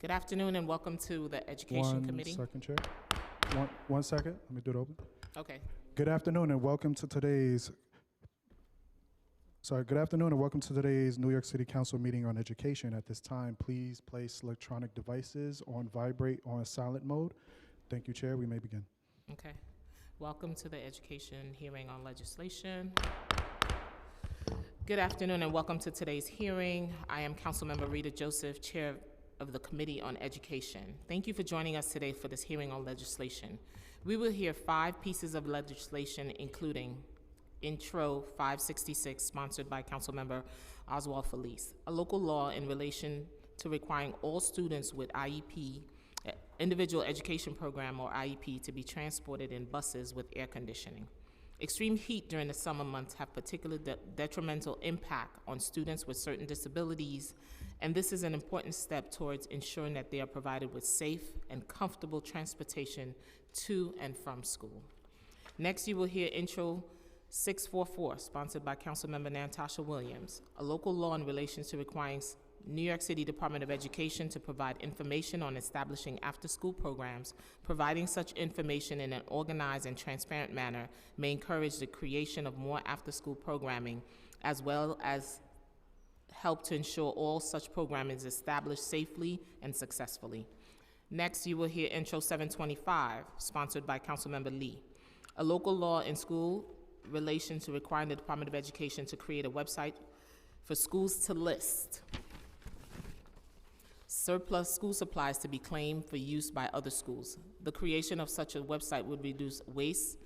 Good afternoon and welcome to the Education Committee. 1 second, Chair. One second. Let me do it open. Okay. Good afternoon and welcome to today's. Good afternoon and welcome to today's New York City Council meeting on education. At this time, please place electronic devices on vibrate or on silent mode. Thank you, Chair. We may begin. Okay. Welcome to the Education hearing on legislation. Good afternoon and welcome to today's hearing. I am Councilmember Rita Joseph, Chair of the Committee on Education. Thank you for joining us today for this hearing on legislation. We will hear 5 pieces of legislation, including Intro 566, sponsored by Councilmember Oswald Felice, a local law in relation to requiring all students with IEP, Individual Education Program or IEP, to be transported in buses with air conditioning. Extreme heat during the summer months have particular detrimental impact on students with certain disabilities, and this is an important step towards ensuring that they are provided with safe and comfortable transportation to and from school. Next, you will hear Intro 644, sponsored by Councilmember Natasha Williams, a local law in relation to requiring New York City Department of Education to provide information on establishing after-school programs. Providing such information in an organized and transparent manner may encourage the creation of more after-school programming, as well as help to ensure all such programming is established safely and successfully. Next, you will hear Intro 725, sponsored by Councilmember Lee, a local law in school relation to requiring the Department of Education to create a website for schools to list surplus school supplies to be claimed for use by other schools. The creation of such a website would reduce waste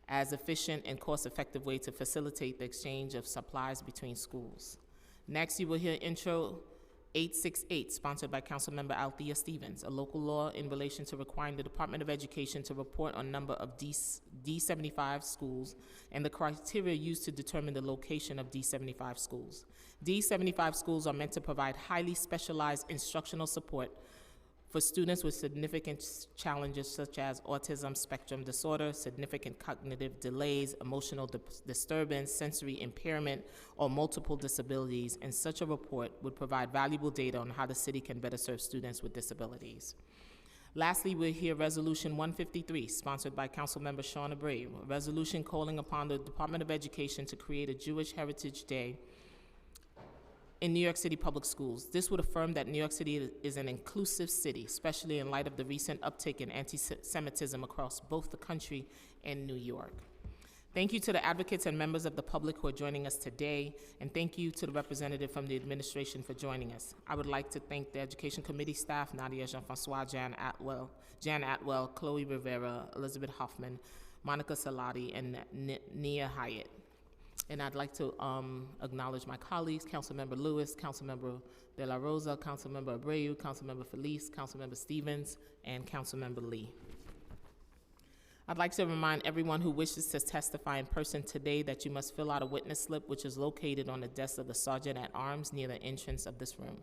as efficient and cost-effective way to facilitate the exchange of supplies between schools. Next, you will hear Intro 868, sponsored by Councilmember Althea Stevens, a local law in relation to requiring the Department of Education to report on number of D75 schools and the criteria used to determine the location of D75 schools. D75 schools are meant to provide highly specialized instructional support for students with significant challenges such as autism spectrum disorder, significant cognitive delays, emotional disturbance, sensory impairment, or multiple disabilities, and such a report would provide valuable data on how the city can better serve students with disabilities. Lastly, we'll hear Resolution 153, sponsored by Councilmember Sean Abreu, a resolution calling upon the Department of Education to create a Jewish Heritage Day in New York City public schools. This would affirm that New York City is an inclusive city, especially in light of the recent uptick in anti-Semitism across both the country and New York. Thank you to the advocates and members of the public who are joining us today, and thank you to the representative from the administration for joining us. I would like to thank the Education Committee staff, Nadia Jean-Francois, Jan Atwell, Chloe Rivera, Elizabeth Hoffman, Monica Salati, and Nia Hyatt. And I'd like to acknowledge my colleagues, Councilmember Lewis, Councilmember De La Rosa, Councilmember Abreu, Councilmember Felice, Councilmember Stevens, and Councilmember Lee. I'd like to remind everyone who wishes to testify in person today that you must fill out a witness slip, which is located on the desk of the Sergeant at Arms near the entrance of this room.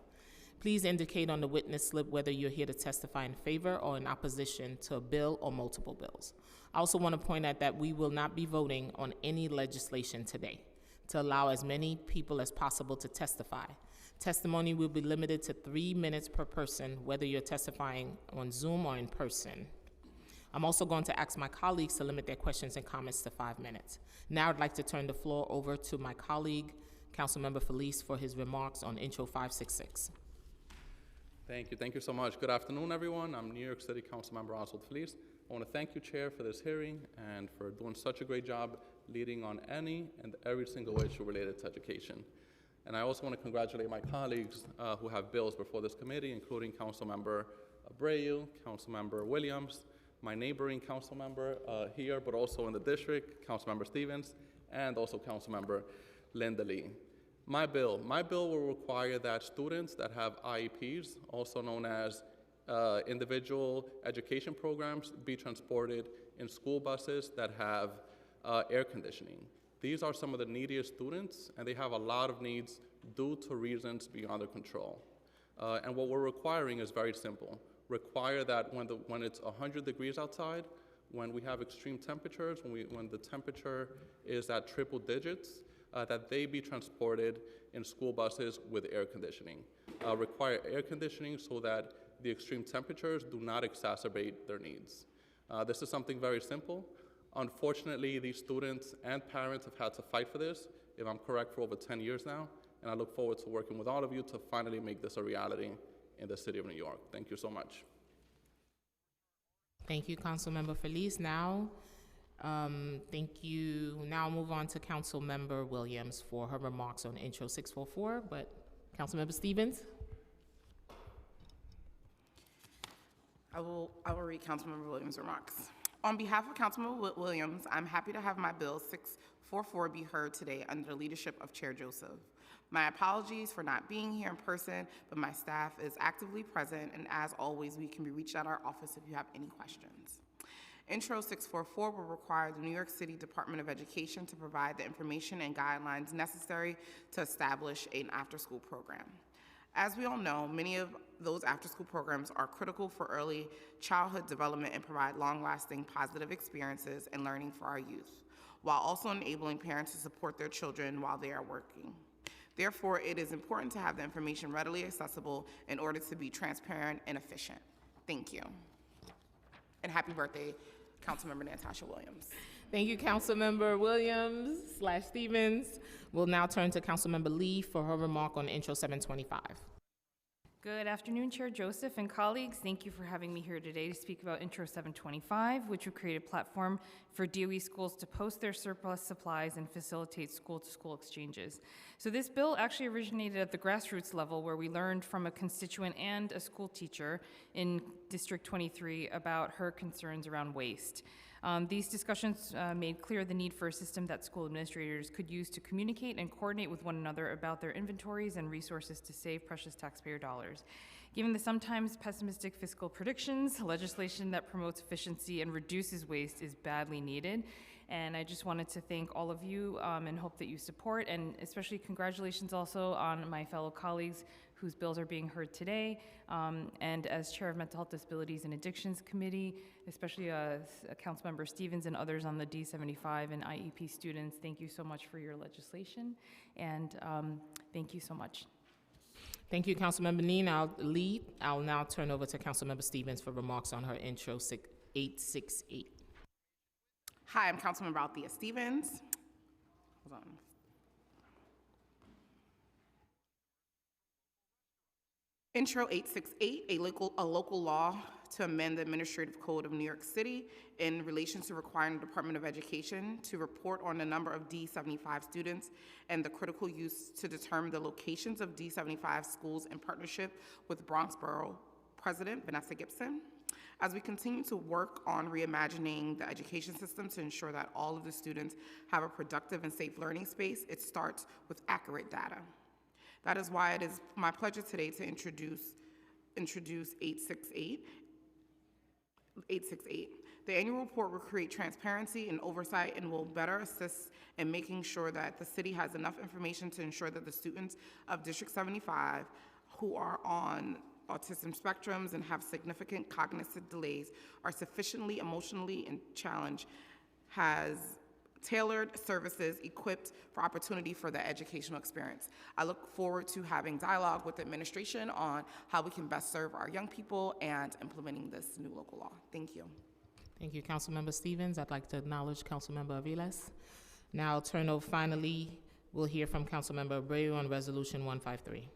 Please indicate on the witness slip whether you're here to testify in favor or in opposition to a bill or multiple bills. I also want to point out that we will not be voting on any legislation today to allow as many people as possible to testify. Testimony will be limited to 3 minutes per person, whether you're testifying on Zoom or in person. I'm also going to ask my colleagues to limit their questions and comments to 5 minutes. Now I'd like to turn the floor over to my colleague, Councilmember Felice, for his remarks on Intro 566. Thank you so much. Good afternoon, everyone. I'm New York City Councilmember Oswald Felice. I want to thank you, Chair, for this hearing and for doing such a great job leading on any and every single issue related to education. And I also want to congratulate my colleagues who have bills before this committee, including Councilmember Abreu, Councilmember Williams, my neighboring councilmember here, but also in the district, Councilmember Stevens, and also Councilmember Linda Lee. My bill will require that students that have IEPs, also known as individual education programs, be transported in school buses that have air conditioning. These are some of the neediest students, and they have a lot of needs due to reasons beyond their control. And what we're requiring is very simple. Require that when it's 100 degrees outside, when we have extreme temperatures, when the temperature is at triple digits, that they be transported in school buses with air conditioning. Require air conditioning so that the extreme temperatures do not exacerbate their needs. This is something very simple. Unfortunately, these students and parents have had to fight for this, if I'm correct, for over 10 years now, and I look forward to working with all of you to finally make this a reality in the city of New York. Thank you so much. Thank you, Councilmember Feliz. Now, thank you. Now move on to Councilmember Williams for her remarks on Intro 644, but Councilmember Stevens? I will read Councilmember Williams' remarks. On behalf of Councilmember Williams, I'm happy to have my Bill 644 be heard today under the leadership of Chair Joseph. My apologies for not being here in person, but my staff is actively present, and as always, we can be reached at our office if you have any questions. Intro 644 will require the New York City Department of Education to provide the information and guidelines necessary to establish an after-school program. As we all know, many of those after-school programs are critical for early childhood development and provide long-lasting positive experiences and learning for our youth, while also enabling parents to support their children while they are working. Therefore, it is important to have the information readily accessible in order to be transparent and efficient. Thank you. And happy birthday, Councilmember Natasha Williams. Thank you, Councilmember Williams/Stevens. We'll now turn to Councilmember Lee for her remark on Intro 725. Good afternoon, Chair Joseph and colleagues. Thank you for having me here today to speak about Intro 725, which would create a platform for DOE schools to post their surplus supplies and facilitate school-to-school exchanges. So this bill actually originated at the grassroots level, where we learned from a constituent and a school teacher in District 23 about her concerns around waste. These discussions made clear the need for a system that school administrators could use to communicate and coordinate with one another about their inventories and resources to save precious taxpayer dollars. Given the sometimes pessimistic fiscal predictions, legislation that promotes efficiency and reduces waste is badly needed. And I just wanted to thank all of you and hope that you support, and especially congratulations also on my fellow colleagues whose bills are being heard today. And as Chair of Mental Health Disabilities and Addictions Committee, especially Councilmember Stevens and others on the D75 and IEP students, thank you so much for your legislation, and thank you so much. Thank you, Councilmember Lee. I'll now turn over to Councilmember Stevens for remarks on her Intro 868. Hi, I'm Councilmember Althea Stevens. Hold on. Intro 868, a local law to amend the Administrative Code of New York City in relation to requiring the Department of Education to report on the number of D75 students and the critical use to determine the locations of D75 schools in partnership with Bronx Borough President Vanessa Gibson. As we continue to work on reimagining the education system to ensure that all of the students have a productive and safe learning space, it starts with accurate data. That is why it is my pleasure today to introduce 868. The annual report will create transparency and oversight and will better assist in making sure that the city has enough information to ensure that the students of District 75 who are on autism spectrums and have significant cognitive delays are sufficiently emotionally challenged, has tailored services equipped for opportunity for the educational experience. I look forward to having dialogue with the administration on how we can best serve our young people and implementing this new local law. Thank you. Thank you, Councilmember Stevens. I'd like to acknowledge Councilmember Aviles. Now I'll turn over, finally, we'll hear from Councilmember Abreu on Resolution 153.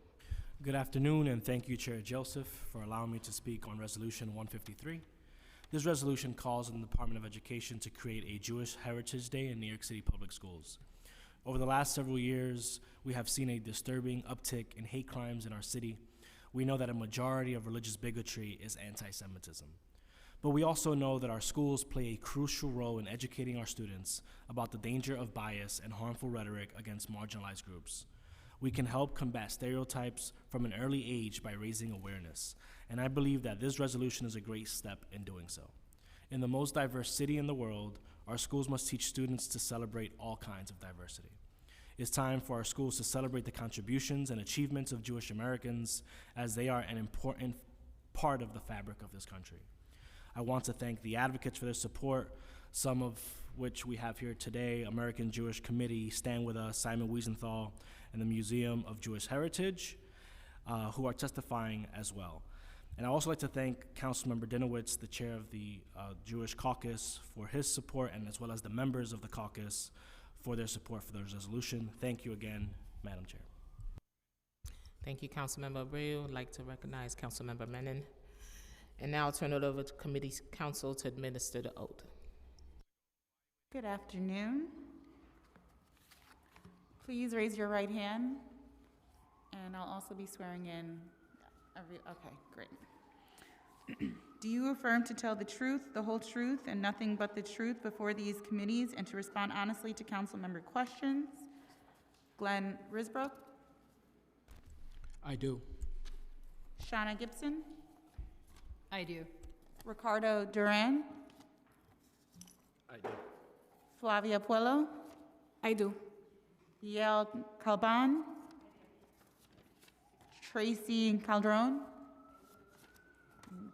Good afternoon, and thank you, Chair Joseph, for allowing me to speak on Resolution 153. This resolution calls on the Department of Education to create a Jewish Heritage Day in New York City public schools. Over the last several years, we have seen a disturbing uptick in hate crimes in our city. We know that a majority of religious bigotry is anti-Semitism. But we also know that our schools play a crucial role in educating our students about the danger of bias and harmful rhetoric against marginalized groups. We can help combat stereotypes from an early age by raising awareness, and I believe that this resolution is a great step in doing so. In the most diverse city in the world, our schools must teach students to celebrate all kinds of diversity. It's time for our schools to celebrate the contributions and achievements of Jewish Americans, as they are an important part of the fabric of this country. I want to thank the advocates for their support, some of which we have here today: American Jewish Committee, Stand With Us, Simon Wiesenthal, and the Museum of Jewish Heritage, who are testifying as well. And I'd also like to thank Councilmember Dinowitz, the chair of the Jewish Caucus, for his support, and as well as the members of the caucus for their support for the resolution. Thank you again, Madam Chair. Thank you, Councilmember Abreu. I'd like to recognize Councilmember Menon. And now I'll turn it over to Committee Council to administer the oath. Good afternoon. Please raise your right hand, and I'll also be swearing in okay, great. Do you affirm to tell the truth, the whole truth, and nothing but the truth before these committees, and to respond honestly to council member questions? Glenn Risbrook? I do. Shauna Gibson? I do. Ricardo Duran? I do. Flavia Puello? I do. Yael Calban? Tracy Calderon?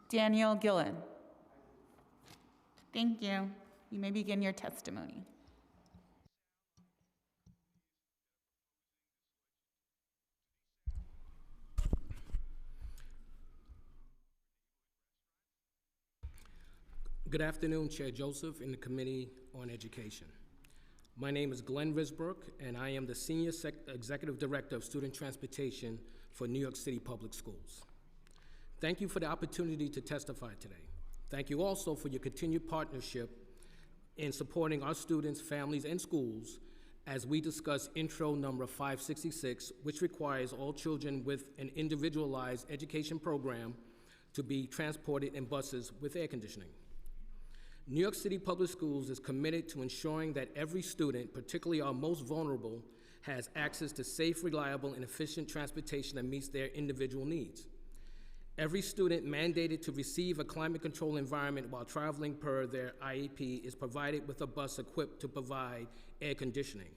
Daniel Gillen? Thank you. You may begin your testimony. Good afternoon, Chair Joseph and the Committee on Education. My name is Glenn Risbrook, and I am the Senior Executive Director of Student Transportation for New York City Public Schools. Thank you for the opportunity to testify today. Thank you also for your continued partnership in supporting our students, families, and schools as we discuss Intro number 566, which requires all children with an individualized education program to be transported in buses with air conditioning. New York City Public Schools is committed to ensuring that every student, particularly our most vulnerable, has access to safe, reliable, and efficient transportation that meets their individual needs. Every student mandated to receive a climate-controlled environment while traveling per their IEP is provided with a bus equipped to provide air conditioning.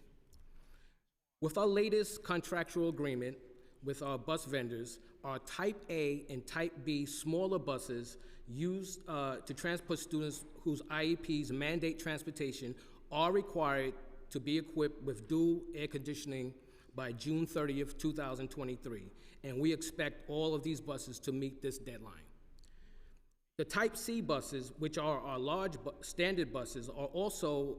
With our latest contractual agreement with our bus vendors, our Type A and Type B smaller buses used to transport students whose IEPs mandate transportation are required to be equipped with dual air conditioning by June 30th, 2023, and we expect all of these buses to meet this deadline. The Type C buses, which are our large standard buses, are also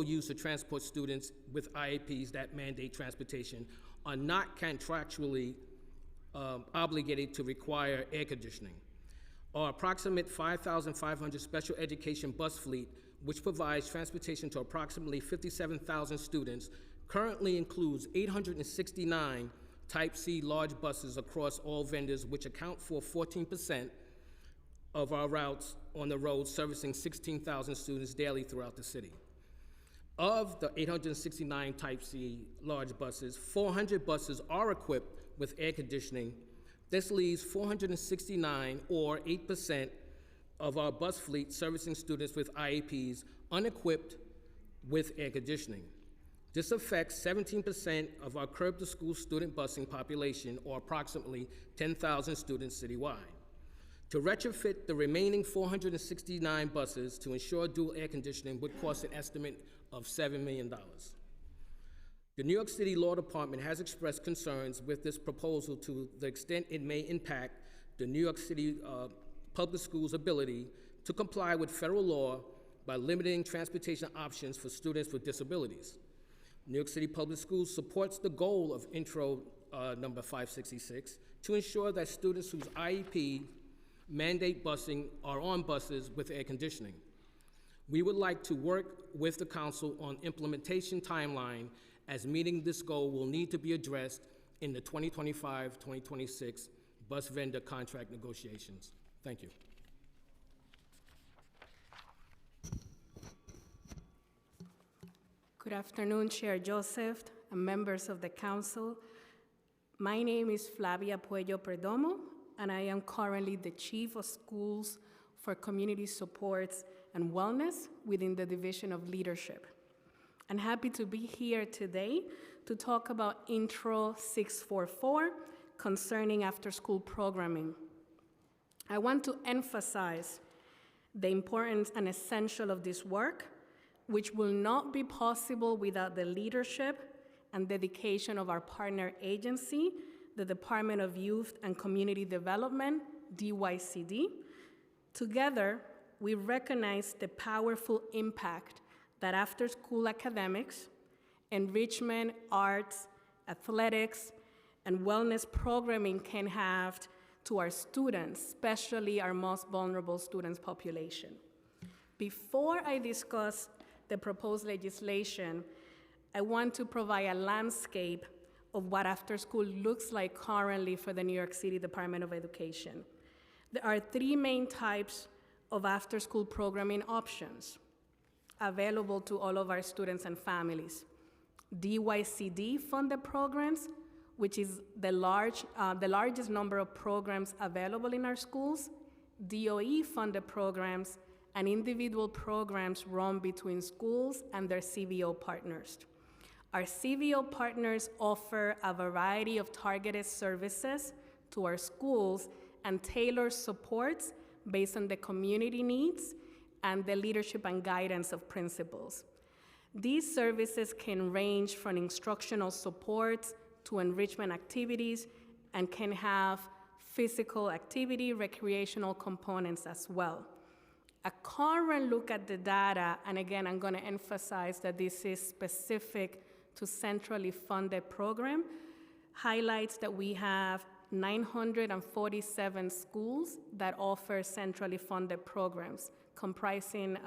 used to transport students with IEPs that mandate transportation, are not contractually obligated to require air conditioning. Our approximate 5,500 special education bus fleet, which provides transportation to approximately 57,000 students, currently includes 869 Type C large buses across all vendors, which account for 14% of our routes on the road, servicing 16,000 students daily throughout the city. Of the 869 Type C large buses, 400 buses are equipped with air conditioning. This leaves 469, or 8%, of our bus fleet servicing students with IEPs unequipped with air conditioning. This affects 17% of our curb-to-school student busing population, or approximately 10,000 students citywide. To retrofit the remaining 469 buses to ensure dual air conditioning would cost an estimate of $7 million. The New York City Law Department has expressed concerns with this proposal to the extent it may impact the New York City Public Schools' ability to comply with federal law by limiting transportation options for students with disabilities. New York City Public Schools supports the goal of Intro number 566 to ensure that students whose IEP mandate busing are on buses with air conditioning. We would like to work with the council on implementation timeline, as meeting this goal will need to be addressed in the 2025-2026 bus vendor contract negotiations. Thank you. Good afternoon, Chair Joseph and members of the council. My name is Flavia Puello Perdomo, and I am currently the Chief of Schools for Community Supports and Wellness within the Division of Leadership. I'm happy to be here today to talk about Intro 644 concerning after-school programming. I want to emphasize the importance and essential of this work, which will not be possible without the leadership and dedication of our partner agency, the Department of Youth and Community Development, DYCD. Together, we recognize the powerful impact that after-school academics, enrichment, arts, athletics, and wellness programming can have to our students, especially our most vulnerable students population. Before I discuss the proposed legislation, I want to provide a landscape of what after-school looks like currently for the New York City Department of Education. There are three main types of after-school programming options available to all of our students and families. DYCD-funded programs, which is the largest number of programs available in our schools, DOE-funded programs, and individual programs run between schools and their CVO partners. Our CVO partners offer a variety of targeted services to our schools and tailor supports based on the community needs and the leadership and guidance of principals. These services can range from instructional supports to enrichment activities and can have physical activity, recreational components as well. A current look at the data, and again, I'm going to emphasize that this is specific to centrally funded program, highlights that we have 947 schools that offer centrally funded programs, comprising,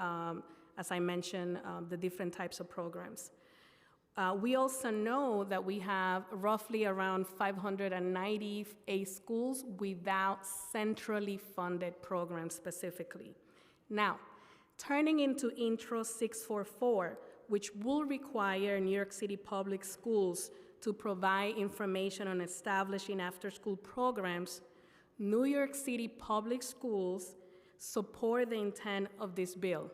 as I mentioned, the different types of programs. We also know that we have roughly around 598 schools without centrally funded programs specifically. Now, turning into Intro 644, which will require New York City Public Schools to provide information on establishing after-school programs, New York City Public Schools support the intent of this bill.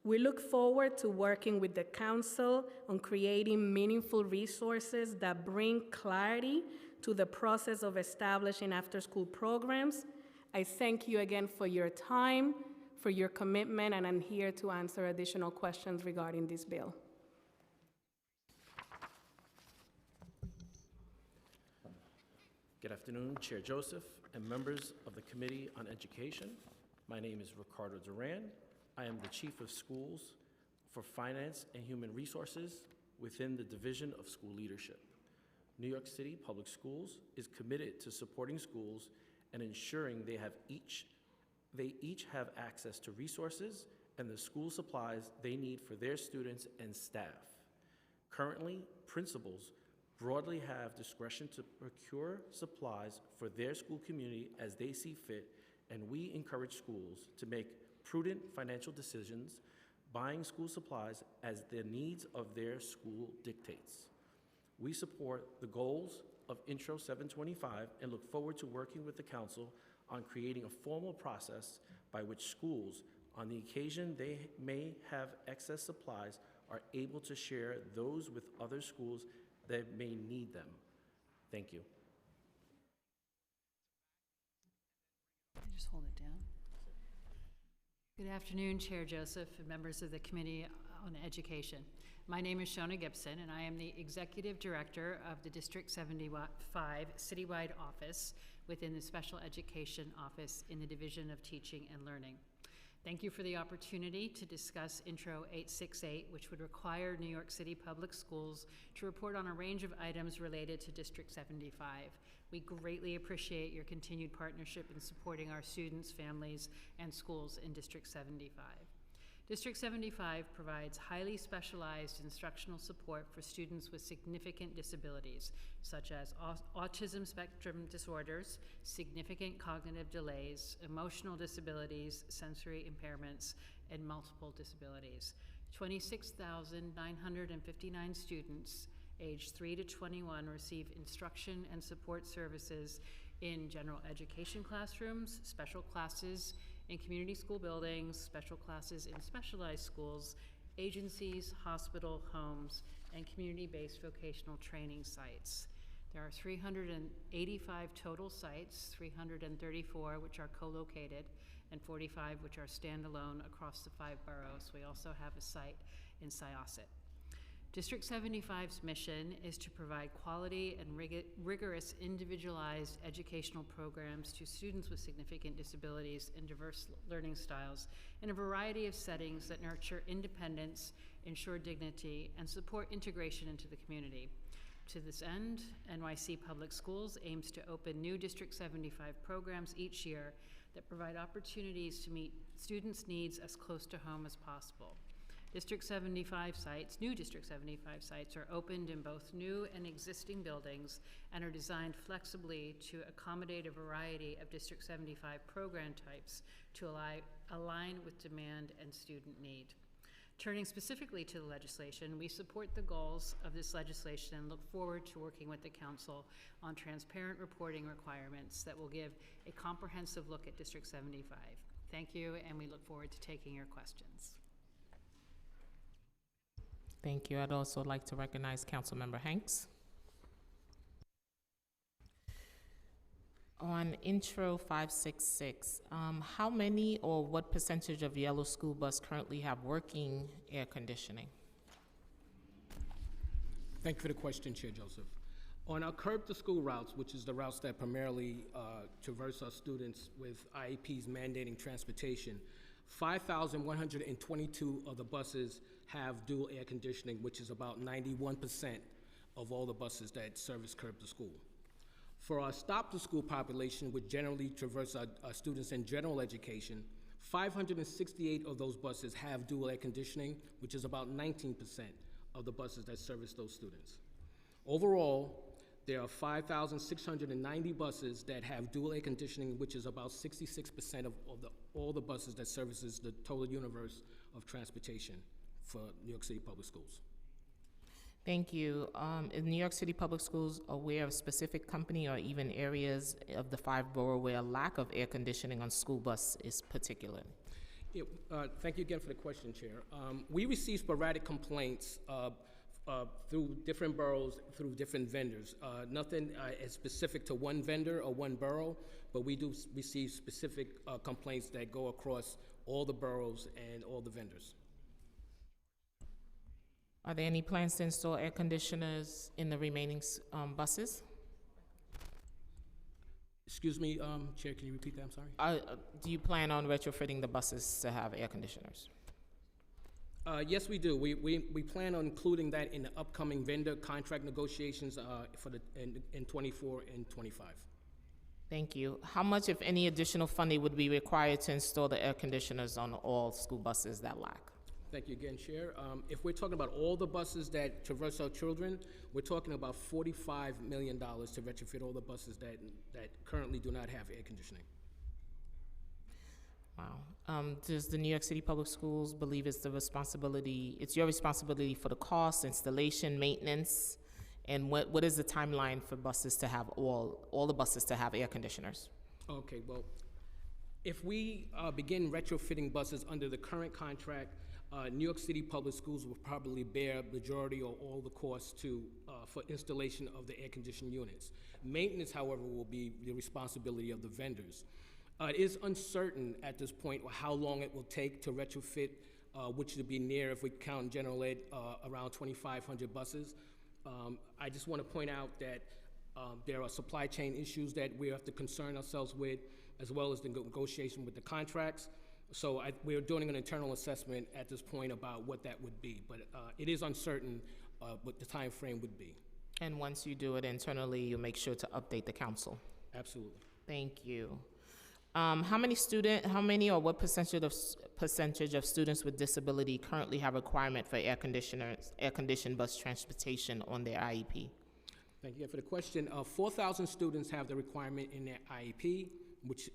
We look forward to working with the council on creating meaningful resources that bring clarity to the process of establishing after-school programs. I thank you again for your time, for your commitment, and I'm here to answer additional questions regarding this bill. Good afternoon, Chair Joseph and members of the Committee on Education. My name is Ricardo Duran. I am the Chief of Schools for Finance and Human Resources within the Division of School Leadership. New York City Public Schools is committed to supporting schools and ensuring they each have access to resources and the school supplies they need for their students and staff. Currently, principals broadly have discretion to procure supplies for their school community as they see fit, and we encourage schools to make prudent financial decisions, buying school supplies as the needs of their school dictates. We support the goals of Intro 725 and look forward to working with the council on creating a formal process by which schools, on the occasion they may have excess supplies, are able to share those with other schools that may need them. Thank you. Just hold it down. Good afternoon, Chair Joseph and members of the Committee on Education. My name is Shona Gibson, and I am the Executive Director of the District 75 Citywide Office within the Special Education Office in the Division of Teaching and Learning. Thank you for the opportunity to discuss Intro 868, which would require New York City Public Schools to report on a range of items related to District 75. We greatly appreciate your continued partnership in supporting our students, families, and schools in District 75. District 75 provides highly specialized instructional support for students with significant disabilities, such as autism spectrum disorders, significant cognitive delays, emotional disabilities, sensory impairments, and multiple disabilities. 26,959 students aged 3 to 21 receive instruction and support services in general education classrooms, special classes in community school buildings, special classes in specialized schools, agencies, hospital, homes, and community-based vocational training sites. There are 385 total sites, 334 which are co-located, and 45 which are standalone across the 5 boroughs. We also have a site in Syosset. District 75's mission is to provide quality and rigorous individualized educational programs to students with significant disabilities and diverse learning styles in a variety of settings that nurture independence, ensure dignity, and support integration into the community. To this end, NYC Public Schools aims to open new District 75 programs each year that provide opportunities to meet students' needs as close to home as possible. District 75 sites, new District 75 sites are opened in both new and existing buildings and are designed flexibly to accommodate a variety of District 75 program types to align with demand and student need. Turning specifically to the legislation, we support the goals of this legislation and look forward to working with the Council on transparent reporting requirements that will give a comprehensive look at District 75. Thank you, and we look forward to taking your questions. Thank you. I'd also like to recognize Councilmember Hanks. On Intro 566, how many or what percentage of Yellow School Bus currently have working air conditioning? Thank you for the question, Chair Joseph. On our Curb to School routes, which is the routes that primarily traverse our students with IEPs mandating transportation, 5,122 of the buses have dual air conditioning, which is about 91% of all the buses that service Curb to School. For our Stop to School population, which generally traverse our students in general education, 568 of those buses have dual air conditioning, which is about 19% of the buses that service those students. Overall, there are 5,690 buses that have dual air conditioning, which is about 66% of all the buses that services the total universe of transportation for New York City Public Schools. Thank you. Is New York City Public Schools aware of specific company or even areas of the 5 borough where lack of air conditioning on school bus is particular? Yeah, thank you again for the question, Chair. We receive sporadic complaints through different boroughs, through different vendors. Nothing is specific to one vendor or one borough, but we do receive specific complaints that go across all the boroughs and all the vendors. Are there any plans to install air conditioners in the remaining buses? Excuse me, Chair, can you repeat that? I'm sorry. Do you plan on retrofitting the buses to have air conditioners? Yes, we do. We plan on including that in the upcoming vendor contract negotiations for in 24 and 25. Thank you. How much, if any, additional funding would be required to install the air conditioners on all school buses that lack? Thank you again, Chair. If we're talking about all the buses that traverse our children, we're talking about $45 million to retrofit all the buses that currently do not have air conditioning. Wow. Does the New York City Public Schools believe it's your responsibility for the cost, installation, maintenance, and what is the timeline for buses to have all the buses to have air conditioners? Okay, well, if we begin retrofitting buses under the current contract, New York City Public Schools will probably bear majority or all the costs for installation of the air conditioning units. Maintenance, however, will be the responsibility of the vendors. It is uncertain at this point how long it will take to retrofit, which would be near, if we count general ed, around 2,500 buses. I just want to point out that there are supply chain issues that we have to concern ourselves with, as well as the negotiation with the contracts. So we're doing an internal assessment at this point about what that would be, but it is uncertain what the time frame would be. And once you do it internally, you make sure to update the council. Absolutely. Thank you. How many or what percentage of students with disability currently have requirement for air-conditioned bus transportation on their IEP? Thank you for the question. 4,000 students have the requirement in their IEP, which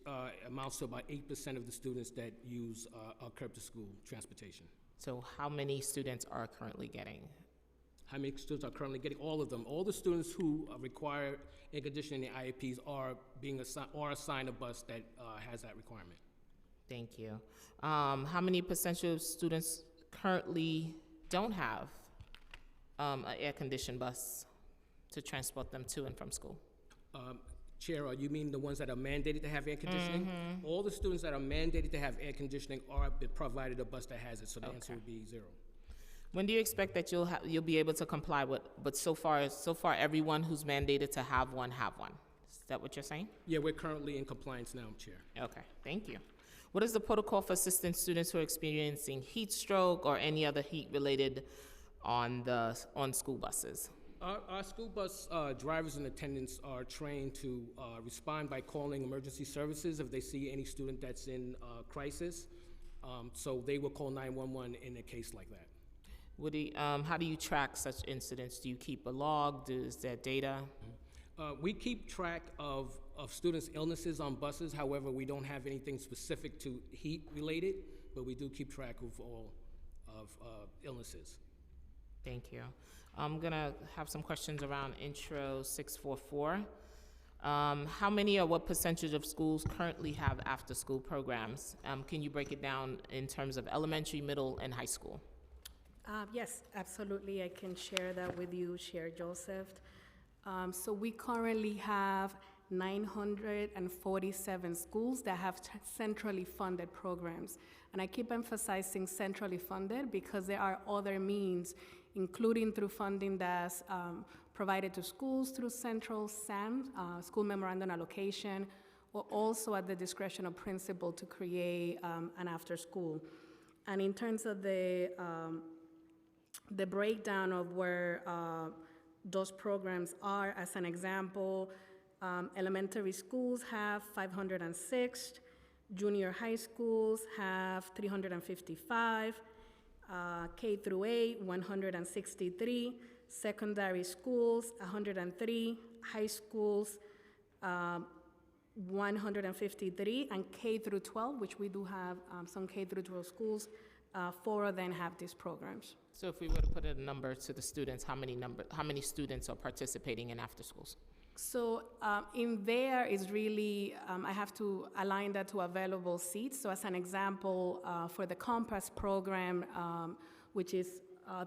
amounts to about 8% of the students that use Curb to School transportation. So how many students are currently getting? How many students are currently getting? All of them. All the students who require air conditioning in the IEPs are being assigned a bus that has that requirement. Thank you. How many percentage of students currently don't have an air-conditioned bus to transport them to and from school? Chair, you mean the ones that are mandated to have air conditioning? All the students that are mandated to have air conditioning are provided a bus that has it, so the answer would be 0. When do you expect that you'll be able to comply with, but so far everyone who's mandated to have one. Is that what you're saying? Yeah, we're currently in compliance now, Chair. Okay, thank you. What is the protocol for assisting students who are experiencing heat stroke or any other heat related on school buses? Our school bus drivers and attendants are trained to respond by calling emergency services if they see any student that's in crisis. So they will call 911 in a case like that. How do you track such incidents? Do you keep a log? Is there data? We keep track of students' illnesses on buses. However, we don't have anything specific to heat related, but we do keep track of all of illnesses. Thank you. I'm gonna have some questions around Intro 644. How many or what percentage of schools currently have after-school programs? Can you break it down in terms of elementary, middle, and high school? Yes, absolutely. I can share that with you, Chair Joseph. So we currently have 947 schools that have centrally funded programs. And I keep emphasizing centrally funded because there are other means, including through funding that's provided to schools through central SAM, school memorandum allocation, or also at the discretion of principal to create an after school. And in terms of the breakdown of where those programs are, as an example, elementary schools have 506, junior high schools have 355, K through 8, 163, secondary schools, 103, high schools, 153, and K through 12, which we do have some K through 12 schools, 4 of them have these programs. So if we were to put a number to the students, how many students are participating in after schools? So in there is really, I have to align that to available seats. So as an example, for the Compass program, which is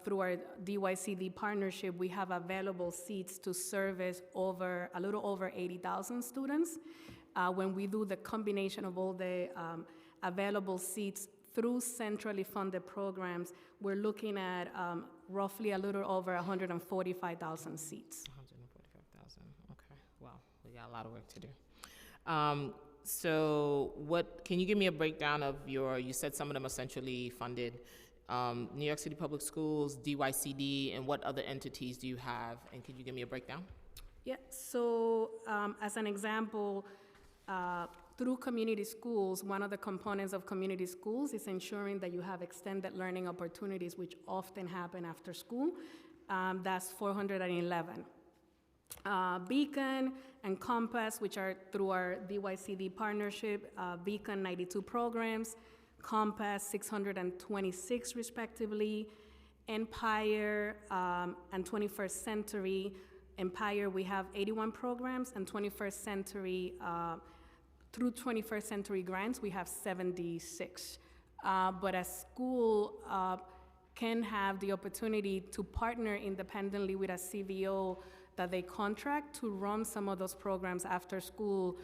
through our DYCD partnership, we have available seats to service a little over 80,000 students. When we do the combination of all the available seats through centrally funded programs, we're looking at roughly a little over 145,000 seats. 145,000, okay. Wow, we got a lot of work to do. So can you give me a breakdown of you said some of them are centrally funded, New York City Public Schools, DYCD, and what other entities do you have? And could you give me a breakdown? Yeah, so as an example, through community schools, one of the components of community schools is ensuring that you have extended learning opportunities, which often happen after school. That's 411. Beacon and Compass, which are through our DYCD partnership, Beacon 92 programs, Compass 626 respectively, Empire and 21st Century. Empire, we have 81 programs, and 21st Century, through 21st Century grants, we have 76. But a school can have the opportunity to partner independently with a CVO that they contract to run some of those programs after school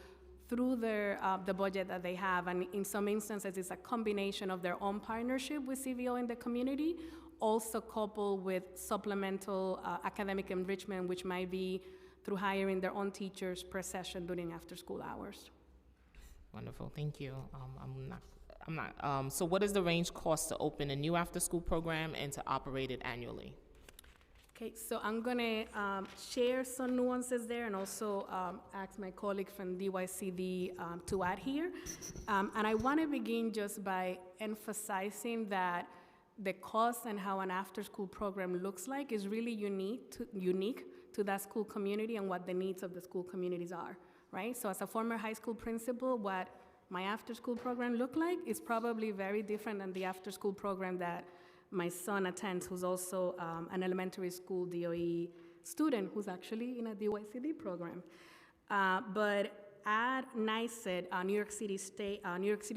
through the budget that they have. And in some instances, it's a combination of their own partnership with CVO in the community, also coupled with supplemental academic enrichment, which might be through hiring their own teachers per session during after-school hours. Wonderful, thank you. So what is the range cost to open a new after-school program and to operate it annually? Okay, so I'm gonna share some nuances there and also ask my colleague from DYCD to add here. And I wanna begin just by emphasizing that the cost and how an after-school program looks like is really unique to that school community and what the needs of the school communities are, right? So as a former high school principal, what my after-school program looked like is probably very different than the after-school program that my son attends, who's also an elementary school DOE student who's actually in a DYCD program. But at NYSED, New York City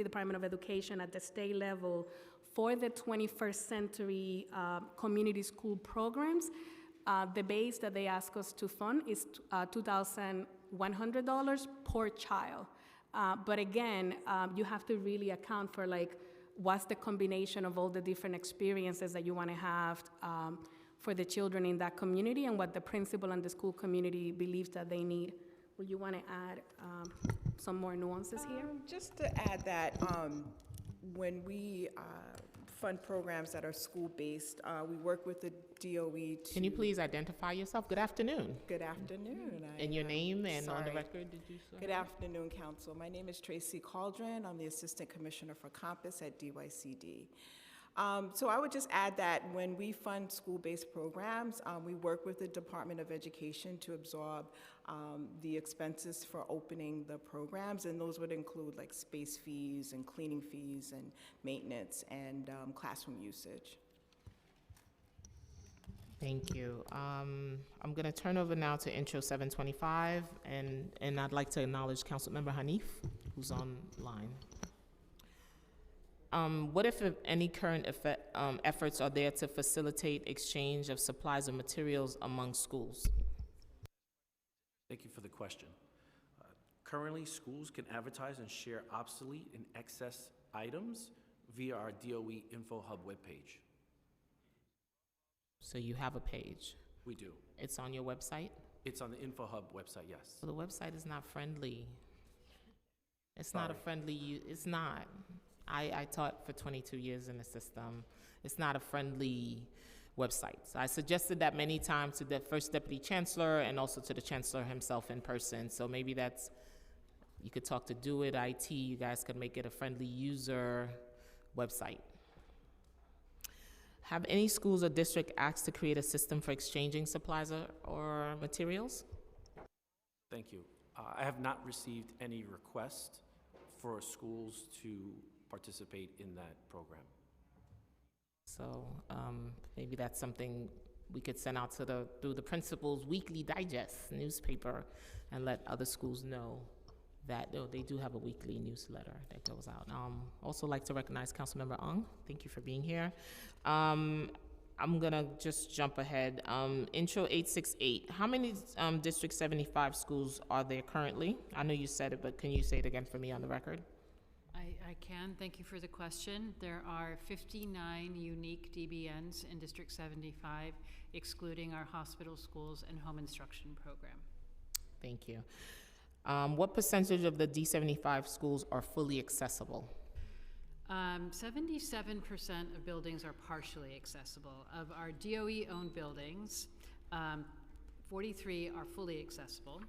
Department of Education at the state level, for the 21st Century community school programs, the base that they ask us to fund is $2,100 per child. But again, you have to really account for like what's the combination of all the different experiences that you want to have for the children in that community and what the principal and the school community believes that they need. Will you want to add some more nuances here? Just to add that, when we fund programs that are school-based, we work with the DOE to... Can you please identify yourself? Good afternoon. Good afternoon. And your name and on the Sorry. record, did you say? Good afternoon, Council. My name is Tracy Cauldron. I'm the Assistant Commissioner for Compass at DYCD. So I would just add that when we fund school-based programs, we work with the Department of Education to absorb the expenses for opening the programs, and those would include like space fees and cleaning fees and maintenance and classroom usage. Thank you. I'm going to turn over now to Intro 725, and I'd like to acknowledge Councilmember Hanif, who's online. What if any current efforts are there to facilitate exchange of supplies and materials among schools? Thank you for the question. Currently, schools can advertise and share obsolete and excess items via our DOE Info Hub webpage. So you have a page. We do. It's on your website? It's on the Info Hub website, yes. So the website is not friendly. It's not a friendly, it's not. I taught for 22 years in the system. It's not a friendly website. So I suggested that many times to the First Deputy Chancellor and also to the Chancellor himself in person. So maybe that's, you could talk to Do It IT, you guys could make it a friendly user website. Have any schools or district asked to create a system for exchanging supplies or materials? Thank you. I have not received any request for schools to participate in that program. So maybe that's something we could send out to through the principal's weekly digest newspaper and let other schools know that they do have a weekly newsletter that goes out. Also like to recognize Councilmember Ung. Thank you for being here. I'm gonna just jump ahead. Intro 868, how many District 75 schools are there currently? I know you said it, but can you say it again for me on the record? I can. Thank you for the question. There are 59 unique DBNs in District 75, excluding our hospital, schools, and home instruction program. Thank you. What percentage of the D75 schools are fully accessible? 77% of buildings are partially accessible. Of our DOE-owned buildings, 43 are fully accessible,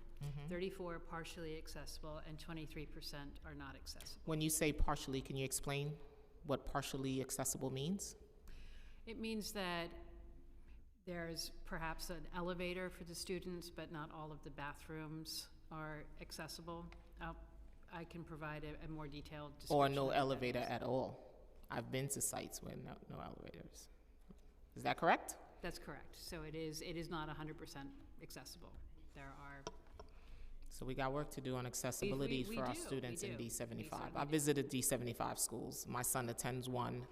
34 partially accessible, and 23% are not accessible. When you say partially, can you explain what partially accessible means? It means that there's perhaps an elevator for the students, but not all of the bathrooms are accessible. I can provide a more detailed description. Or no of elevator that. at all? I've been to sites where no elevators. Is that correct? That's correct. So it is not 100% accessible. There are. So we got work to do on accessibility we for our do, students we in do. D75. We certainly I do. visited D75 schools. My son attends one.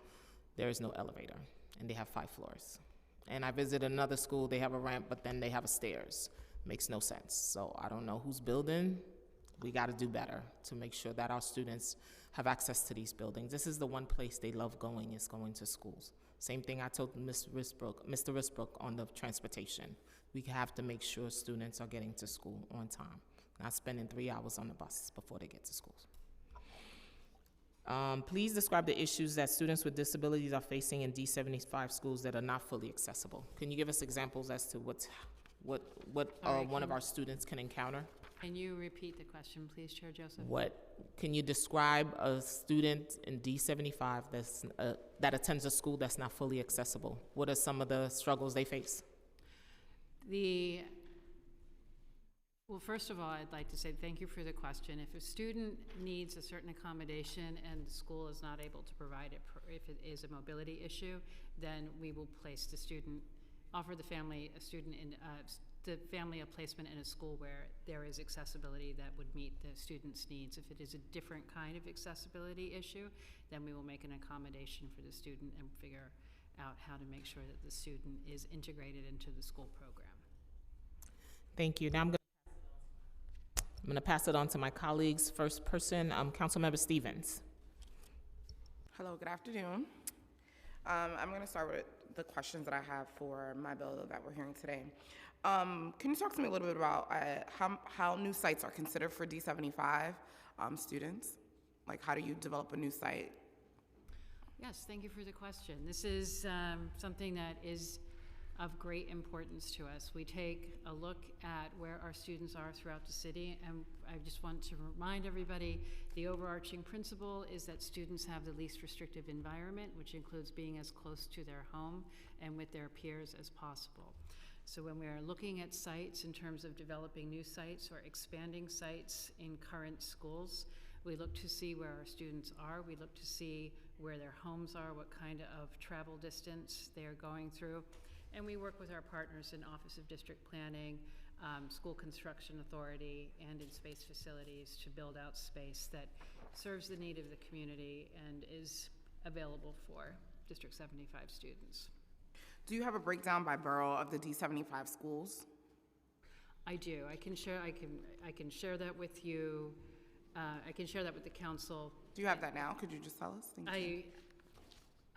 There is no elevator, and they have 5 floors. And I visited another school. They have a ramp, but then they have a stairs. Makes no sense. So I don't know who's building. We got to do better to make sure that our students have access to these buildings. This is the one place they love going, is going to schools. Same thing I told Mr. Risbrook on the transportation. We have to make sure students are getting to school on time, not spending 3 hours on the bus before they get to schools. Please describe the issues that students with disabilities are facing in D75 schools that are not fully accessible. Can you give us examples as to what Sorry, one of our students can encounter? Can you repeat the question, please, Chair Joseph? Can you describe a student in D75 that attends a school that's not fully accessible? What are some of the struggles they face? Well, first of all, I'd like to say thank you for the question. If a student needs a certain accommodation and the school is not able to provide it, if it is a mobility issue, then we will place the student, offer the family a placement in a school where there is accessibility that would meet the student's needs. If it is a different kind of accessibility issue, then we will make an accommodation for the student and figure out how to make sure that the student is integrated into the school program. Thank you. Now I'm going to pass it on to my colleagues. First person, Councilmember Stevens. Hello, good afternoon. I'm going to start with the questions that I have for my bill that we're hearing today. Can you talk to me a little bit about how new sites are considered for D75 students? Like, how do you develop a new site? Yes, thank you for the question. This is something that is of great importance to us. We take a look at where our students are throughout the city, and I just want to remind everybody, the overarching principle is that students have the least restrictive environment, which includes being as close to their home and with their peers as possible. So when we are looking at sites in terms of developing new sites or expanding sites in current schools, we look to see where our students are. We look to see where their homes are, what kind of travel distance they are going through. And we work with our partners in Office of District Planning, School Construction Authority, and in space facilities to build out space that serves the need of the community and is available for District 75 students. Do you have a breakdown by borough of the D75 schools? I do. I can share that with you. I can share that with the council. Do you have that now? Could you just tell us? Thank you.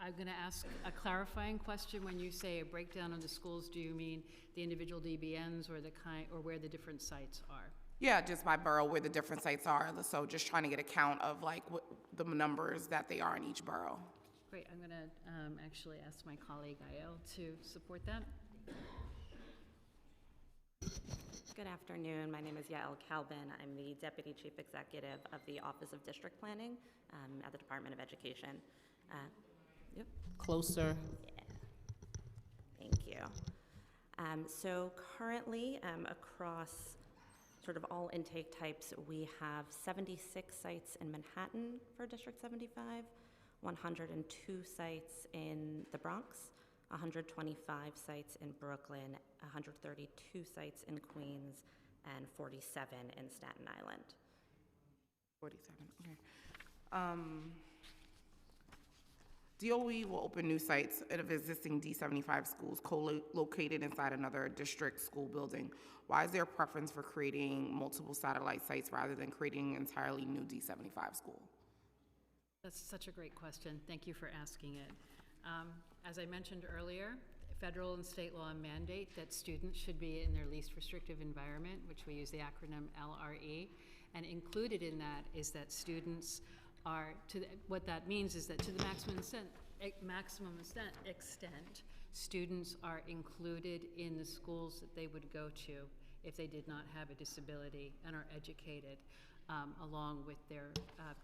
I'm going to ask a clarifying question. When you say a breakdown of the schools, do you mean the individual DBNs or or where the different sites are? Yeah, just by borough where the different sites are. So just trying to get a count of like what the numbers that they are in each borough. Great. I'm going to actually ask my colleague Yael to support that. Good afternoon. My name is Yael Calvin. I'm the Deputy Chief Executive of the Office of District Planning at the Department of Education. Yep. Closer. Yeah. Thank you. So currently, across sort of all intake types, we have 76 sites in Manhattan for District 75, 102 sites in the Bronx, 125 sites in Brooklyn, 132 sites in Queens, and 47 in Staten Island. 47, okay. DOE will open new sites of existing D75 schools co-located inside another district school building. Why is there a preference for creating multiple satellite sites rather than creating an entirely new D75 school? That's such a great question. Thank you for asking it. As I mentioned earlier, federal and state law mandate that students should be in their least restrictive environment, which we use the acronym LRE, and included in that is that students are, what that means is that to the maximum extent, students are included in the schools that they would go to if they did not have a disability and are educated along with their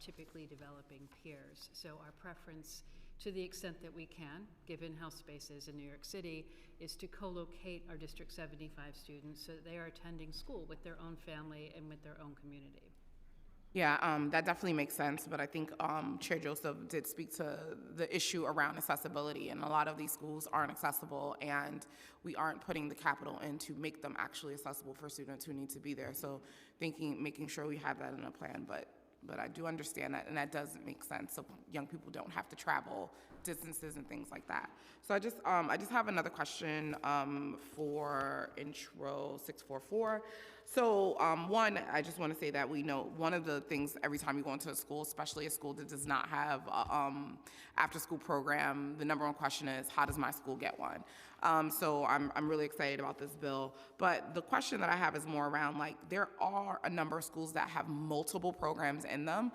typically developing peers. So our preference, to the extent that we can, given how space is in New York City, is to co-locate our District 75 students so that they are attending school with their own family and with their own community. Yeah, that definitely makes sense, but I think Chair Joseph did speak to the issue around accessibility, and a lot of these schools aren't accessible, and we aren't putting the capital in to make them actually accessible for students who need to be there. So making sure we have that in a plan, but I do understand that, and that does make sense, so young people don't have to travel distances and things like that. So I just have another question for Intro 644. So one, I just want to say that we know one of the things every time you go into a school, especially a school that does not have after-school program, the number one question is, how does my school get one? So I'm really excited about this bill. But the question that I have is more around, like, there are a number of schools that have multiple programs in them.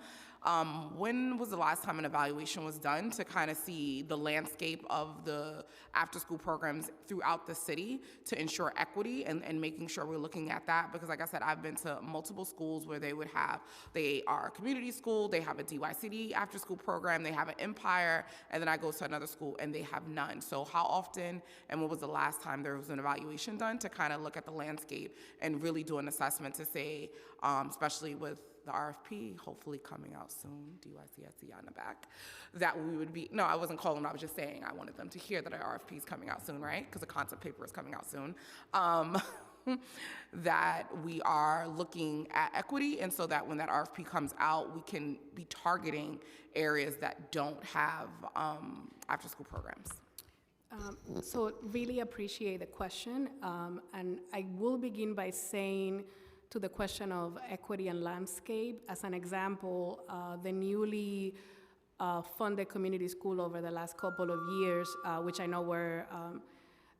When was the last time an evaluation was done to kind of see the landscape of the after-school programs throughout the city to ensure equity and making sure we're looking at that? Because like I said, I've been to multiple schools where they are a community school, they have a DYCD after-school program, they have an Empire, and then I go to another school and they have none. So how often and when was the last time there was an evaluation done to kind of look at the landscape and really do an assessment to say, especially with the RFP hopefully coming out soon, DYCSC on the back, that we would be, no, I wasn't calling, I was just saying I wanted them to hear that our RFP is coming out soon, right? Because the concept paper is coming out soon. That we are looking at equity, and so that when that RFP comes out, we can be targeting areas that don't have after-school programs. So really appreciate the question, and I will begin by saying to the question of equity and landscape, as an example, the newly funded community school over the last couple of years, which I know were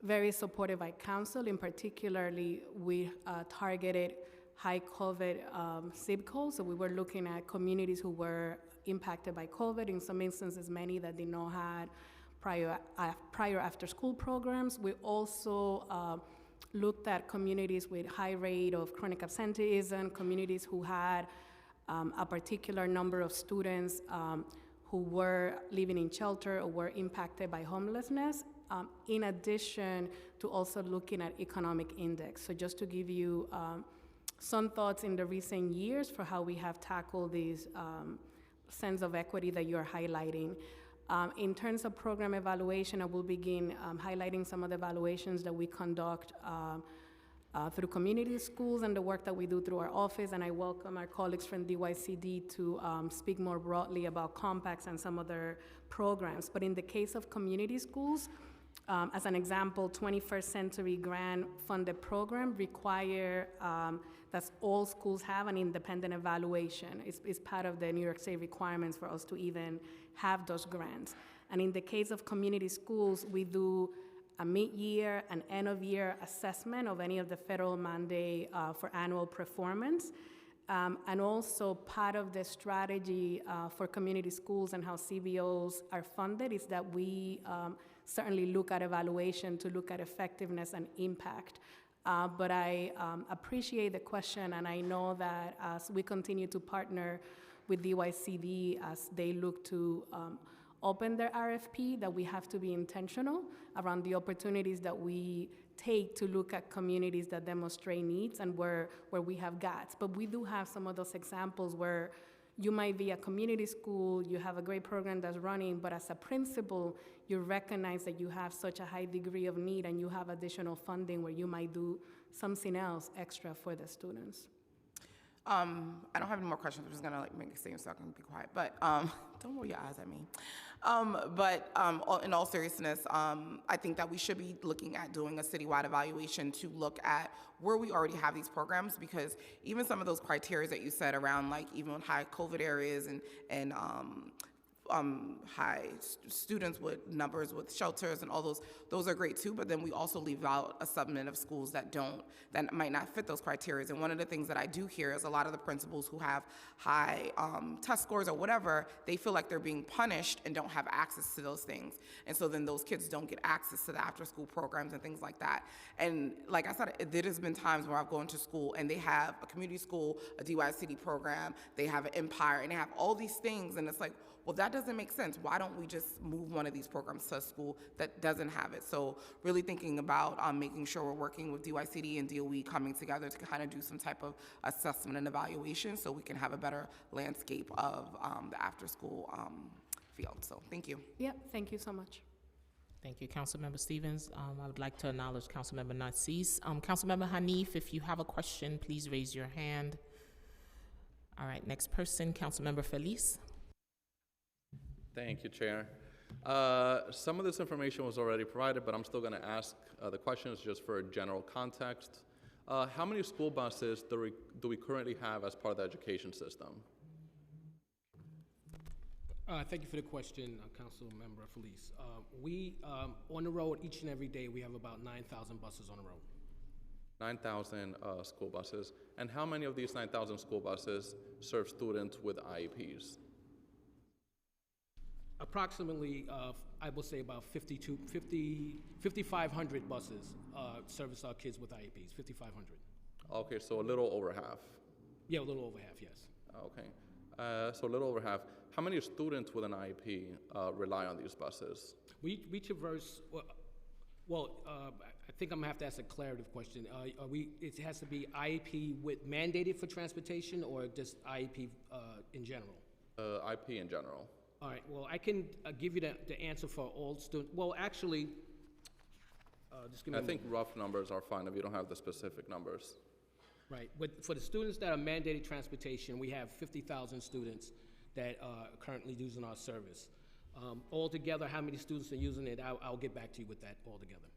very supported by council. In particularly, we targeted high COVID zip codes. So we were looking at communities who were impacted by COVID. In some instances, many that did not have prior after-school programs. We also looked at communities with high rate of chronic absenteeism, communities who had a particular number of students who were living in shelter or were impacted by homelessness, in addition to also looking at economic index. So just to give you some thoughts in the recent years for how we have tackled these sense of equity that you're highlighting. In terms of program evaluation, I will begin highlighting some of the evaluations that we conduct through community schools and the work that we do through our office, and I welcome our colleagues from DYCD to speak more broadly about compacts and some other programs. But in the case of community schools, as an example, 21st Century Grant funded program require that all schools have an independent evaluation. It's part of the New York State requirements for us to even have those grants. And in the case of community schools, we do a mid-year and end-of-year assessment of any of the federal mandate for annual performance. And also part of the strategy for community schools and how CBOs are funded is that we certainly look at evaluation to look at effectiveness and impact. But I appreciate the question, and I know that as we continue to partner with DYCD as they look to open their RFP, that we have to be intentional around the opportunities that we take to look at communities that demonstrate needs and where we have gaps. But we do have some of those examples where you might be a community school, you have a great program that's running, but as a principal, you recognize that you have such a high degree of need and you have additional funding where you might do something else extra for the students. I don't have any more questions. I'm just gonna make a statement so I can be quiet. But don't roll your eyes at me. In all seriousness, I think that we should be looking at doing a citywide evaluation to look at where we already have these programs, because even some of those criteria that you said around, like even high COVID areas and high students with numbers with shelters and all those are great too, but then we also leave out a subset of schools that might not fit those criteria. And one of the things that I do hear is a lot of the principals who have high test scores or whatever, they feel like they're being punished and don't have access to those things. And so then those kids don't get access to the after school programs and things like that. And like I said, there has been times where I've gone to school and they have a community school, a DYCD program, they have an Empire, and they have all these things, and it's like, well, that doesn't make sense. Why don't we just move one of these programs to a school that doesn't have it? So really thinking about making sure we're working with DYCD and DOE coming together to kind of do some type of assessment and evaluation so we can have a better landscape of the after-school field. So thank you. Yep, thank you so much. Thank you, Councilmember Stevens. I would like to acknowledge Councilmember Narcisse. Councilmember Hanif, if you have a question, please raise your hand. All right, next person, Councilmember Feliz. Thank you, Chair. Some of this information was already provided, but I'm still going to ask the questions just for general context. How many school buses do we currently have as part of the education system? Thank you for the question, Councilmember Felice. We, on the road, each and every day, we have about 9,000 buses on the road. 9,000 school buses. And how many of these 9,000 school buses serve students with IEPs? Approximately, I will say about 5,500 buses service our kids with IEPs, 5,500. Okay, so a little over half. Yeah, a little over half, yes. Okay, so a little over half. How many students with an IEP rely on these buses? We traverse, I think I'm gonna have to ask a claritative question. It has to be IEP with mandated for transportation or just IEP in general? IEP in general. All right, well, I can give you the answer for all students. Well, actually, just give me I think rough numbers are fine if you don't have the specific numbers. Right, for the students that are mandated transportation, we have 50,000 students that are currently using our service. Altogether, how many students are using it, I'll get back to you with that altogether.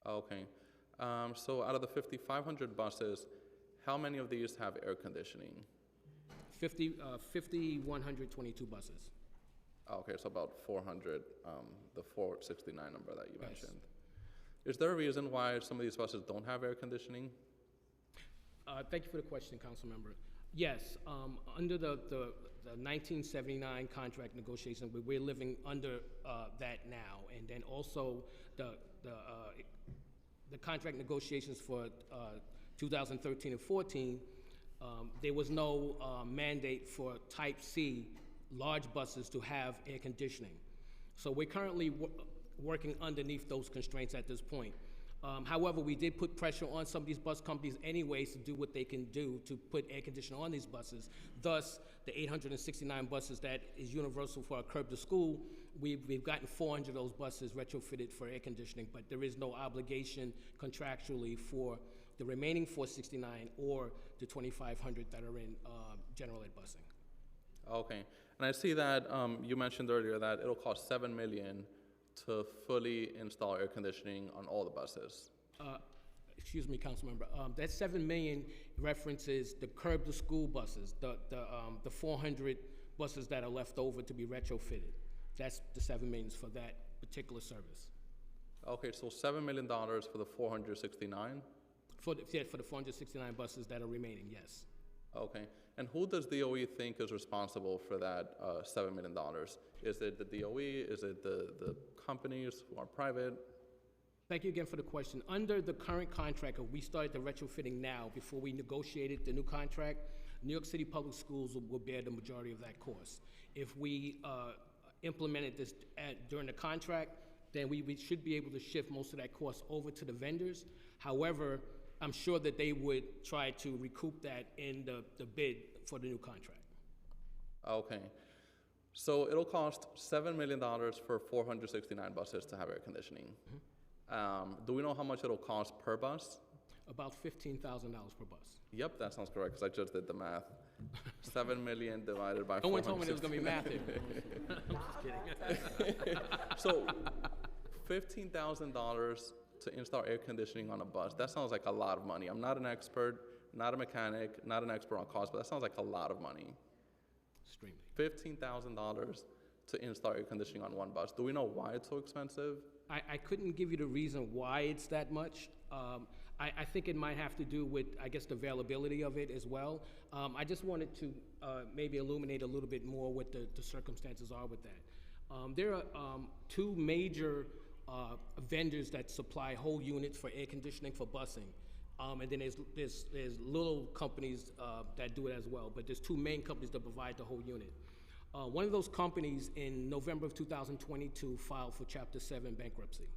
Okay, so out of the 5,500 buses, how many of these have air conditioning? 5,122 buses. Okay, so about 400, the 469 number that you Yes. mentioned. Is there a reason why some of these buses don't have air conditioning? Thank you for the question, council member. Yes, under the 1979 contract negotiation, we're living under that now. And then also the contract negotiations for 2013 and 14, there was no mandate for Type C large buses to have air conditioning. So we're currently working underneath those constraints at this point. However, we did put pressure on some of these bus companies anyways to do what they can do to put air conditioning on these buses. Thus, the 869 buses that is universal for our curb to school, we've gotten 400 of those buses retrofitted for air conditioning, but there is no obligation contractually for the remaining 469 or the 2,500 that are in general ed busing. Okay, and I see that you mentioned earlier that it'll cost $7 million to fully install air conditioning on all the buses. Excuse me, Councilmember. That $7 million references the curb to school buses, the 400 buses that are left over to be retrofitted. That's the $7 million for that particular service. Okay, so $7 million for the 469? For the 469 buses that are remaining, yes. Okay, and who does DOE think is responsible for that $7 million? Is it the DOE? Is it the companies who are private? Thank you again for the question. Under the current contract, we started the retrofitting now before we negotiated the new contract. New York City Public Schools will bear the majority of that cost. If we implemented this during the contract, then we should be able to shift most of that cost over to the vendors. However, I'm sure that they would try to recoup that in the bid for the new contract. Okay, so it'll cost $7 million for 469 buses to have air conditioning. Do we know how much it'll cost per bus? About $15,000 per bus. Yep, that sounds correct, because I just did the math. 7 million divided by No one told me there was going to be math here. I'm just kidding. So, $15,000 to install air conditioning on a bus, that sounds like a lot of money. I'm not an expert, not a mechanic, not an expert on cost, but that sounds like a lot of money. Extremely. $15,000 to install air conditioning on one bus. Do we know why it's so expensive? I couldn't give you the reason why it's that much. I think it might have to do with, I guess, the availability of it as well. I just wanted to maybe illuminate a little bit more what the circumstances are with that. There are two major vendors that supply whole units for air conditioning for busing. And then there's little companies that do it as well, but there's two main companies that provide the whole unit. One of those companies in November of 2022 filed for Chapter 7 bankruptcy.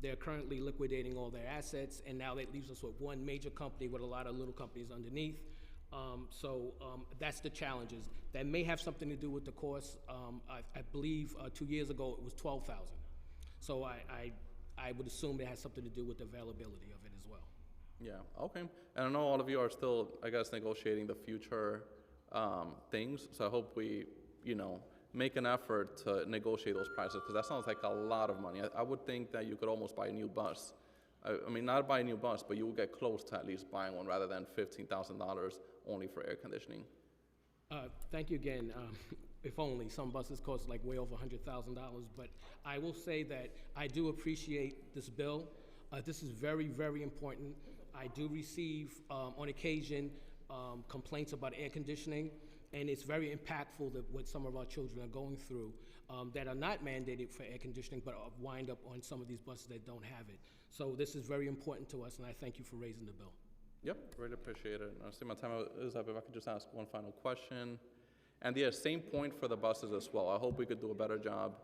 They're currently liquidating all their assets, and now that leaves us with one major company with a lot of little companies underneath. So that's the challenges. That may have something to do with the cost. I believe 2 years ago it was $12,000. So I would assume it has something to do with the availability of it as well. Yeah, okay. And I know all of you are still, I guess, negotiating the future things, so I hope we, make an effort to negotiate those prices, because that sounds like a lot of money. I would think that you could almost buy a new bus. I mean, not buy a new bus, but you will get close to at least buying one rather than $15,000 only for air conditioning. Thank you again. If only. Some buses cost like way over $100,000, but I will say that I do appreciate this bill. This is very, very important. I do receive, on occasion, complaints about air conditioning, and it's very impactful that what some of our children are going through that are not mandated for air conditioning, but wind up on some of these buses that don't have it. So this is very important to us, and I thank you for raising the bill. Yep, really appreciate it. I see my time is up. If I could just ask one final question. And yeah, same point for the buses as well. I hope we could do a better job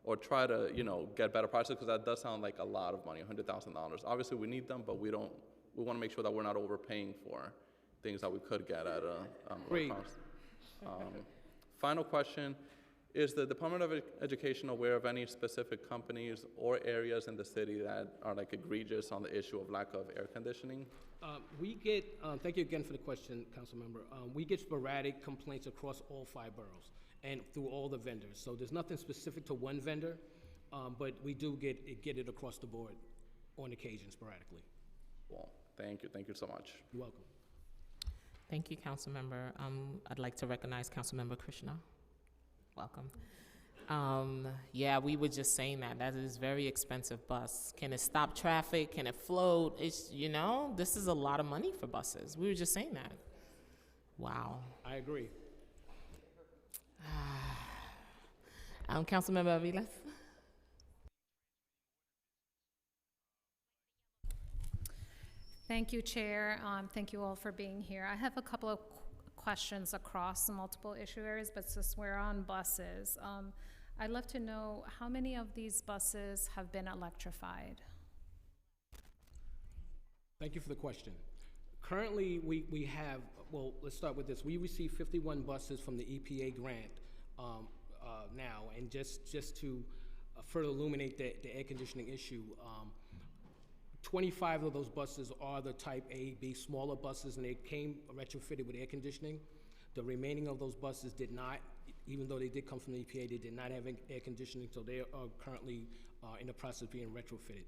or try to, get better prices, because that does sound like a lot of money, $100,000. Obviously, we need them, but we want to make sure that we're not overpaying for things that we could get at a lower cost. Final question, is the Department of Education aware of any specific companies or areas in the city that are like egregious on the issue of lack of air conditioning? We get, thank you again for the question, Council Member. We get sporadic complaints across all 5 boroughs and through all the vendors. So there's nothing specific to one vendor, but we do get it across the board on occasion sporadically. Well, thank you so much. You're welcome. Thank you, Councilmember. I'd like to recognize Councilmember Krishna. Welcome. Yeah, we were just saying that. That is very expensive bus. Can it stop traffic? Can it float? It's, you know, this is a lot of money for buses. We were just saying that. Wow. I agree. Councilmember Aviles? Thank you, Chair. Thank you all for being here. I have a couple of questions across multiple issue areas, but since we're on buses, I'd love to know how many of these buses have been electrified? Thank you for the question. Currently, we have, well, let's start with this. We received 51 buses from the EPA grant now, and just to further illuminate the air conditioning issue, 25 of those buses are the type A, B, smaller buses, and they came retrofitted with air conditioning. The remaining of those buses did not, even though they did come from the EPA, they did not have air conditioning, so they are currently in the process of being retrofitted.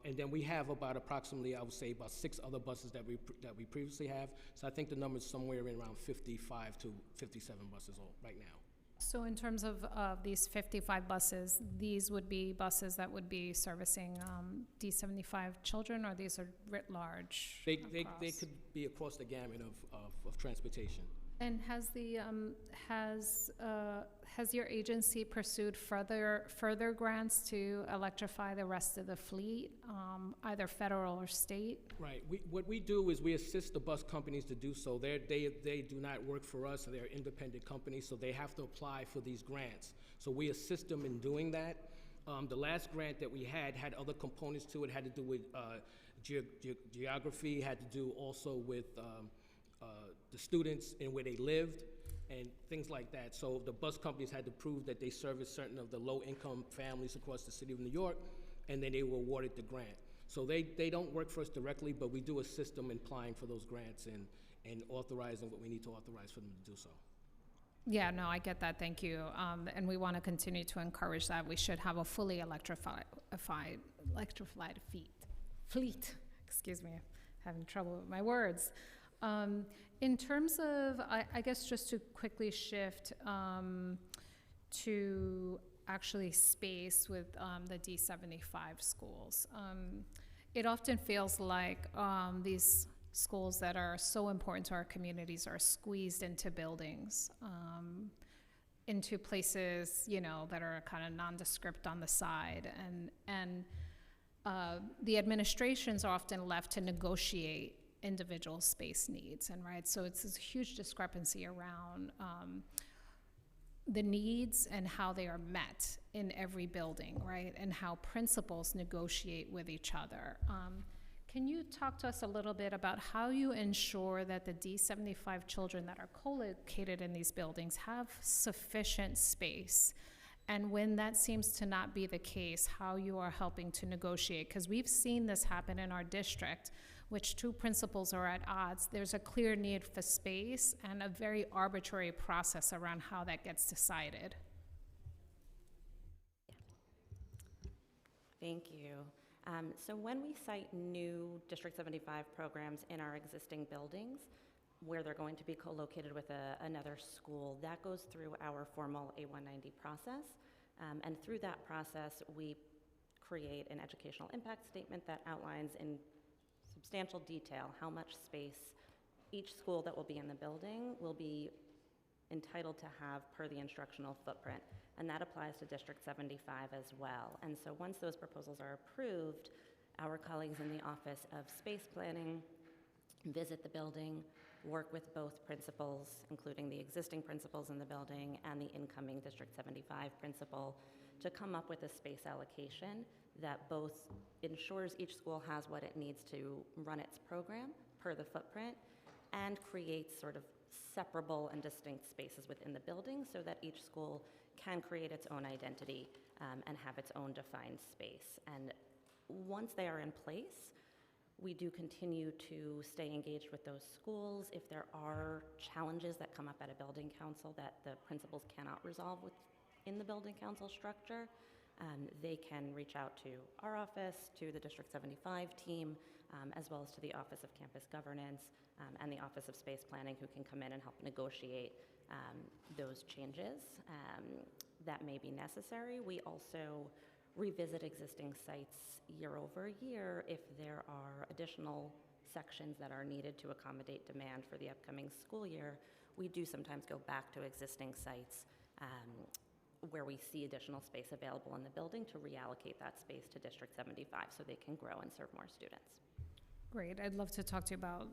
And then we have about approximately, I would say, about 6 other buses that we previously have. So I think the number is somewhere in around 55 to 57 buses right now. So in terms of these 55 buses, these would be buses that would be servicing D75 children, or these are writ large? They could be across the gamut of transportation. And has your agency pursued further grants to electrify the rest of the fleet, either federal or state? Right. What we do is we assist the bus companies to do so. They do not work for us. They're independent companies, so they have to apply for these grants. So we assist them in doing that. The last grant that we had other components to it. Had to do with geography, had to do also with the students and where they lived and things like that. So the bus companies had to prove that they service certain of the low-income families across the city of New York, and then they were awarded the grant. So they don't work for us directly, but we do assist them in applying for those grants and authorizing what we need to authorize for them to do so. Yeah, no, I get that, thank you. And we want to continue to encourage that. We should have a fully electrified fleet. Excuse me, having trouble with my words. In terms of, I guess just to quickly shift to actually space with the D75 schools. It often feels like these schools that are so important to our communities are squeezed into buildings, into places, you know, that are kind of nondescript on the side. And the administrations are often left to negotiate individual space needs, and right, so it's this huge discrepancy around the needs and how they are met in every building, right, and how principals negotiate with each other. Can you talk to us a little bit about how you ensure that the D75 children that are co-located in these buildings have sufficient space? And when that seems to not be the case, how you are helping to negotiate? Because we've seen this happen in our district, which 2 principals are at odds. There's a clear need for space and a very arbitrary process around how that gets decided. Thank you. So when we cite new District 75 programs in our existing buildings, where they're going to be co-located with another school, that goes through our formal A190 process. And through that process, we create an educational impact statement that outlines in substantial detail how much space each school that will be in the building will be entitled to have per the instructional footprint. And that applies to District 75 as well. And so once those proposals are approved, our colleagues in the Office of Space Planning visit the building, work with both principals, including the existing principals in the building and the incoming District 75 principal, to come up with a space allocation that both ensures each school has what it needs to run its program per the footprint and creates sort of separable and distinct spaces within the building so that each school can create its own identity and have its own defined space. And once they are in place, we do continue to stay engaged with those schools. If there are challenges that come up at a building council that the principals cannot resolve within the building council structure, they can reach out to our office, to the District 75 team, as well as to the Office of Campus Governance and the Office of Space Planning, who can come in and help negotiate those changes. that may be necessary. We also revisit existing sites year over year if there are additional sections that are needed to accommodate demand for the upcoming school year. We do sometimes go back to existing sites where we see additional space available in the building to reallocate that space to District 75 so they can grow and serve more students. Great. I'd love to talk to you about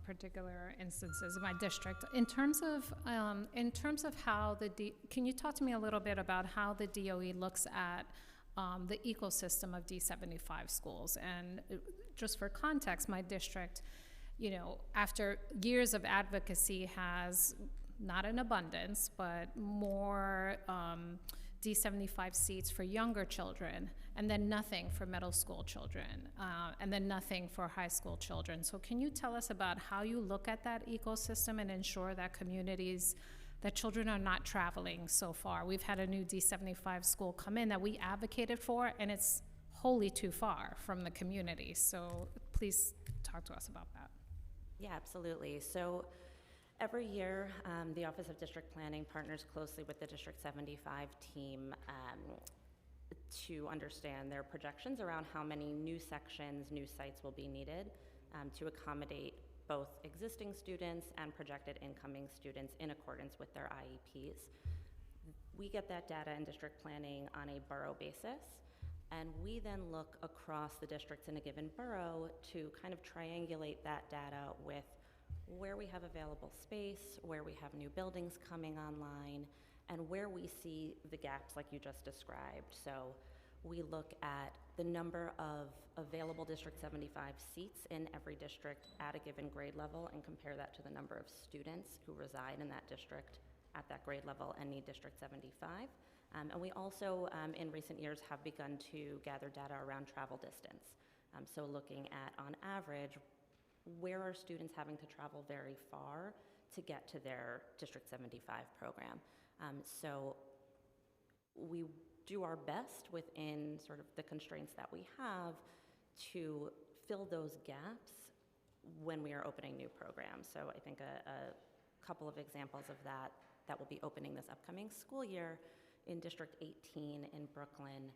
particular instances in my district. In terms of how can you talk to me a little bit about how the DOE looks at the ecosystem of D75 schools? And just for context, my district, after years of advocacy, has not in abundance, but more D75 seats for younger children, and then nothing for middle school children, and then nothing for high school children. So can you tell us about how you look at that ecosystem and ensure that that children are not traveling so far? We've had a new D75 school come in that we advocated for, and it's wholly too far from the community. So please talk to us about that. Yeah, absolutely. So every year, the Office of District Planning partners closely with the District 75 team to understand their projections around how many new sections, new sites will be needed to accommodate both existing students and projected incoming students in accordance with their IEPs. We get that data in district planning on a borough basis, and we then look across the districts in a given borough to kind of triangulate that data with where we have available space, where we have new buildings coming online, and where we see the gaps like you just described. So we look at the number of available District 75 seats in every district at a given grade level and compare that to the number of students who reside in that district at that grade level and need District 75. And we also, in recent years, have begun to gather data around travel distance. So looking at, on average, where are students having to travel very far to get to their District 75 program? So we do our best within sort of the constraints that we have to fill those gaps when we are opening new programs. So I think a couple of examples of that will be opening this upcoming school year. In District 18 in Brooklyn,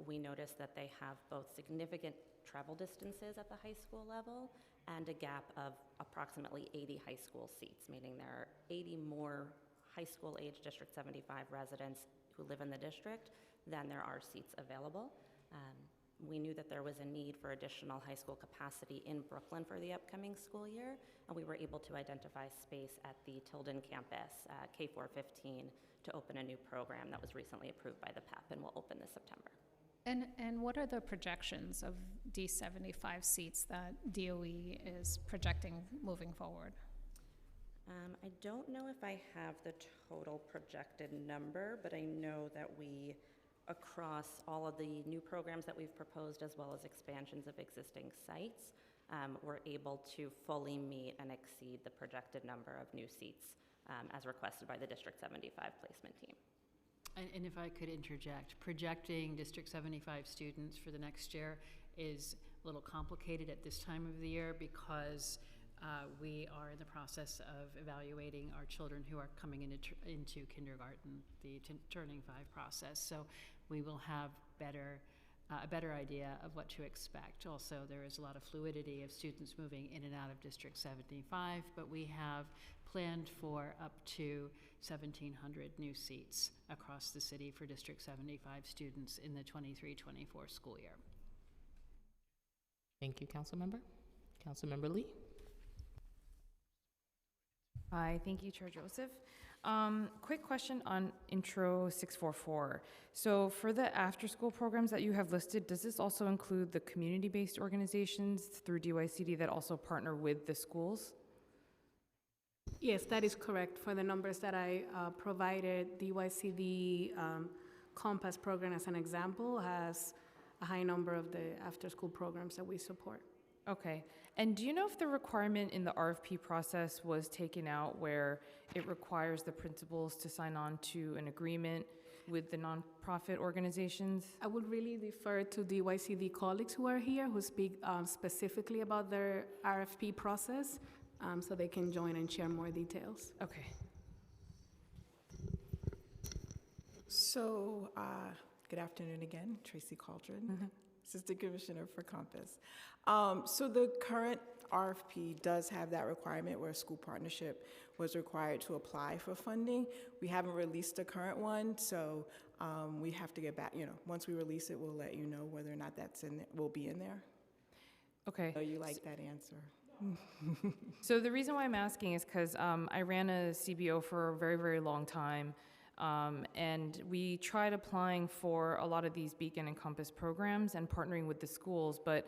we noticed that they have both significant travel distances at the high school level and a gap of approximately 80 high school seats, meaning there are 80 more high school age District 75 residents who live in the district than there are seats available. We knew that there was a need for additional high school capacity in Brooklyn for the upcoming school year, and we were able to identify space at the Tilden campus, K415, to open a new program that was recently approved by the PEP and will open this September. And what are the projections of D75 seats that DOE is projecting moving forward? I don't know if I have the total projected number, but I know that we, across all of the new programs that we've proposed as well as expansions of existing sites, we're able to fully meet and exceed the projected number of new seats as requested by the District 75 placement team. And if I could interject, projecting District 75 students for the next year is a little complicated at this time of the year because we are in the process of evaluating our children who are coming into kindergarten, the turning 5 process. So we will have a better idea of what to expect. Also, there is a lot of fluidity of students moving in and out of District 75, but we have planned for up to 1,700 new seats across the city for District 75 students in the 23-24 school year. Thank you, Councilmember. Councilmember Lee. Hi, thank you, Chair Joseph. Quick question on Intro 644. So for the after-school programs that you have listed, does this also include the community-based organizations through DYCD that also partner with the schools? Yes, that is correct. For the numbers that I provided, DYCD Compass program, as an example, has a high number of the after-school programs that we support. Okay. And do you know if the requirement in the RFP process was taken out where it requires the principals to sign on to an agreement with the nonprofit organizations? I would really defer to DYCD colleagues who are here who speak specifically about their RFP process so they can join and share more details. Okay. So, good afternoon again, Tracy Cauldron, Assistant Commissioner for Compass. So the current RFP does have that requirement where a school partnership was required to apply for funding. We haven't released the current one, so we have to get back, once we release it, we'll let you know whether or not that's will be in there. Okay. So you like that answer? So the reason why I'm asking is because I ran a CBO for a very, very long time. And we tried applying for a lot of these Beacon and Compass programs and partnering with the schools, but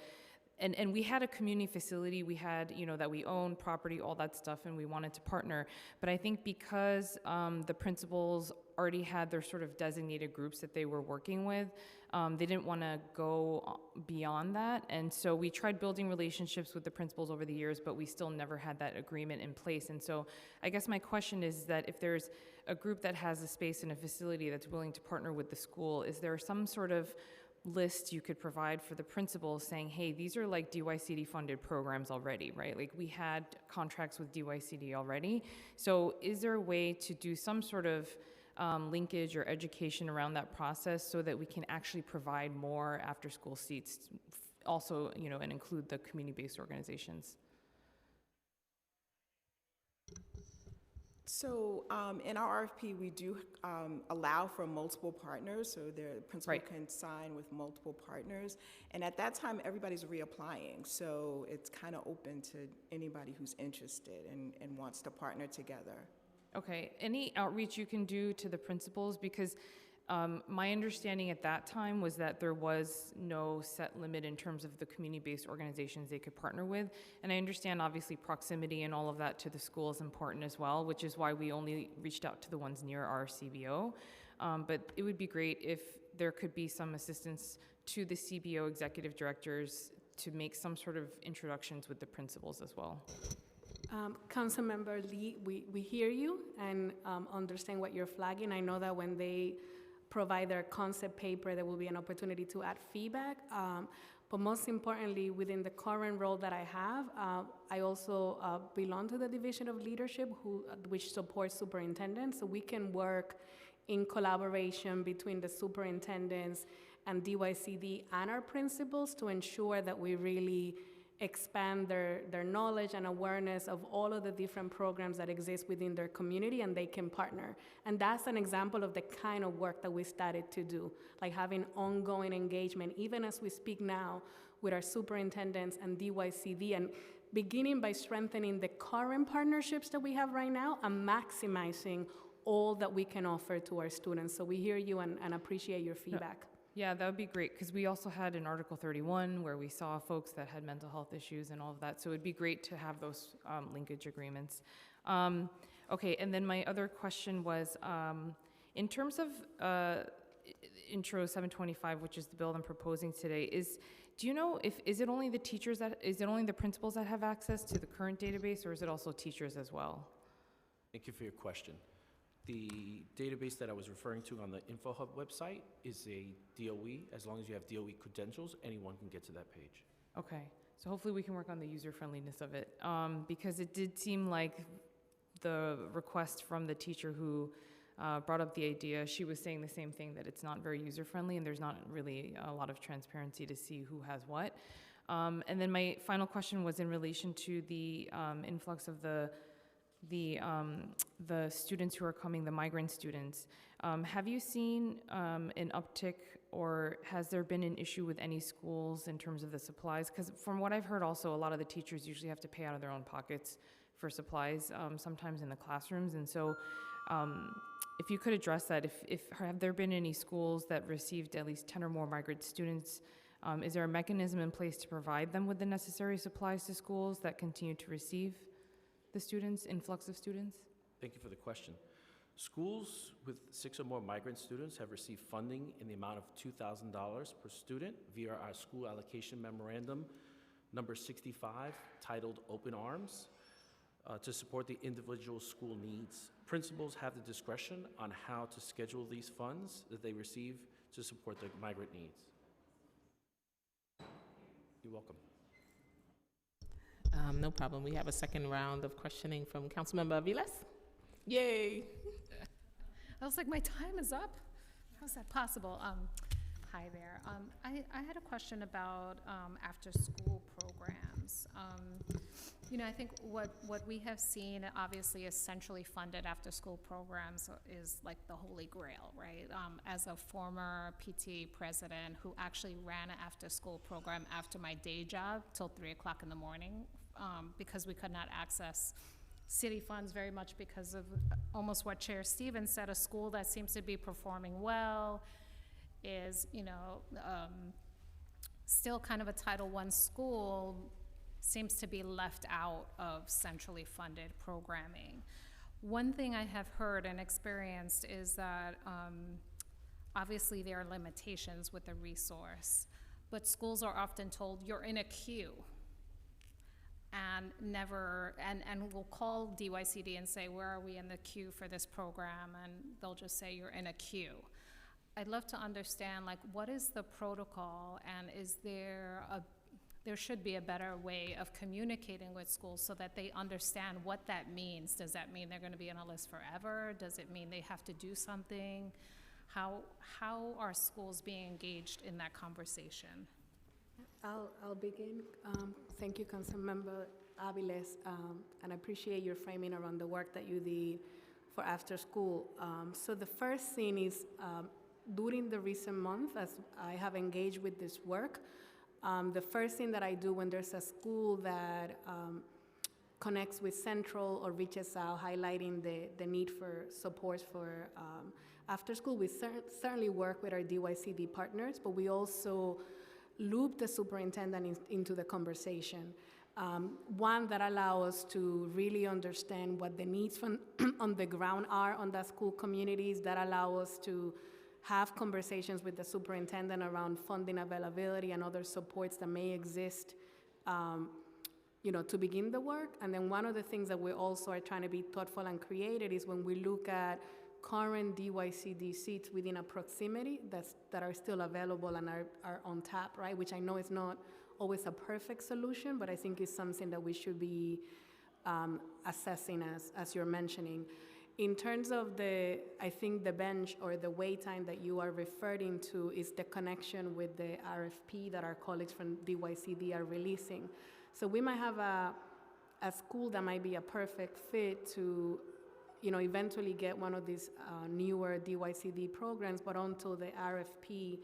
and we had a community facility, we had, that we own property, all that stuff, and we wanted to partner. But I think because the principals already had their sort of designated groups that they were working with, they didn't want to go beyond that. And so we tried building relationships with the principals over the years, but we still never had that agreement in place. And so I guess my question is that if there's a group that has a space and a facility that's willing to partner with the school, is there some sort of list you could provide for the principals saying, hey, these are like DYCD funded programs already, right? Like we had contracts with DYCD already. So is there a way to do some sort of linkage or education around that process so that we can actually provide more after school seats also, and include the community-based organizations? So in our RFP, we do allow for multiple partners, so the principal can sign with multiple partners. And at that time, everybody's reapplying, so it's kind of open to anybody who's interested and wants to partner together. Okay, any outreach you can do to the principals? Because my understanding at that time was that there was no set limit in terms of the community-based organizations they could partner with. And I understand obviously proximity and all of that to the school is important as well, which is why we only reached out to the ones near our CBO. But it would be great if there could be some assistance to the CBO executive directors to make some sort of introductions with the principals as well. Councilmember Lee, we hear you and understand what you're flagging. I know that when they provide their concept paper, there will be an opportunity to add feedback. But most importantly, within the current role that I have, I also belong to the Division of Leadership, which supports superintendents. So we can work in collaboration between the superintendents and DYCD and our principals to ensure that we really expand their knowledge and awareness of all of the different programs that exist within their community, and they can partner. And that's an example of the kind of work that we started to do, like having ongoing engagement, even as we speak now with our superintendents and DYCD, and beginning by strengthening the current partnerships that we have right now and maximizing all that we can offer to our students. So we hear you and appreciate your feedback. Yeah, that would be great, because we also had in Article 31 where we saw folks that had mental health issues and all of that, so it'd be great to have those linkage agreements. Okay, and then my other question was, in terms of Intro 725, which is the bill I'm proposing today, do you know is it only the principals that have access to the current database, or is it also teachers as well? Thank you for your question. The database that I was referring to on the InfoHub website is a DOE. As long as you have DOE credentials, anyone can get to that page. Okay, so hopefully we can work on the user-friendliness of it, because it did seem like the request from the teacher who brought up the idea, she was saying the same thing, that it's not very user-friendly and there's not really a lot of transparency to see who has what. And then my final question was in relation to the influx of the students who are coming, the migrant students. Have you seen an uptick, or has there been an issue with any schools in terms of the supplies? Because from what I've heard also, a lot of the teachers usually have to pay out of their own pockets for supplies, sometimes in the classrooms. And so if you could address that, have there been any schools that received at least 10 or more migrant students? Is there a mechanism in place to provide them with the necessary supplies to schools that continue to receive the students, influx of students? Thank you for the question. Schools with 6 or more migrant students have received funding in the amount of $2,000 per student via our school allocation memorandum number 65, titled Open Arms, to support the individual school needs. Principals have the discretion on how to schedule these funds that they receive to support their migrant needs. You're welcome. No problem. We have a second round of questioning from Councilmember Aviles. Yay! I was like, my time is up. how's that possible? Hi there. I had a question about after-school programs. You know, I think what we have seen, obviously, is centrally funded after-school programs is like the holy grail, right? As a former PTA president who actually ran an after-school program after my day job till 3 o'clock in the morning, because we could not access city funds very much because of almost what Chair Stevens said, a school that seems to be performing well is, you know, still kind of a Title I school, seems to be left out of centrally funded programming. One thing I have heard and experienced is that obviously there are limitations with the resource, but schools are often told you're in a queue and never, and we'll call DYCD and say, where are we in the queue for this program? And they'll just say you're in a queue. I'd love to understand, like, what is the protocol, and is there should be a better way of communicating with schools so that they understand what that means. Does that mean they're going to be on a list forever? Does it mean they have to do something? How are schools being engaged in that conversation? I'll begin. Thank you, Councilmember Aviles, and I appreciate your framing around the work that you did for after school. So the first thing is, during the recent month, as I have engaged with this work, the first thing that I do when there's a school that connects with Central or reaches out, highlighting the need for support for after school, we certainly work with our DYCD partners, but we also loop the superintendent into the conversation. One that allows us to really understand what the needs from on the ground are on the school communities, that allow us to have conversations with the superintendent around funding availability and other supports that may exist, you know, to begin the work. And then one of the things that we also are trying to be thoughtful and creative is when we look at current DYCD seats within a proximity that are still available and are on tap, right? Which I know is not always a perfect solution, but I think is something that we should be assessing as you're mentioning. In terms of I think the bench or the wait time that you are referring to is the connection with the RFP that our colleagues from DYCD are releasing. So we might have a school that might be a perfect fit to, you know, eventually get one of these newer DYCD programs, but until the RFP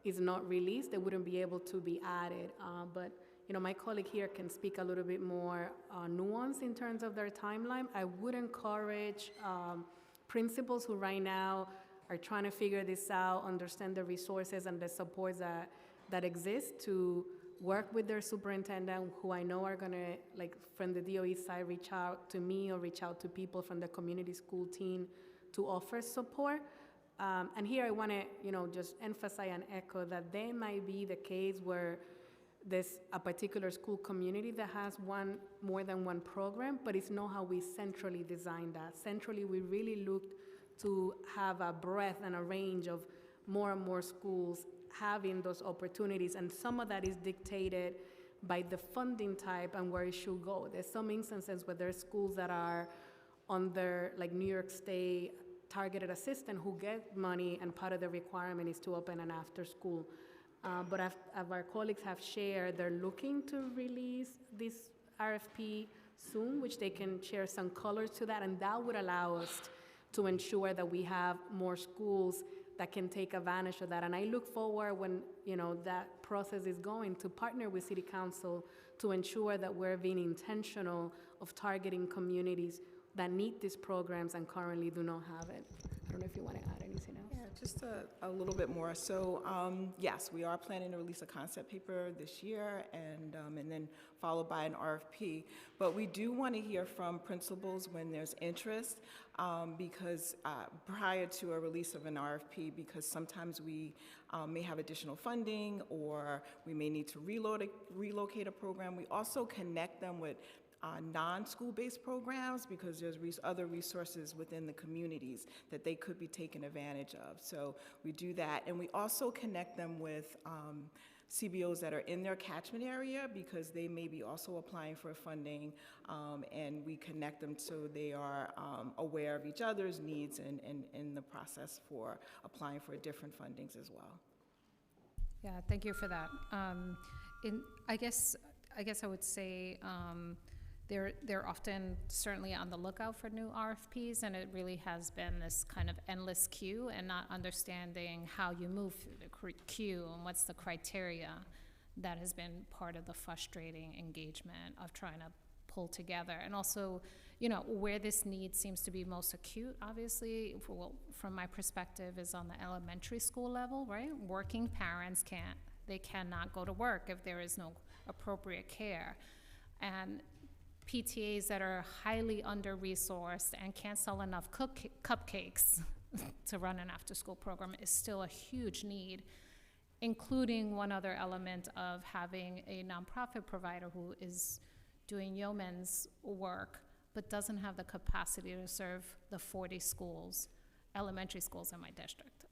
is not released, they wouldn't be able to be added. But you know, my colleague here can speak a little bit more nuance in terms of their timeline. I would encourage principals who right now are trying to figure this out, understand the resources and the supports that exist, to work with their superintendent, who I know are gonna, like from the DOE side, reach out to me or reach out to people from the community school team to offer support. And here I wanna, you know, just emphasize and echo that there might be the case where there's a particular school community that has more than one program, but it's not how we centrally designed that. Centrally, we really looked to have a breadth and a range of more and more schools having those opportunities, and some of that is dictated by the funding type and where it should go. There's some instances where there's schools that are under, like New York State targeted assistant, who get money, and part of the requirement is to open an after school. But as our colleagues have shared, they're looking to release this RFP soon, which they can share some colors to that, and that would allow us to ensure that we have more schools that can take advantage of that. And I look forward, when, you know, that process is going, to partner with City Council to ensure that we're being intentional of targeting communities that need these programs and currently do not have it. I don't know if you want to add anything else. Yeah, just a little bit more. So yes, we are planning to release a concept paper this year, and then followed by an RFP. But we do want to hear from principals when there's interest, because prior to a release of an RFP, because sometimes we may have additional funding, or we may need to relocate a program. We also connect them with non-school-based programs, because there's other resources within the communities that they could be taken advantage of. So we do that, and we also connect them with CBOs that are in their catchment area, because they may be also applying for funding, and we connect them so they are aware of each other's needs and in the process for applying for different fundings as well. Yeah, thank you for that. I guess I would say they're often certainly on the lookout for new RFPs, and it really has been this kind of endless queue and not understanding how you move through the queue and what's the criteria. That has been part of the frustrating engagement of trying to pull together. And also, you know, where this need seems to be most acute, obviously, from my perspective, is on the elementary school level, right? Working parents cannot go to work if there is no appropriate care. And PTAs that are highly under-resourced and can't sell enough cupcakes to run an after-school program is still a huge need, including one other element of having a nonprofit provider who is doing yeoman's work but doesn't have the capacity to serve the 40 schools, elementary schools in my district.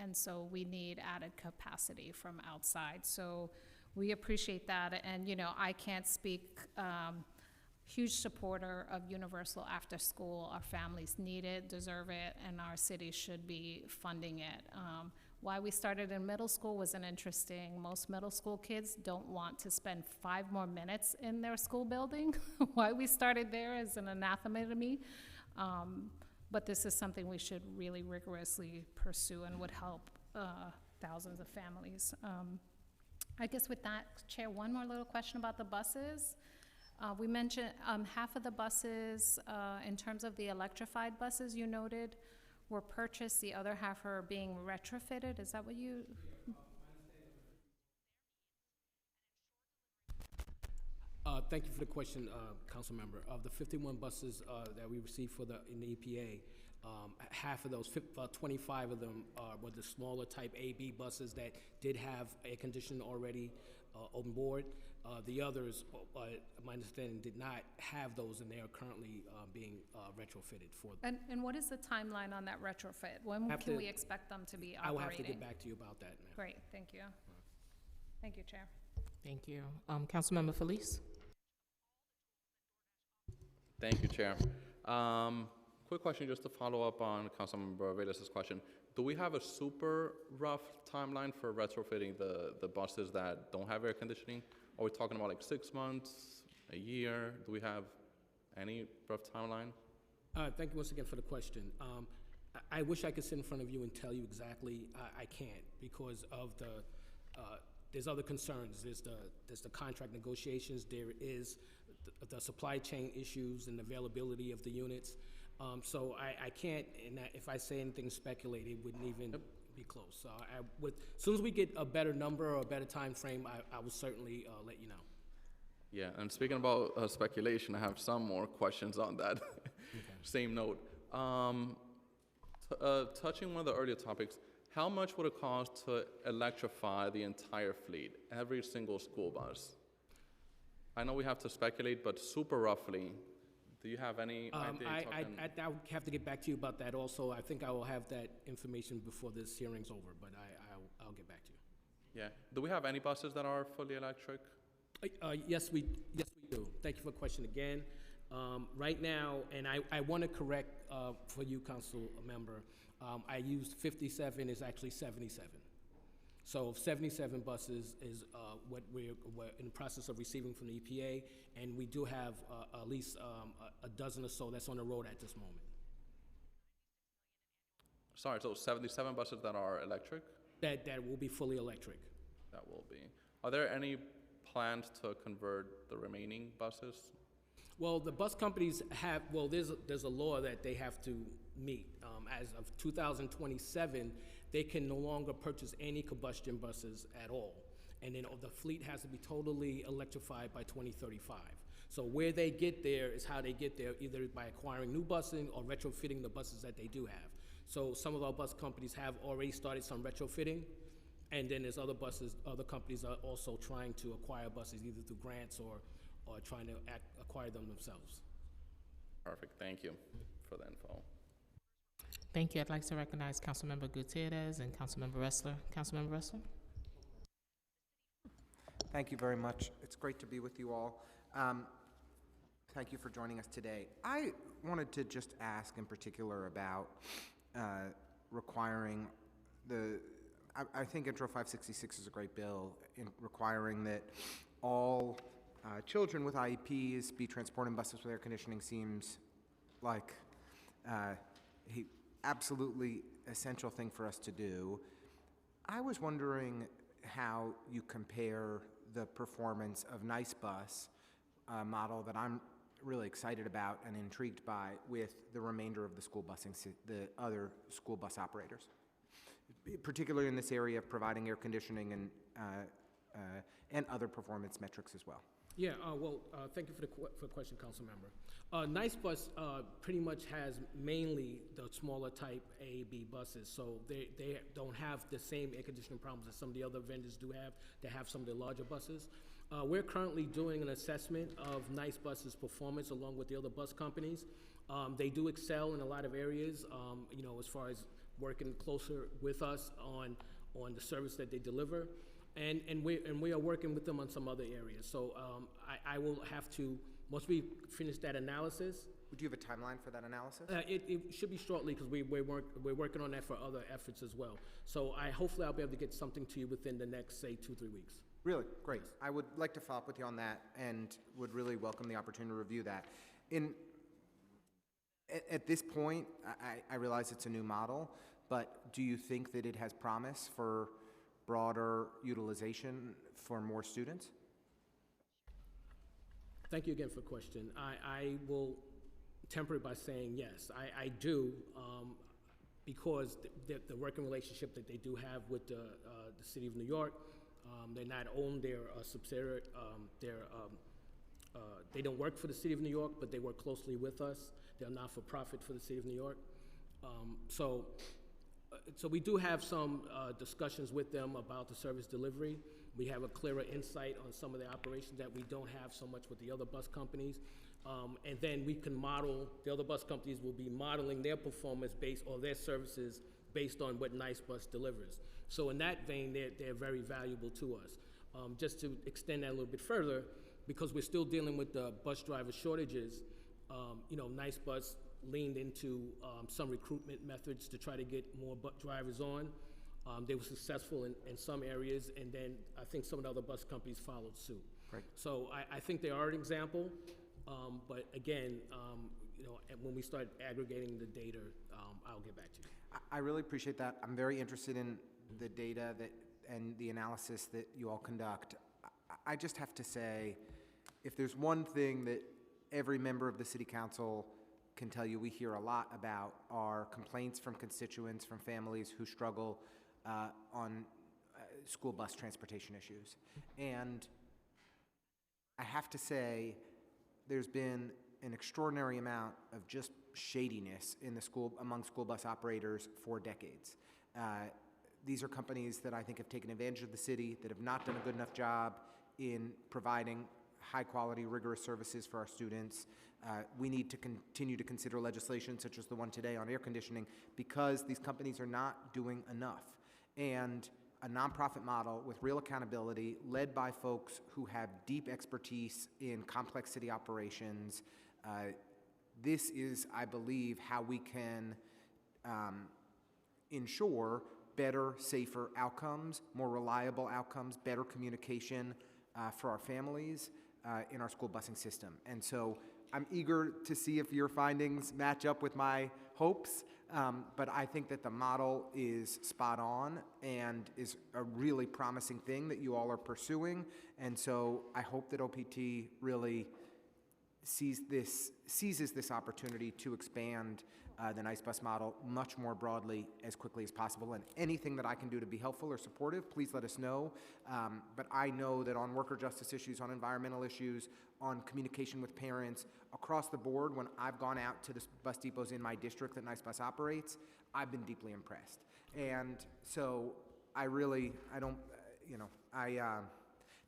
And so we need added capacity from outside. So we appreciate that. And, you know, I can't speak, huge supporter of universal after school. Our families need it, deserve it, and our city should be funding it. Why we started in middle school was an interesting. Most middle school kids don't want to spend 5 more minutes in their school building. Why we started there is an anathema to me. But this is something we should really rigorously pursue and would help thousands of families. I guess with that, Chair, one more little question about the buses. We mentioned half of the buses, in terms of the electrified buses you noted, were purchased. The other half are being retrofitted. Is that what you? Thank you for the question, Council Member. Of the 51 buses that we received in the EPA, half of those, 25 of them were the smaller type AB buses that did have air conditioning already on board. The others, my understanding, did not have those, and they are currently being retrofitted for. And what is the timeline on that retrofit? When can we expect them to be operating? I will have to get back to you about that, ma'am. Great, thank you. Thank you, Chair. Thank you. Councilmember Felice? Thank you, Chair. Quick question just to follow up on Councilmember Velas's question. Do we have a super rough timeline for retrofitting the buses that don't have air conditioning? Are we talking about like 6 months, a year? Do we have any rough timeline? Thank you once again for the question. I wish I could sit in front of you and tell you exactly. I can't because of there's other concerns. There's the contract negotiations. There is the supply chain issues and availability of the units. So I can't, and if I say anything speculated, it wouldn't even be close. So as soon as we get a better number or a better time frame, I will certainly let you know. Yeah, and speaking about speculation, I have some more questions on that. Okay. Same note. Touching one of the earlier topics, how much would it cost to electrify the entire fleet, every single school bus? I know we have to speculate, but super roughly, do you have any idea? I would have to get back to you about that also. I think I will have that information before this hearing's over, but I'll get back to you. Yeah. Do we have any buses that are fully electric? Yes, we do. Thank you for the question again. Right now, and I want to correct for you, Council Member, I used 57, is actually 77. So 77 buses is what we're in the process of receiving from the EPA, and we do have at least a dozen or so that's on the road at this moment. Sorry, so 77 buses that are electric? That will be fully electric. That will be. Are there any plans to convert the remaining buses? Well, the bus companies have, well, there's a law that they have to meet. As of 2027, they can no longer purchase any combustion buses at all. And then the fleet has to be totally electrified by 2035. So where they get there is how they get there, either by acquiring new busing or retrofitting the buses that they do have. So some of our bus companies have already started some retrofitting, and then there's other companies are also trying to acquire buses either through grants or trying to acquire them themselves. Perfect, thank you for the info. Thank you. I'd like to recognize Councilmember Gutierrez and Councilmember Ressler. Councilmember Ressler? Thank you very much. It's great to be with you all. Thank you for joining us today. I wanted to just ask in particular about requiring I think Intro 566 is a great bill in requiring that all children with IEPs be transported in buses with air conditioning seems like a absolutely essential thing for us to do. I was wondering how you compare the performance of Nice Bus, a model that I'm really excited about and intrigued by, with the remainder of the the other school bus operators, particularly in this area of providing air conditioning and other performance metrics as well. Yeah, thank you for the question, Council Member. Nice Bus pretty much has mainly the smaller type A, B buses, so they don't have the same air conditioning problems that some of the other vendors do have. They have some of the larger buses. We're currently doing an assessment of Nice Bus's performance along with the other bus companies. They do excel in a lot of areas, as far as working closer with us on the service that they deliver. And we are working with them on some other areas. So I will have to, once we finish that analysis. Would you have a timeline for that analysis? It should be shortly, because we're working on that for other efforts as well. So hopefully I'll be able to get something to you within the next, say, 2-3 weeks. Really? Great. I would like to follow up with you on that and would really welcome the opportunity to review that. At this point, I realize it's a new model, but do you think that it has promise for broader utilization for more students? Thank you again for the question. I will temper it by saying yes, I do, because the working relationship that they do have with the City of New York, they're not owned, they're a subsidiary, they don't work for the City of New York, but they work closely with us. They're not-for-profit for the City of New York. So we do have some discussions with them about the service delivery. We have a clearer insight on some of the operations that we don't have so much with the other bus companies. And then we can model, the other bus companies will be modeling their performance or their services based on what Nice Bus delivers. So in that vein, they're very valuable to us. Just to extend that a little bit further, because we're still dealing with the bus driver shortages, Nice Bus leaned into some recruitment methods to try to get more drivers on. They were successful in some areas, and then I think some of the other bus companies followed suit. Great. So I think they are an example, but again, when we start aggregating the data, I'll get back to you. I really appreciate that. I'm very interested in the data and the analysis that you all conduct. I just have to say, if there's one thing that every member of the City Council can tell you we hear a lot about, are complaints from constituents, from families who struggle on school bus transportation issues. And I have to say, there's been an extraordinary amount of just shadiness in among school bus operators for decades. These are companies that I think have taken advantage of the city, that have not done a good enough job in providing high-quality, rigorous services for our students. We need to continue to consider legislation such as the one today on air conditioning, because these companies are not doing enough. And a nonprofit model with real accountability, led by folks who have deep expertise in complex city operations, this is, I believe, how we can ensure better, safer outcomes, more reliable outcomes, better communication for our families in our school busing system. And so I'm eager to see if your findings match up with my hopes, but I think that the model is spot on and is a really promising thing that you all are pursuing. And so I hope that OPT really seizes this opportunity to expand the Nice Bus model much more broadly as quickly as possible. And anything that I can do to be helpful or supportive, please let us know. But I know that on worker justice issues, on environmental issues, on communication with parents, across the board, when I've gone out to the bus depots in my district that Nice Bus operates, I've been deeply impressed. And so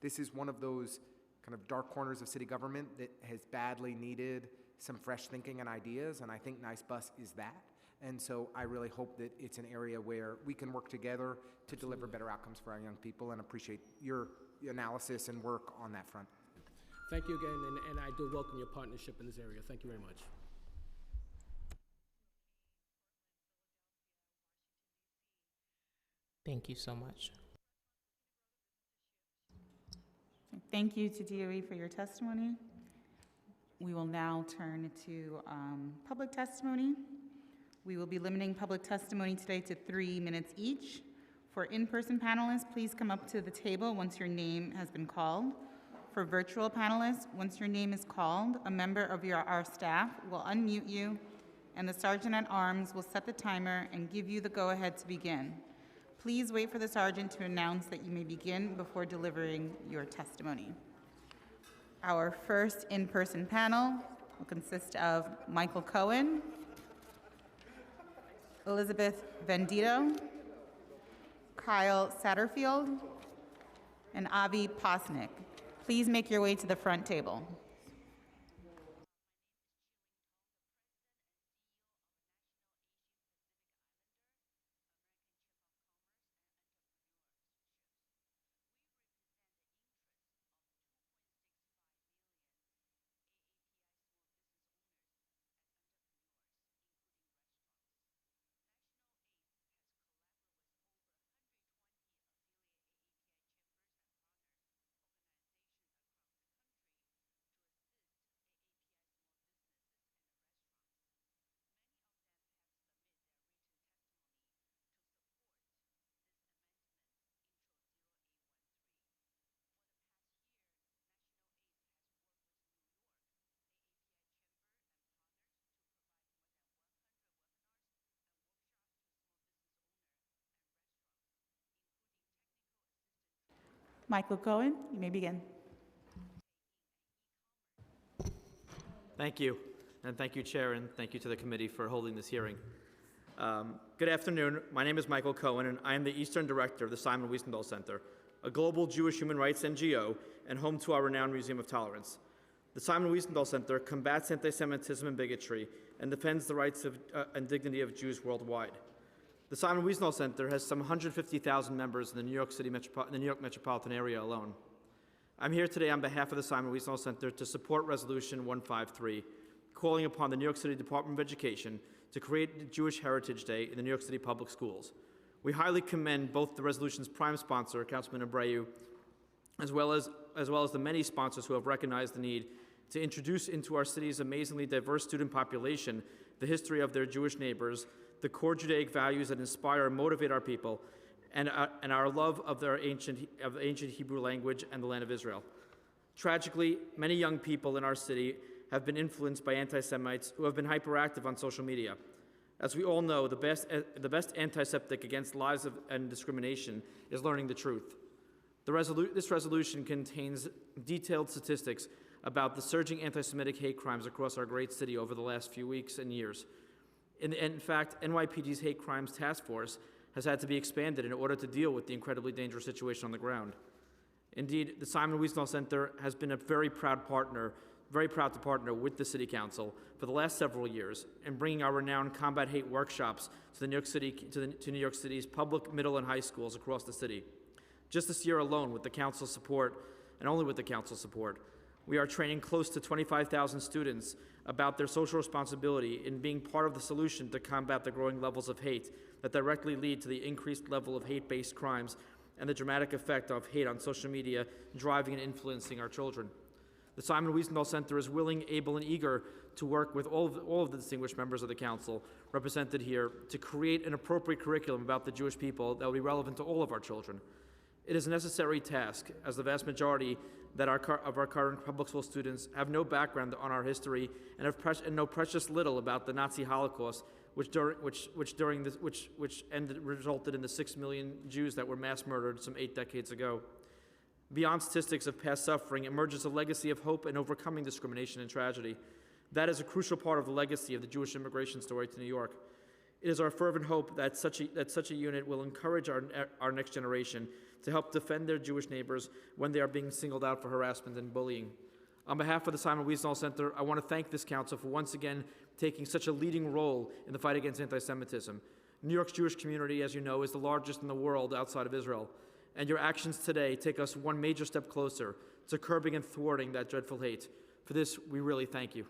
this is one of those kind of dark corners of city government that has badly needed some fresh thinking and ideas, and I think Nice Bus is that. And so I really hope that it's an area where we can work together to deliver better outcomes for our young people, and appreciate your analysis and work on that front. Thank you again, and I do welcome your partnership in this area. Thank you very much. Thank you so much. Thank you to DOE for your testimony. We will now turn to public testimony. We will be limiting public testimony today to 3 minutes each. For in-person panelists, please come up to the table once your name has been called. For virtual panelists, once your name is called, a member of our staff will unmute you, and the Sergeant-at-Arms will set the timer and give you the go-ahead to begin. Please wait for the sergeant to announce that you may begin before delivering your testimony. Our first in-person panel will consist of Michael Cohen, Elizabeth Vendito, Kyle Satterfield, and Avi Posnick. Please make your way to the front table. Michael Cohen, you may begin. Thank you, and thank you, Chair, and thank you to the committee for holding this hearing. Good afternoon. My name is Michael Cohen, and I am the Eastern Director of the Simon Wiesenthal Center, a global Jewish human rights NGO and home to our renowned Museum of Tolerance. The Simon Wiesenthal Center combats anti-Semitism and bigotry and defends the rights and dignity of Jews worldwide. The Simon Wiesenthal Center has some 150,000 members in the New York metropolitan area alone. I'm here today on behalf of the Simon Wiesenthal Center to support Resolution 153, calling upon the New York City Department of Education to create Jewish Heritage Day in the New York City public schools. We highly commend both the resolution's prime sponsor, Councilman Abreu, as well as the many sponsors who have recognized the need to introduce into our city's amazingly diverse student population the history of their Jewish neighbors, the core Judaic values that inspire and motivate our people, and our love of the ancient Hebrew language and the land of Israel. Tragically, many young people in our city have been influenced by anti-Semites who have been hyperactive on social media. As we all know, the best antiseptic against lies and discrimination is learning the truth. This resolution contains detailed statistics about the surging anti-Semitic hate crimes across our great city over the last few weeks and years. In fact, NYPD's Hate Crimes Task Force has had to be expanded in order to deal with the incredibly dangerous situation on the ground. Indeed, the Simon Wiesenthal Center has been very proud to partner with the City Council for the last several years in bringing our renowned combat hate workshops to New York City's public, middle, and high schools across the city. Just this year alone, with the Council's support, and only with the Council's support, we are training close to 25,000 students about their social responsibility in being part of the solution to combat the growing levels of hate that directly lead to the increased level of hate-based crimes and the dramatic effect of hate on social media driving and influencing our children. The Simon Wiesenthal Center is willing, able, and eager to work with all of the distinguished members of the Council represented here to create an appropriate curriculum about the Jewish people that will be relevant to all of our children. It is a necessary task, as the vast majority of our current public school students have no background on our history and know precious little about the Nazi Holocaust, which resulted in the 6 million Jews that were mass murdered some 8 decades ago. Beyond statistics of past suffering emerges a legacy of hope and overcoming discrimination and tragedy. That is a crucial part of the legacy of the Jewish immigration story to New York. It is our fervent hope that such a unit will encourage our next generation to help defend their Jewish neighbors when they are being singled out for harassment and bullying. On behalf of the Simon Wiesenthal Center, I want to thank this council for once again taking such a leading role in the fight against anti-Semitism. New York's Jewish community, as you know, is the largest in the world outside of Israel. and your actions today take us one major step closer to curbing and thwarting that dreadful hate. For this, we really thank you.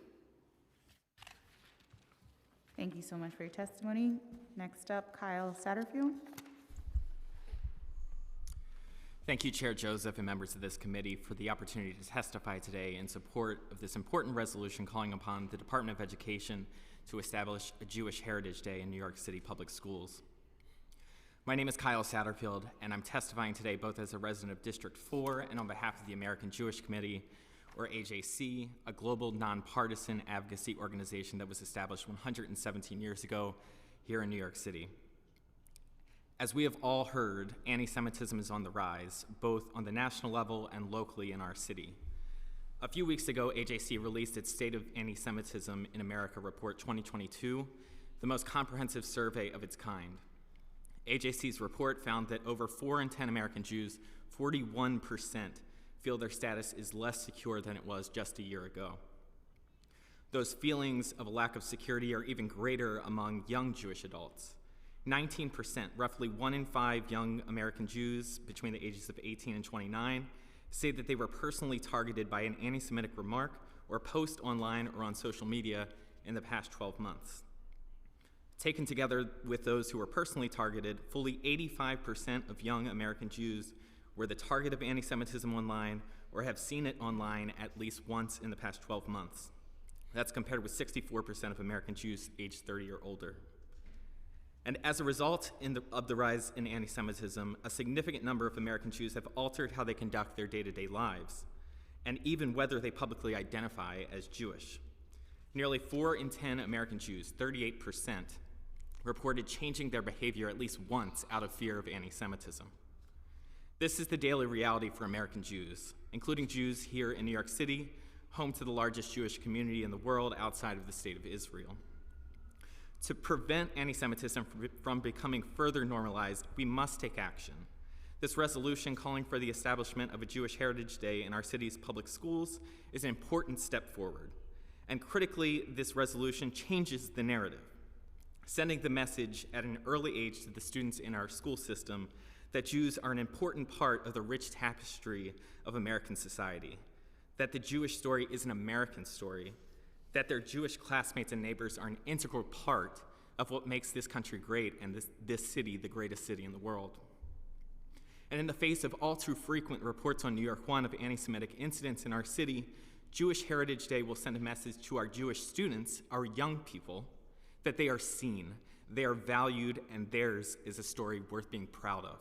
Thank you so much for your testimony. Next up, Kyle Satterfield. Thank you, Chair Joseph and members of this committee, for the opportunity to testify today in support of this important resolution calling upon the Department of Education to establish a Jewish Heritage Day in New York City public schools. My name is Kyle Satterfield, and I'm testifying today both as a resident of District 4 and on behalf of the American Jewish Committee, or AJC, a global nonpartisan advocacy organization that was established 117 years ago here in New York City. As we have all heard, anti-Semitism is on the rise, both on the national level and locally in our city. A few weeks ago, AJC released its State of Anti-Semitism in America Report 2022, the most comprehensive survey of its kind. AJC's report found that over 4 in 10 American Jews, 41%, feel their status is less secure than it was just a year ago. Those feelings of a lack of security are even greater among young Jewish adults. 19%, roughly 1 in 5 young American Jews between the ages of 18 and 29, say that they were personally targeted by an anti-Semitic remark or post online or on social media in the past 12 months. Taken together with those who were personally targeted, fully 85% of young American Jews were the target of anti-Semitism online or have seen it online at least once in the past 12 months. That's compared with 64% of American Jews aged 30 or older. And as a result of the rise in anti-Semitism, a significant number of American Jews have altered how they conduct their day-to-day lives, and even whether they publicly identify as Jewish. Nearly 4 in 10 American Jews, 38%, reported changing their behavior at least once out of fear of anti-Semitism. This is the daily reality for American Jews, including Jews here in New York City, home to the largest Jewish community in the world outside of the State of Israel. To prevent anti-Semitism from becoming further normalized, we must take action. This resolution calling for the establishment of a Jewish Heritage Day in our city's public schools is an important step forward. And critically, this resolution changes the narrative, sending the message at an early age to the students in our school system that Jews are an important part of the rich tapestry of American society, that the Jewish story is an American story, that their Jewish classmates and neighbors are an integral part of what makes this country great and this city the greatest city in the world. And in the face of all too frequent reports on New York One of anti-Semitic incidents in our city, Jewish Heritage Day will send a message to our Jewish students, our young people, that they are seen, they are valued, and theirs is a story worth being proud of.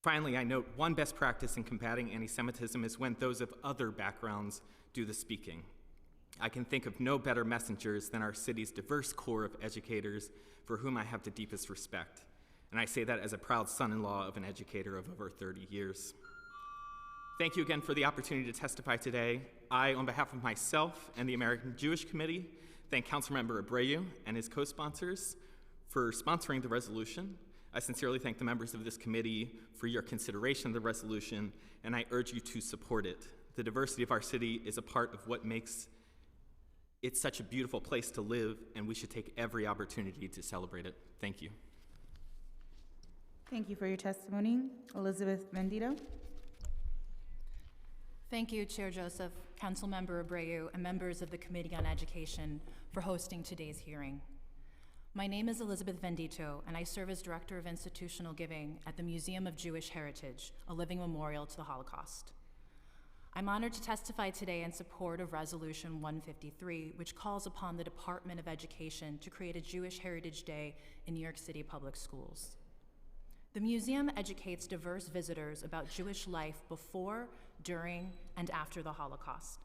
Finally, I note one best practice in combating anti-Semitism is when those of other backgrounds do the speaking. I can think of no better messengers than our city's diverse core of educators for whom I have the deepest respect. And I say that as a proud son-in-law of an educator of over 30 years. Thank you again for the opportunity to testify today. I, on behalf of myself and the American Jewish Committee, thank Councilmember Abreu and his co-sponsors for sponsoring the resolution. I sincerely thank the members of this committee for your consideration of the resolution, and I urge you to support it. The diversity of our city is a part of what makes it such a beautiful place to live, and we should take every opportunity to celebrate it. Thank you. Thank you for your testimony. Elizabeth Mendito. Thank you, Chair Joseph, Councilmember Abreu, and members of the Committee on Education for hosting today's hearing. My name is Elizabeth Vendito, and I serve as Director of Institutional Giving at the Museum of Jewish Heritage, a living memorial to the Holocaust. I'm honored to testify today in support of Resolution 153, which calls upon the Department of Education to create a Jewish Heritage Day in New York City public schools. The museum educates diverse visitors about Jewish life before, during, and after the Holocaust.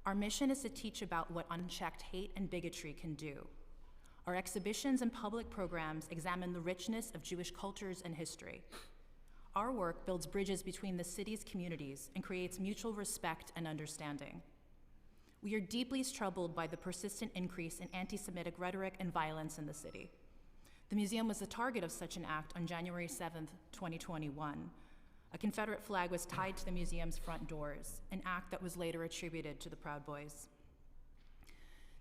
Our mission is to teach about what unchecked hate and bigotry can do. Our exhibitions and public programs examine the richness of Jewish cultures and history. Our work builds bridges between the city's communities and creates mutual respect and understanding. We are deeply troubled by the persistent increase in anti-Semitic rhetoric and violence in the city. The museum was the target of such an act on January 7th, 2021. A Confederate flag was tied to the museum's front doors, an act that was later attributed to the Proud Boys.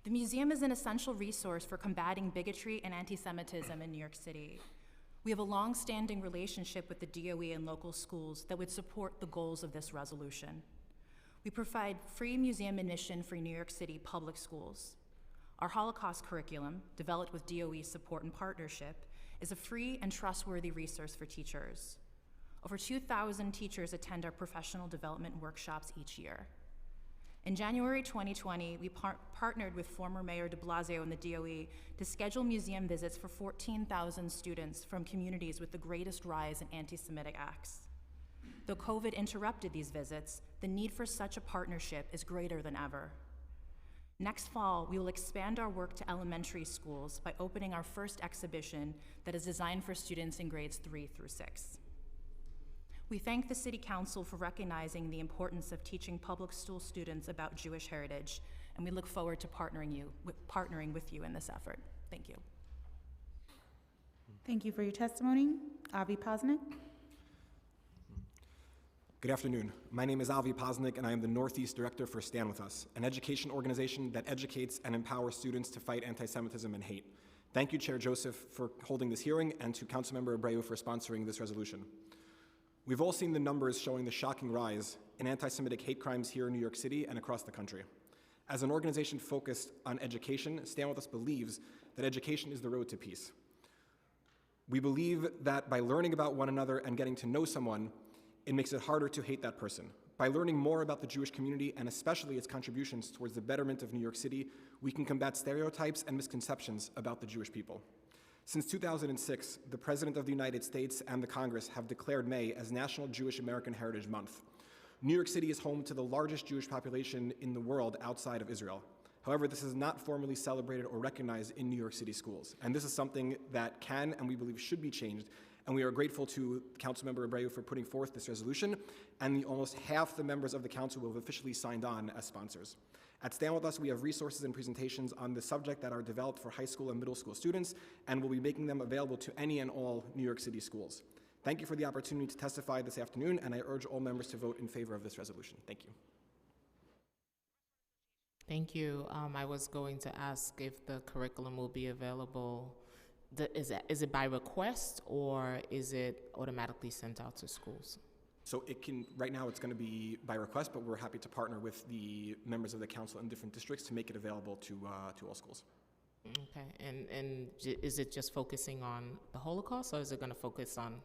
The museum is an essential resource for combating bigotry and anti-Semitism in New York City. We have a long-standing relationship with the DOE and local schools that would support the goals of this resolution. We provide free museum admission for New York City public schools. Our Holocaust curriculum, developed with DOE support and partnership, is a free and trustworthy resource for teachers. Over 2,000 teachers attend our professional development workshops each year. In January 2020, we partnered with former Mayor de Blasio and the DOE to schedule museum visits for 14,000 students from communities with the greatest rise in anti-Semitic acts. Though COVID interrupted these visits, the need for such a partnership is greater than ever. Next fall, we will expand our work to elementary schools by opening our first exhibition that is designed for students in grades 3 through 6. We thank the City Council for recognizing the importance of teaching public school students about Jewish heritage, and we look forward to partnering with you in this effort. Thank you. Thank you for your testimony. Avi Posnick. Good afternoon. My name is Avi Posnick, and I am the Northeast Director for Stand With Us, an education organization that educates and empowers students to fight anti-Semitism and hate. Thank you, Chair Joseph, for holding this hearing, and to Councilmember Abreu for sponsoring this resolution. We've all seen the numbers showing the shocking rise in anti-Semitic hate crimes here in New York City and across the country. As an organization focused on education, Stand With Us believes that education is the road to peace. We believe that by learning about one another and getting to know someone, it makes it harder to hate that person. By learning more about the Jewish community and especially its contributions towards the betterment of New York City, we can combat stereotypes and misconceptions about the Jewish people. Since 2006, the President of the United States and the Congress have declared May as National Jewish American Heritage Month. New York City is home to the largest Jewish population in the world outside of Israel. However, this is not formally celebrated or recognized in New York City schools. And this is something that can and we believe should be changed. And we are grateful to Councilmember Abreu for putting forth this resolution and almost half the members of the council who have officially signed on as sponsors. At Stand With Us, we have resources and presentations on the subject that are developed for high school and middle school students, and we'll be making them available to any and all New York City schools. Thank you for the opportunity to testify this afternoon, and I urge all members to vote in favor of this resolution. Thank you. Thank you. I was going to ask if the curriculum will be available. Is it by request or is it automatically sent out to schools? So it can, right now it's going to be by request, but we're happy to partner with the members of the council in different districts to make it available to all schools. Okay, and is it just focusing on the Holocaust, or is it going to focus on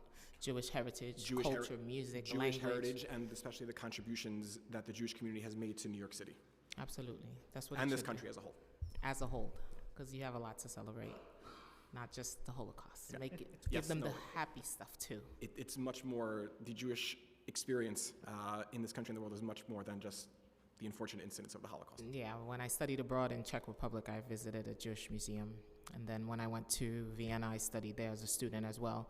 Jewish heritage, culture, music, Jewish language? heritage, and especially the contributions that the Jewish community has made to New York City. Absolutely, that's what. And it this should country be. as a whole. As a whole, because you have a lot to celebrate, not just the Holocaust. Yeah. Make it, give Yes, them no. the happy stuff too. It's much more, the Jewish experience in this country and the world is much more than just the unfortunate incidents of the Holocaust. Yeah, when I studied abroad in Czech Republic, I visited a Jewish museum. And then when I went to Vienna, I studied there as a student as well.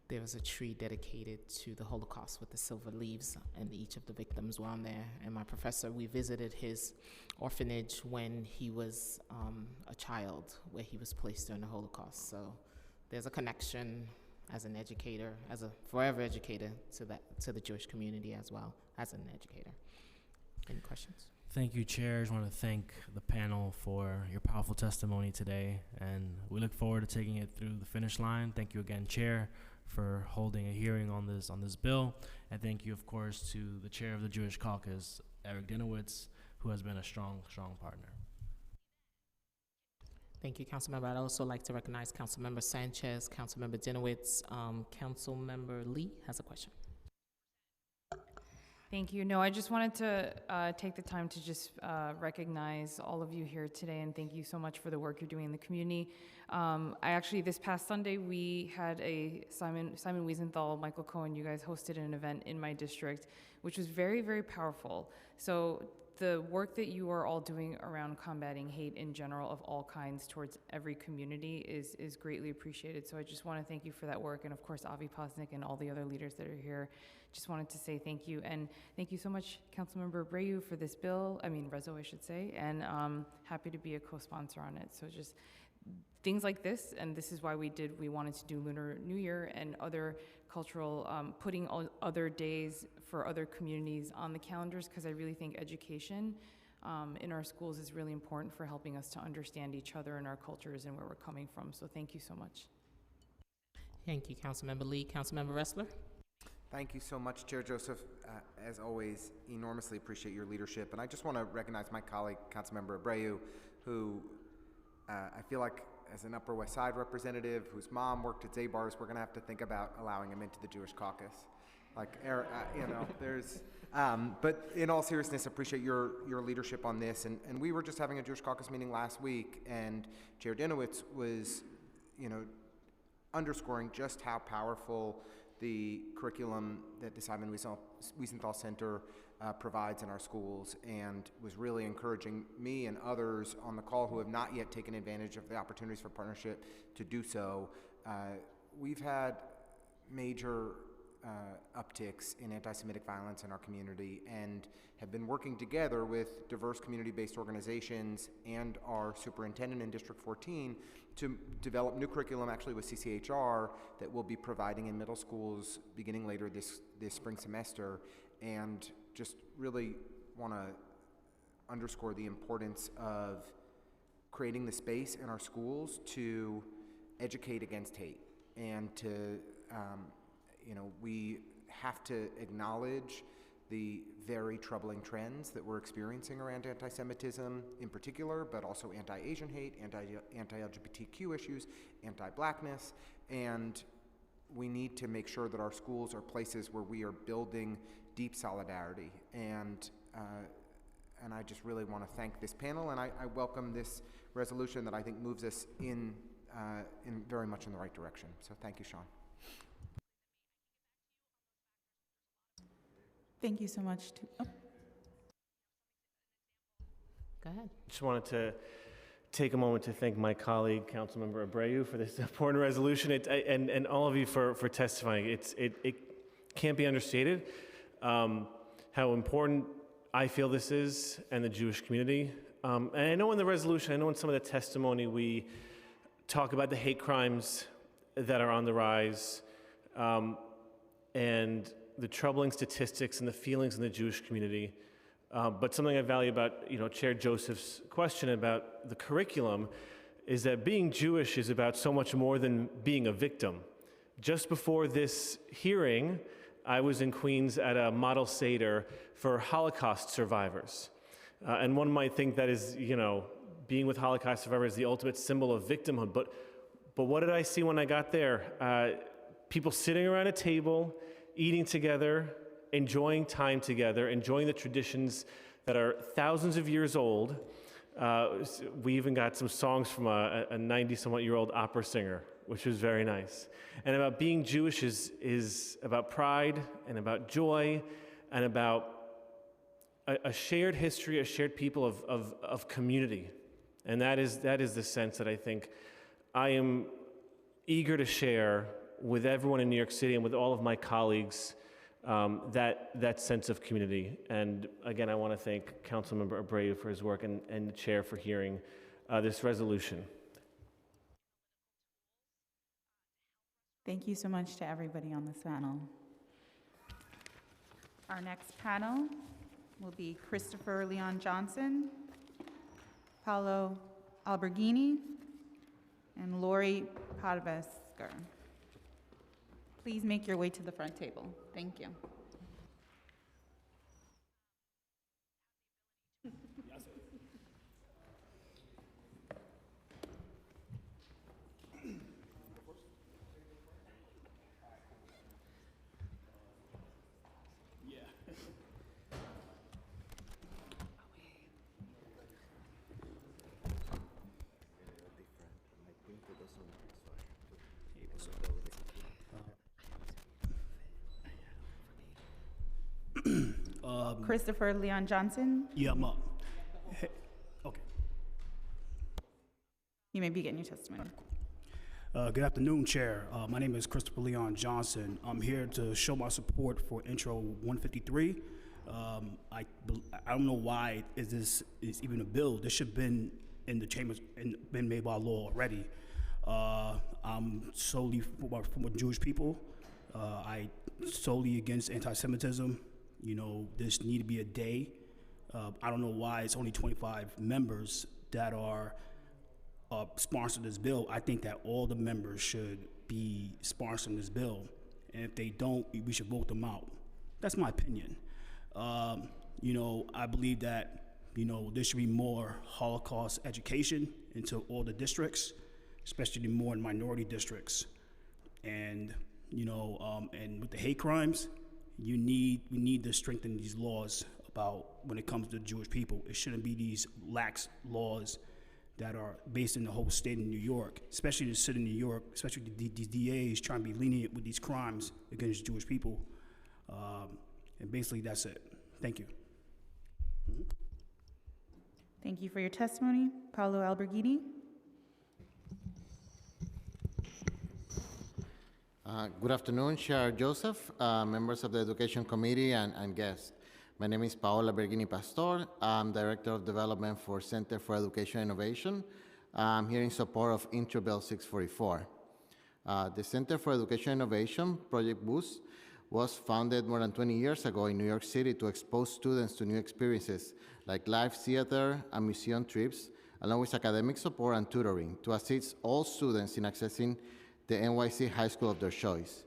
There was a tree dedicated to the Holocaust with the silver leaves, and each of the victims were on there. And my professor, we visited his orphanage when he was a child, where he was placed during the Holocaust. So there's a connection as an educator, as a forever educator, to the Jewish community as well as an educator. Any questions? Thank you, Chair. I just want to thank the panel for your powerful testimony today, and we look forward to taking it through the finish line. Thank you again, Chair, for holding a hearing on this bill, and thank you, of course, to the Chair of the Jewish Caucus, Eric Dinowitz, who has been a strong partner. Thank you, Councilmember. I'd also like to recognize Councilmember Sanchez, Councilmember Dinowitz. Councilmember Lee has a question. Thank you. No, I just wanted to take the time to just recognize all of you here today, and thank you so much for the work you're doing in the community. This past Sunday, we had a Simon Wiesenthal, Michael Cohen, you guys hosted an event in my district, which was very, very powerful. So the work that you are all doing around combating hate in general of all kinds towards every community is greatly appreciated. So I just want to thank you for that work, and of course, Avi Posnick and all the other leaders that are here. Just wanted to say thank you, and thank you so much, Councilmember Abreu, for this bill, Rezo, I should say, and happy to be a co-sponsor on it. So just things like this, and this is why we wanted to do Lunar New Year and other cultural, putting other days for other communities on the calendars, because I really think education in our schools is really important for helping us to understand each other and our cultures and where we're coming from. So thank you so much. Thank you, Councilmember Lee. Councilmember Ressler? Thank you so much, Chair Joseph. As always, enormously appreciate your leadership. And I just want to recognize my colleague, Councilmember Abreu, who I feel like as an Upper West Side representative whose mom worked at Zabar's, we're going to have to think about allowing him into the Jewish caucus. Like, there's, but in all seriousness, appreciate your leadership on this. And we were just having a Jewish caucus meeting last week, and Chair Dinowitz was, underscoring just how powerful the curriculum that the Simon Wiesenthal Center provides in our schools, and was really encouraging me and others on the call who have not yet taken advantage of the opportunities for partnership to do so. We've had major upticks in anti-Semitic violence in our community, and have been working together with diverse community-based organizations and our superintendent in District 14 to develop new curriculum, actually with CCHR, that we'll be providing in middle schools beginning later this spring semester. And just really want to underscore the importance of creating the space in our schools to educate against hate, and to we have to acknowledge the very troubling trends that we're experiencing around anti-Semitism in particular, but also anti-Asian hate, anti-LGBTQ issues, anti-Blackness, and we need to make sure that our schools are places where we are building deep solidarity. And I just really want to thank this panel, and I welcome this resolution that I think moves us in very much in the right direction. So thank you, Sean. Thank you so much. Go ahead. Just wanted to take a moment to thank my colleague, Councilmember Abreu, for this important resolution, and all of you for testifying. It can't be understated how important I feel this is, and the Jewish community. And I know in the resolution, I know in some of the testimony, we talk about the hate crimes that are on the rise, and the troubling statistics and the feelings in the Jewish community. But something I value about Chair Joseph's question about the curriculum is that being Jewish is about so much more than being a victim. Just before this hearing, I was in Queens at a model Seder for Holocaust survivors. And one might think that is, being with Holocaust survivors is the ultimate symbol of victimhood. But what did I see when I got there? People sitting around a table, eating together, enjoying time together, enjoying the traditions that are thousands of years old. We even got some songs from a 90-somewhat-year-old opera singer, which was very nice. And about being Jewish is about pride and about joy and about a shared history, a shared people of community. And that is the sense that I think I am eager to share with everyone in New York City and with all of my colleagues, that sense of community. And again, I want to thank Councilmember Abreu for his work, and the chair for hearing this resolution. Thank you so much to everybody on this panel. Our next panel will be Christopher Leon Johnson, Paolo Alberghini, and Lori Parvesker. Please make your way to the front table. Thank you. Christopher Leon Johnson. Yeah, I'm up. Hey, okay. You may begin your testimony. Good afternoon, Chair. My name is Christopher Leon Johnson. I'm here to show my support for Intro 153. I don't know why this is even a bill. This should have been in the chambers and been made by law already. I'm solely for Jewish people. I solely against anti-Semitism. This need to be a day. I don't know why it's only 25 members that are sponsor this bill, I think that all the members should be sponsoring this bill. And if they don't, we should vote them out. That's my opinion. You know, I believe that, you know, there should be more Holocaust education into all the districts, especially more in minority districts. And, you know, and with the hate crimes, we need to strengthen these laws about when it comes to Jewish people. It shouldn't be these lax laws that are based in the whole state of New York, especially the city of New York, especially these DAs trying to be lenient with these crimes against Jewish people. And basically, that's it. Thank you. Thank you for your testimony. Paolo Alberghini. Good afternoon, Chair Joseph, members of the Education Committee, and guests. My name is Paola Berghini Pastor. I'm Director of Development for Center for Education Innovation. I'm here in support of Intro Bill 644. The Center for Education Innovation, Project Boost, was founded more than 20 years ago in New York City to expose students to new experiences like live theater and museum trips, along with academic support and tutoring to assist all students in accessing the NYC high school of their choice.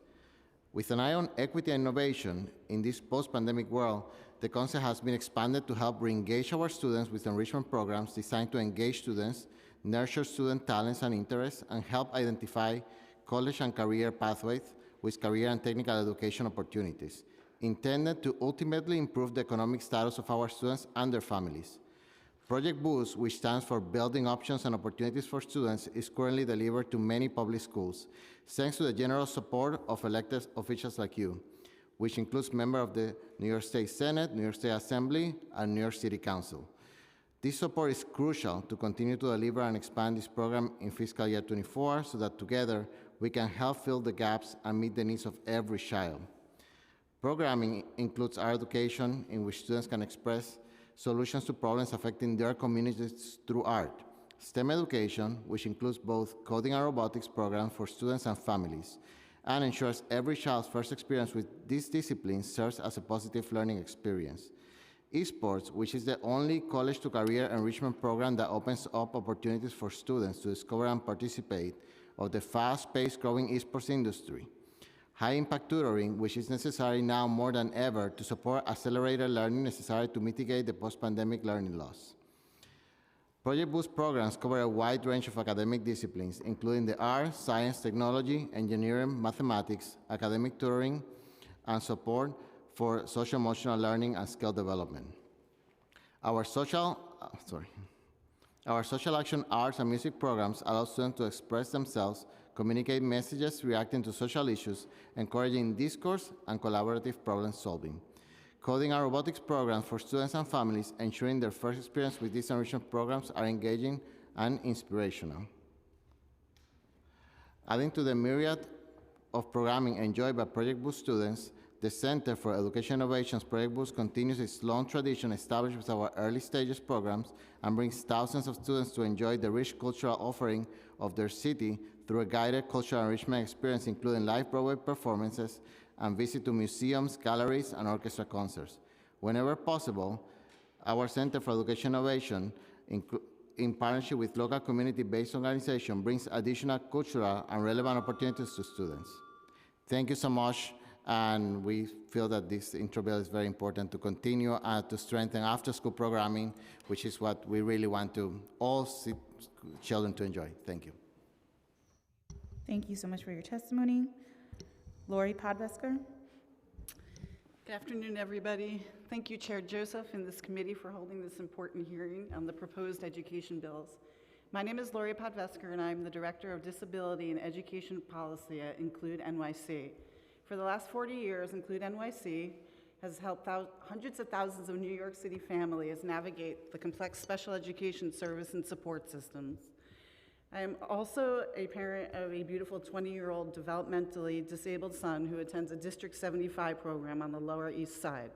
With an eye on equity and innovation in this post-pandemic world, the concept has been expanded to help re-engage our students with enrichment programs designed to engage students, nurture student talents and interests, and help identify college and career pathways with career and technical education opportunities, intended to ultimately improve the economic status of our students and their families. Project Boost, which stands for Building Options and Opportunities for Students, is currently delivered to many public schools, thanks to the generous support of elected officials like you, which includes members of the New York State Senate, New York State Assembly, and New York City Council. This support is crucial to continue to deliver and expand this program in fiscal year 24 so that together we can help fill the gaps and meet the needs of every child. Programming includes art education, in which students can express solutions to problems affecting their communities through art. STEM education, which includes both coding and robotics programs for students and families, and ensures every child's first experience with these disciplines serves as a positive learning experience. Esports, which is the only college-to-career enrichment program that opens up opportunities for students to discover and participate of the fast-paced growing esports industry. High-impact tutoring, which is necessary now more than ever to support accelerated learning necessary to mitigate the post-pandemic learning loss. Project Boost programs cover a wide range of academic disciplines, including the arts, science, technology, engineering, mathematics, academic tutoring, and support for social-emotional learning and skill development. Our social action arts and music programs allow students to express themselves, communicate messages, reacting to social issues, encouraging discourse and collaborative problem solving. Coding and robotics programs for students and families, ensuring their first experience with these enrichment programs are engaging and inspirational. Adding to the myriad of programming enjoyed by Project Boost students, the Center for Education Innovations Project Boost continues its long tradition established with our early stages programs and brings thousands of students to enjoy the rich cultural offering of their city through a guided cultural enrichment experience, including live Broadway performances and visit to museums, galleries, and orchestra concerts. Whenever possible, our Center for Education Innovation, in partnership with local community-based organizations, brings additional cultural and relevant opportunities to students. Thank you so much, and we feel that this intro bill is very important to continue to strengthen after-school programming, which is what we really want to all children to enjoy. Thank you. Thank you so much for your testimony. Lori Podvesker. Good afternoon, everybody. Thank you, Chair Joseph and this committee for holding this important hearing on the proposed education bills. My name is Lori Podvesker, and I'm the Director of Disability and Education Policy at Include NYC. For the last 40 years, Include NYC has helped hundreds of thousands of New York City families navigate the complex special education service and support systems. I am also a parent of a beautiful 20-year-old developmentally disabled son who attends a District 75 program on the Lower East Side.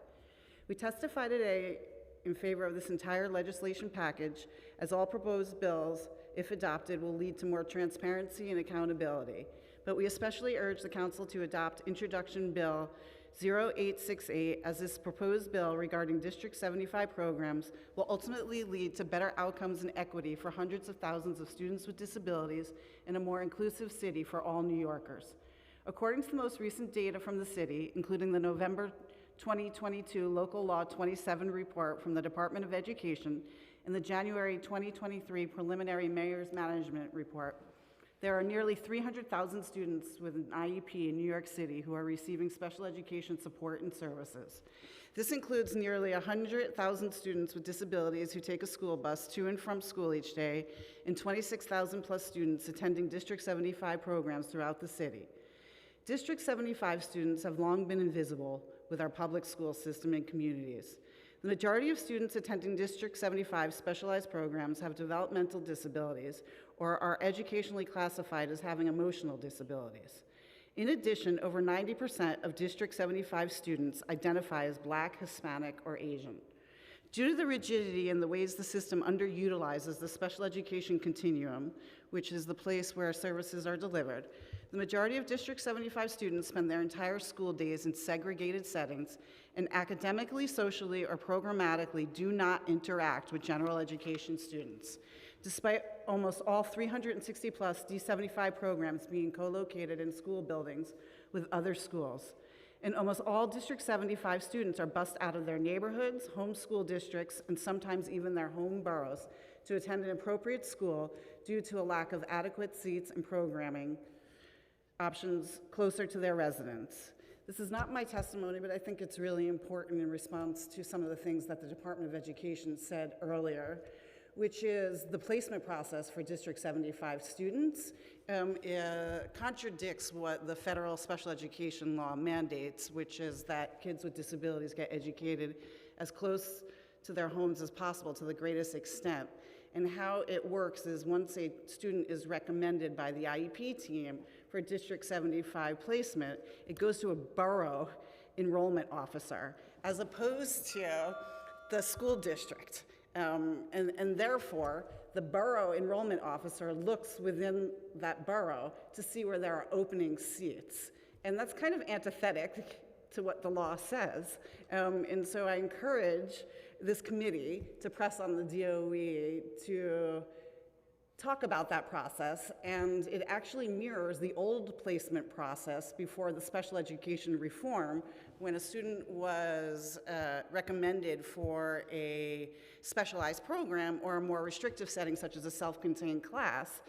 We testify today in favor of this entire legislation package, as all proposed bills, if adopted, will lead to more transparency and accountability. But we especially urge the Council to adopt Introduction Bill 0868, as this proposed bill regarding District 75 programs will ultimately lead to better outcomes and equity for hundreds of thousands of students with disabilities and a more inclusive city for all New Yorkers. According to the most recent data from the city, including the November 2022 Local Law 27 report from the Department of Education and the January 2023 preliminary Mayor's Management Report, there are nearly 300,000 students with an IEP in New York City who are receiving special education support and services. This includes nearly 100,000 students with disabilities who take a school bus to and from school each day, and 26,000 plus students attending District 75 programs throughout the city. District 75 students have long been invisible with our public school system and communities. The majority of students attending District 75 specialized programs have developmental disabilities or are educationally classified as having emotional disabilities. In addition, over 90% of District 75 students identify as Black, Hispanic, or Asian. Due to the rigidity and the ways the system underutilizes the special education continuum, which is the place where services are delivered, the majority of District 75 students spend their entire school days in segregated settings and academically, socially, or programmatically do not interact with general education students. Despite almost all 360 plus D75 programs being co-located in school buildings with other schools, and almost all District 75 students are bused out of their neighborhoods, home school districts, and sometimes even their home boroughs to attend an appropriate school due to a lack of adequate seats and programming options closer to their residents. This is not my testimony, but I think it's really important in response to some of the things that the Department of Education said earlier, which is the placement process for District 75 students contradicts what the federal special education law mandates, which is that kids with disabilities get educated as close to their homes as possible to the greatest extent. And how it works is once a student is recommended by the IEP team for District 75 placement, it goes to a borough enrollment officer as opposed to the school district. And therefore, the borough enrollment officer looks within that borough to see where there are opening seats. And that's kind of antithetic to what the law says. And so I encourage this committee to press on the DOE to talk about that process, and it actually mirrors the old placement process before the special education reform, when a student was recommended for a specialized program or a more restrictive setting such as a self-contained class.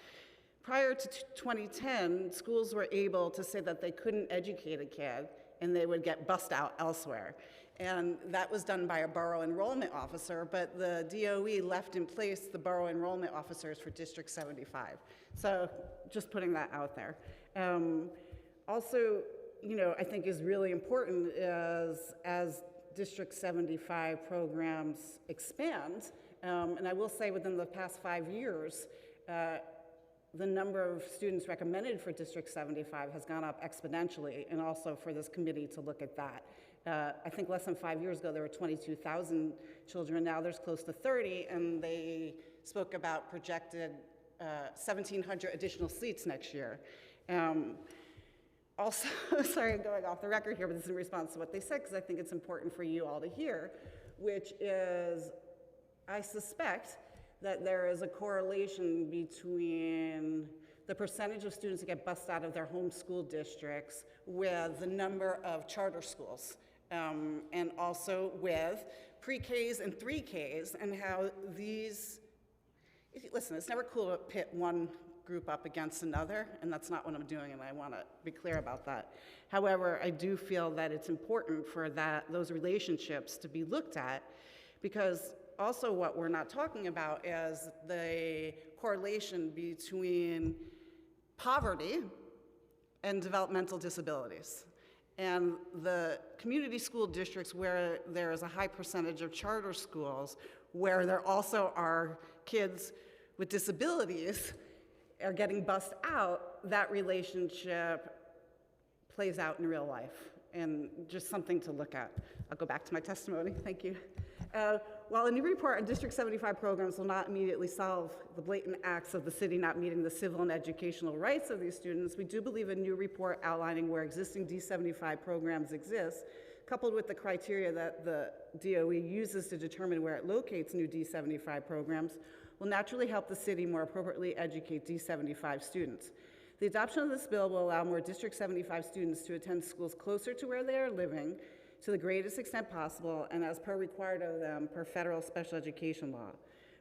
Prior to 2010, schools were able to say that they couldn't educate a kid and they would get bussed out elsewhere. And that was done by a borough enrollment officer, but the DOE left in place the borough enrollment officers for District 75. So just putting that out there. Also, I think is really important is as District 75 programs expand, and I will say within the past 5 years, the number of students recommended for District 75 has gone up exponentially, and also for this committee to look at that. I think less than 5 years ago, there were 22,000 children. Now there's close to 30, and they spoke about projected 1,700 additional seats next year. Also, sorry, I'm going off the record here, but this is in response to what they said, because I think it's important for you all to hear, which is, I suspect that there is a correlation between the percentage of students that get bussed out of their home school districts with the number of charter schools, and also with pre-Ks and 3Ks, and how these, listen, it's never cool to pit one group up against another, and that's not what I'm doing, and I want to be clear about that. However, I do feel that it's important for those relationships to be looked at, because also what we're not talking about is the correlation between poverty and developmental disabilities. And the community school districts where there is a high percentage of charter schools, where there also are kids with disabilities are getting bussed out, that relationship plays out in real life, and just something to look at. I'll go back to my testimony, thank you. while a new report on District 75 programs will not immediately solve the blatant acts of the city not meeting the civil and educational rights of these students, we do believe a new report outlining where existing D75 programs exist, coupled with the criteria that the DOE uses to determine where it locates new D75 programs, will naturally help the city more appropriately educate D75 students. The adoption of this bill will allow more District 75 students to attend schools closer to where they are living to the greatest extent possible and as per required of them per federal special education law.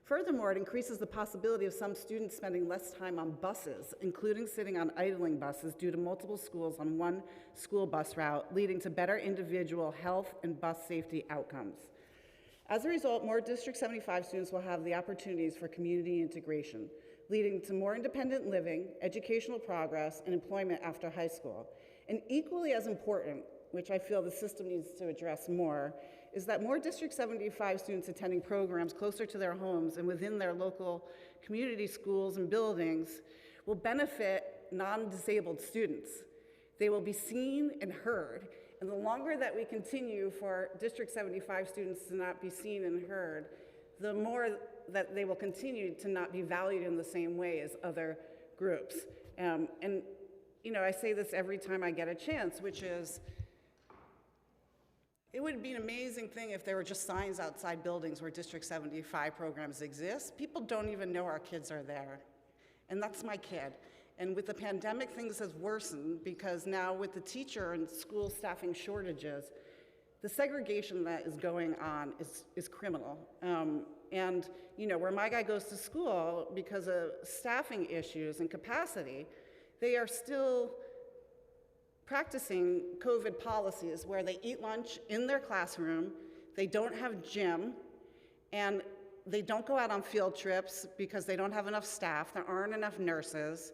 Furthermore, it increases the possibility of some students spending less time on buses, including sitting on idling buses due to multiple schools on one school bus route, leading to better individual health and bus safety outcomes. As a result, more District 75 students will have the opportunities for community integration, leading to more independent living, educational progress, and employment after high school. And equally as important, which I feel the system needs to address more, is that more District 75 students attending programs closer to their homes and within their local community schools and buildings will benefit non-disabled students. They will be seen and heard, and the longer that we continue for District 75 students to not be seen and heard, the more that they will continue to not be valued in the same way as other groups. And you know, I say this every time I get a chance, which is, it would be an amazing thing if there were just signs outside buildings where District 75 programs exist. People don't even know our kids are there. And that's my kid. And with the pandemic, things have worsened because now with the teacher and school staffing shortages, the segregation that is going on is criminal. And you know, where my guy goes to school, because of staffing issues and capacity, they are still practicing COVID policies where they eat lunch in their classroom, they don't have gym, and they don't go out on field trips because they don't have enough staff, there aren't enough nurses.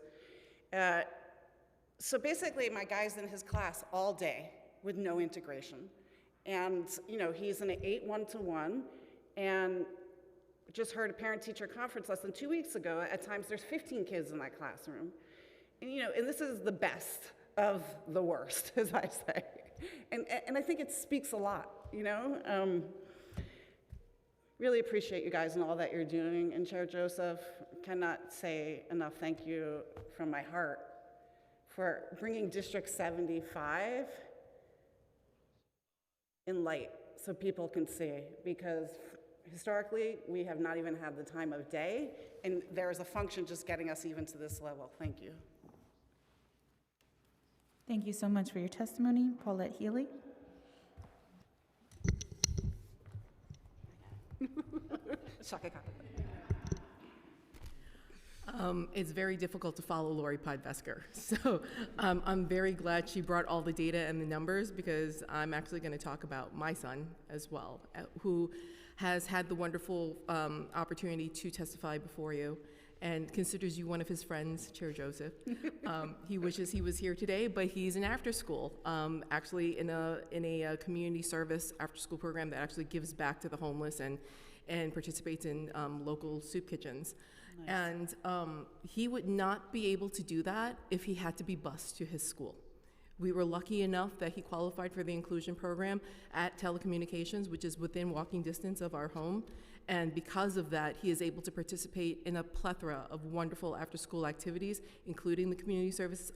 So basically, my guy's in his class all day with no integration. And you know, he's in an 8 1-to-1, and just heard a parent-teacher conference less than 2 weeks ago, at times there's 15 kids in that classroom. And you know, and this is the best of the worst, as I say. And I think it speaks a lot, you know? Really appreciate you guys and all that you're doing. And Chair Joseph, cannot say enough thank you from my heart for bringing District 75 in light so people can see, because historically, we have not even had the time of day, and there is a function just getting us even to this level. Thank you. Thank you so much for your testimony. Paulette Healy. It's very difficult to follow Lori Podvesker. So I'm very glad she brought all the data and the numbers, because I'm actually going to talk about my son as well, who has had the wonderful opportunity to testify before you and considers you one of his friends, Chair Joseph. He wishes he was here today, but he's in after school, actually in a community service after school program that actually gives back to the homeless and participates in local soup kitchens. Nice. And he would not be able to do that if he had to be bused to his school. We were lucky enough that he qualified for the inclusion program at Telecommunications, which is within walking distance of our home. And because of that, he is able to participate in a plethora of wonderful after-school activities, including the community service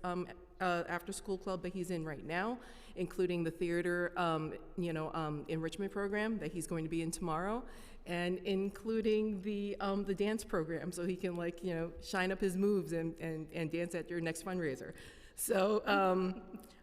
after-school club that he's in right now, including the theater enrichment program that he's going to be in tomorrow, and including the dance program, so he can shine up his moves and dance at your next fundraiser. So,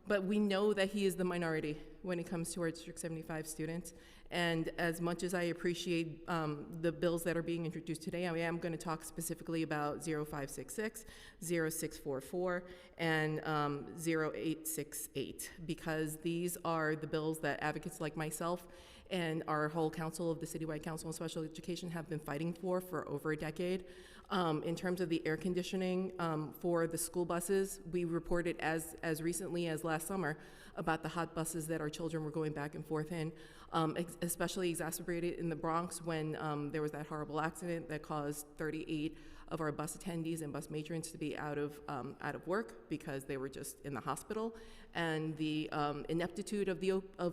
but we know that he is the minority when it comes to our District 75 students. And as much as I appreciate the bills that are being introduced today, I am going to talk specifically about 0566, 0644, and 0868, because these are the bills that advocates like myself and our whole council of the Citywide Council on Special Education have been fighting for over a decade. In terms of the air conditioning for the school buses, we reported as recently as last summer about the hot buses that our children were going back and forth in, especially exacerbated in the Bronx when there was that horrible accident that caused 38 of our bus attendees and bus matrons to be out of work because they were just in the hospital, and the ineptitude of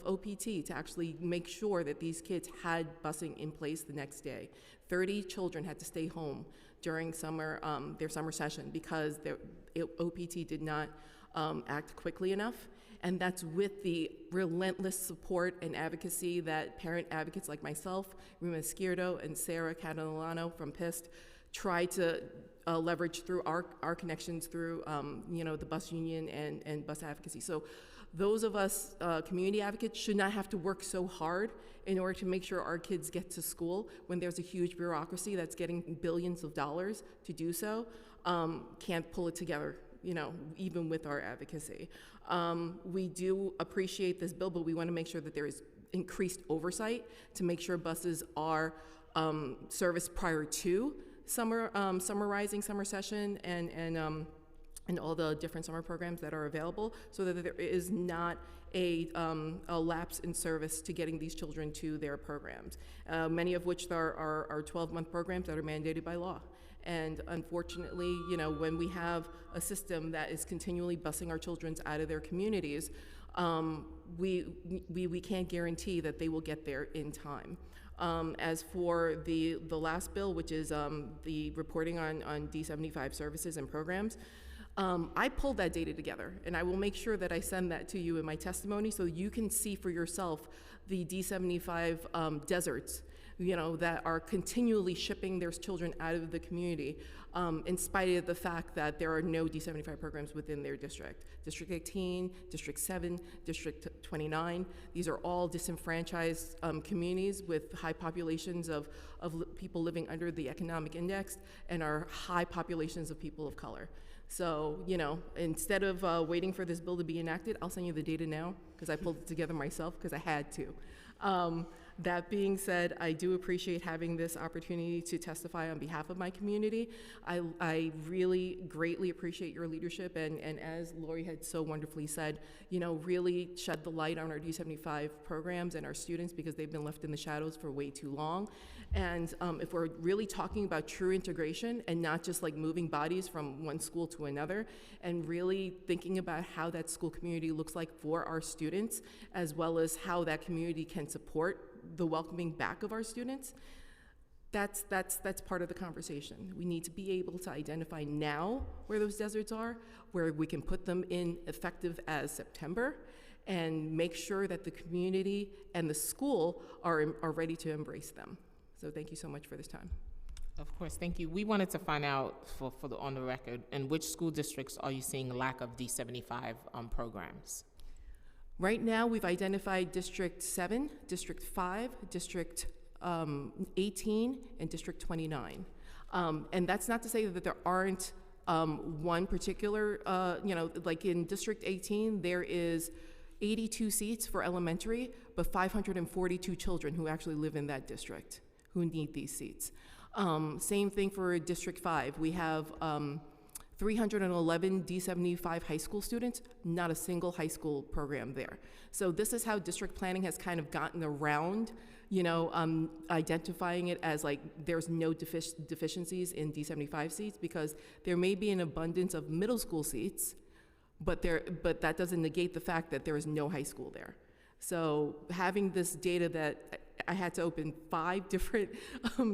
OPT to actually make sure that these kids had busing in place the next day. 30 children had to stay home during their summer session because their OPT did not act quickly enough. And that's with the relentless support and advocacy that parent advocates like myself, Rima Izquierdo and Sarah Catalano from PIST, try to leverage through our connections through the bus union and bus advocacy. So those of us community advocates should not have to work so hard in order to make sure our kids get to school when there's a huge bureaucracy that's getting billions of dollars to do so, can't pull it together, even with our advocacy. We do appreciate this bill, but we want to make sure that there is increased oversight to make sure buses are serviced prior to summer rising, summer session, and all the different summer programs that are available, so that there is not a lapse in service to getting these children to their programs, many of which are 12-month programs that are mandated by law. And unfortunately, when we have a system that is continually busing our children out of their communities, we can't guarantee that they will get there in time. As for the last bill, which is the reporting on D75 services and programs, I pulled that data together, and I will make sure that I send that to you in my testimony so you can see for yourself the D75 deserts, that are continually shipping their children out of the community, in spite of the fact that there are no D75 programs within their district. District 18, District 7, District 29, these are all disenfranchised communities with high populations of people living under the economic index and are high populations of people of color. So, instead of waiting for this bill to be enacted, I'll send you the data now because I pulled it together myself because I had to. That being said, I do appreciate having this opportunity to testify on behalf of my community. I really greatly appreciate your leadership, and as Lori had so wonderfully said, really shed the light on our D75 programs and our students because they've been left in the shadows for way too long. And if we're really talking about true integration and not just like moving bodies from one school to another, and really thinking about how that school community looks like for our students, as well as how that community can support the welcoming back of our students, that's part of the conversation. We need to be able to identify now where those deserts are, where we can put them in effective as September, and make sure that the community and the school are ready to embrace them. So thank you so much for this time. Of course, thank you. We wanted to find out on the record, in which school districts are you seeing lack of D75 programs? Right now, we've identified District 7, District 5, District 18, and District 29. And that's not to say that there aren't one particular, like in District 18, there is 82 seats for elementary, but 542 children who actually live in that district who need these seats. Same thing for District 5. We have 311 D75 high school students, not a single high school program there. So this is how district planning has kind of gotten around, identifying it as like there's no deficiencies in D75 seats, because there may be an abundance of middle school seats, but that doesn't negate the fact that there is no high school there. So having this data that I had to open 5 different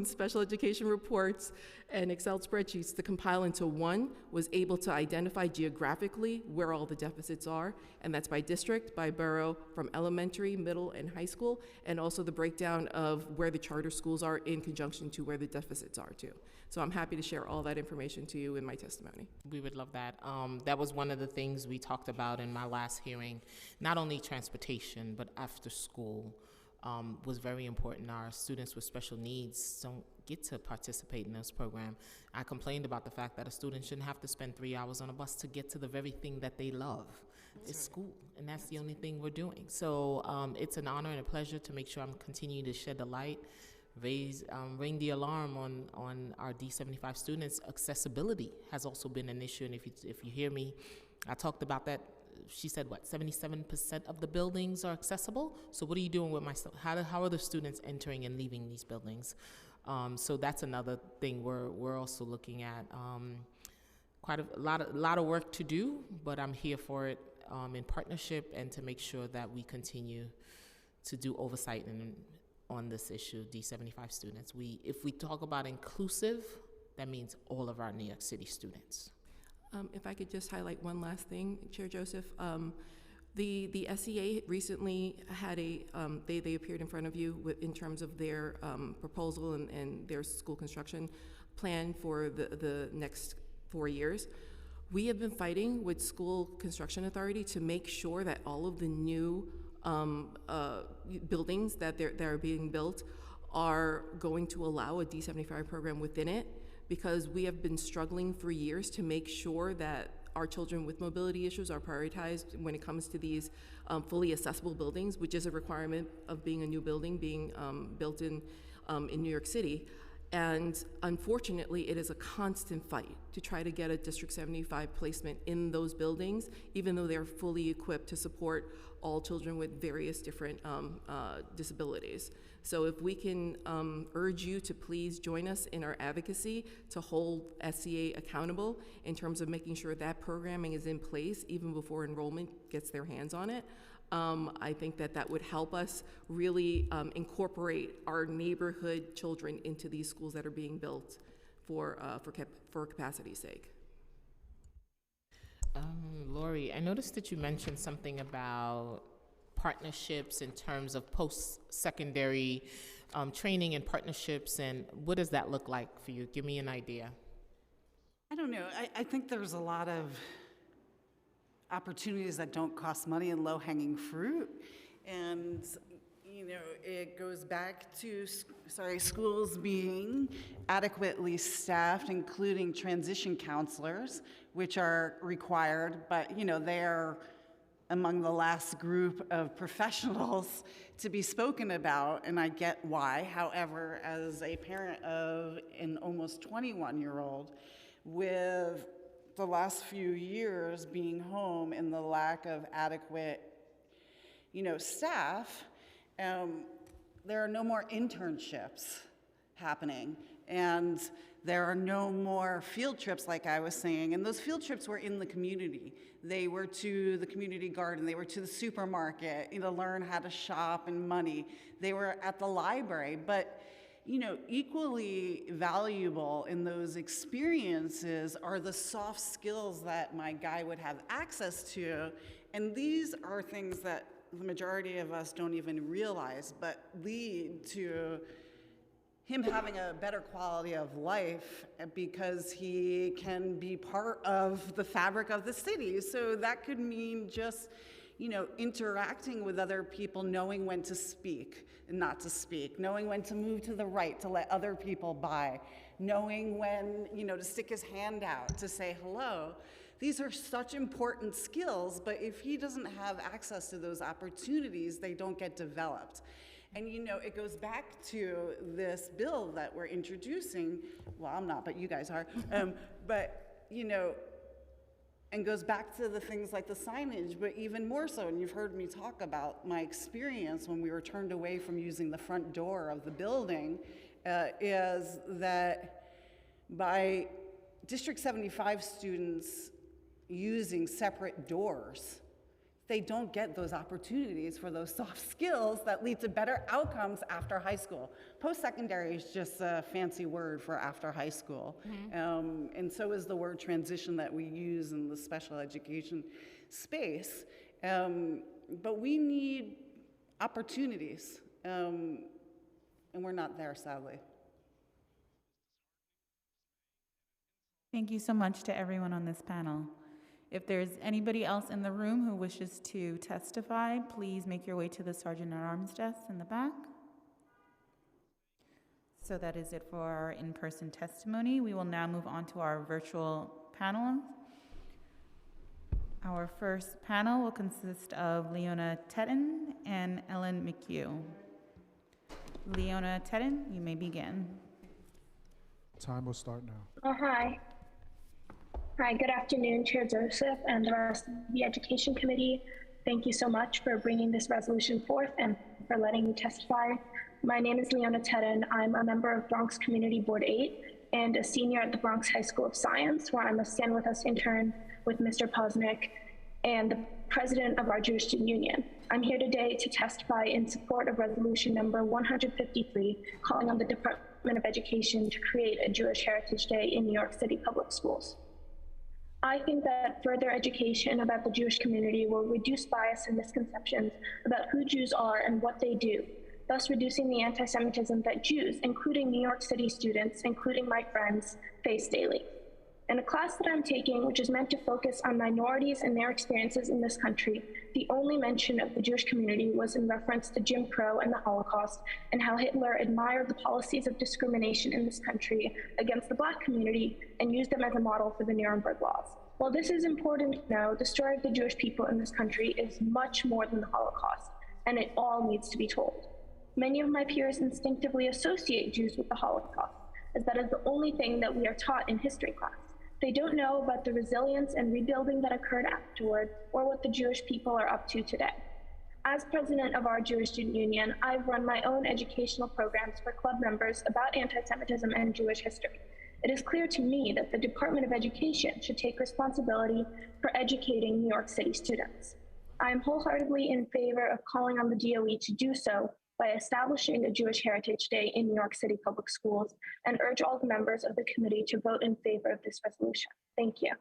special education reports and Excel spreadsheets to compile into one, was able to identify geographically where all the deficits are, and that's by district, by borough, from elementary, middle, and high school, and also the breakdown of where the charter schools are in conjunction to where the deficits are too. So I'm happy to share all that information to you in my testimony. We would love that. That was one of the things we talked about in my last hearing. Not only transportation, but after school was very important. Our students with special needs don't get to participate in this program. I complained about the fact that a student shouldn't have to spend 3 hours on a bus to get to the very thing that they love. It's school, and that's the only thing we're doing. So it's an honor and a pleasure to make sure I'm continuing to shed the light, ring the alarm on our D75 students. Accessibility has also been an issue, and if you hear me, I talked about that she said, what, 77% of the buildings are accessible? So what are you doing with how are the students entering and leaving these buildings? So that's another thing we're also looking at. Quite a lot of work to do, but I'm here for it in partnership and to make sure that we continue to do oversight on this issue, D75 students. If we talk about inclusive, that means all of our New York City students. If I could just highlight one last thing, Chair Joseph. The SEA recently had they appeared in front of you in terms of their proposal and their school construction plan for the next 4 years. We have been fighting with School Construction Authority to make sure that all of the new buildings that are being built are going to allow a D75 program within it, because we have been struggling for years to make sure that our children with mobility issues are prioritized when it comes to these fully accessible buildings, which is a requirement of being a new building being built in New York City. And unfortunately, it is a constant fight to try to get a District 75 placement in those buildings, even though they're fully equipped to support all children with various different disabilities. So if we can urge you to please join us in our advocacy to hold SCA accountable in terms of making sure that programming is in place even before enrollment gets their hands on it. I think that would help us really incorporate our neighborhood children into these schools that are being built for capacity's sake. Lori, I noticed that you mentioned something about partnerships in terms of post-secondary training and partnerships, and what does that look like for you? Give me an idea. I don't know. I think there's a lot of opportunities that don't cost money and low-hanging fruit. And, you know, it goes back to, schools being adequately staffed, including transition counselors, which are required, but, you know, they're among the last group of professionals to be spoken about, and I get why. However, as a parent of an almost 21-year-old, with the last few years being home and the lack of adequate, staff, there are no more internships happening, and there are no more field trips, like I was saying. And those field trips were in the community. They were to the community garden. They were to the supermarket, to learn how to shop and money. They were at the library. But, equally valuable in those experiences are the soft skills that my guy would have access to. And these are things that the majority of us don't even realize, but lead to him having a better quality of life because he can be part of the fabric of the city. So that could mean just, interacting with other people, knowing when to speak and not to speak, knowing when to move to the right to let other people by, knowing when, to stick his hand out to say hello. These are such important skills, but if he doesn't have access to those opportunities, they don't get developed. And it goes back to this bill that we're introducing. Well, I'm not, but you guys are. And goes back to the things like the signage, but even more so, and you've heard me talk about my experience when we were turned away from using the front door of the building, is that by District 75 students using separate doors, they don't get those opportunities for those soft skills that lead to better outcomes after high school. Post-secondary is just a fancy word for after high school. Mm-hmm. And so is the word transition that we use in the special education space. But we need opportunities, and we're not there, sadly. Thank you so much to everyone on this panel. If there's anybody else in the room who wishes to testify, please make your way to the Sergeant-at-Arms desk in the back. So that is it for our in-person testimony. We will now move on to our virtual panel. Our first panel will consist of Leona Tetten and Ellen McHugh. Leona Tetten, you may begin. Time will start now. Oh, hi. Hi, good afternoon, Chair Joseph and the rest of the Education Committee. Thank you so much for bringing this resolution forth and for letting me testify. My name is Leona Tedden. I'm a member of Bronx Community Board 8 and a senior at the Bronx High School of Science, where I'm a Stand With Us intern with Mr. Posnick and the president of our Jewish Student Union. I'm here today to testify in support of resolution number 153, calling on the Department of Education to create a Jewish Heritage Day in New York City public schools. I think that further education about the Jewish community will reduce bias and misconceptions about who Jews are and what they do, thus reducing the anti-Semitism that Jews, including New York City students, including my friends, face daily. In a class that I'm taking, which is meant to focus on minorities and their experiences in this country, the only mention of the Jewish community was in reference to Jim Crow and the Holocaust, and how Hitler admired the policies of discrimination in this country against the Black community and used them as a model for the Nuremberg laws. While this is important to know, the story of the Jewish people in this country is much more than the Holocaust, and it all needs to be told. Many of my peers instinctively associate Jews with the Holocaust, as that is the only thing that we are taught in history class. They don't know about the resilience and rebuilding that occurred afterward, or what the Jewish people are up to today. As president of our Jewish Student Union, I've run my own educational programs for club members about anti-Semitism and Jewish history. It is clear to me that the Department of Education should take responsibility for educating New York City students. I am wholeheartedly in favor of calling on the DOE to do so by establishing a Jewish Heritage Day in New York City public schools, and urge all the members of the committee to vote in favor of this resolution. Thank you.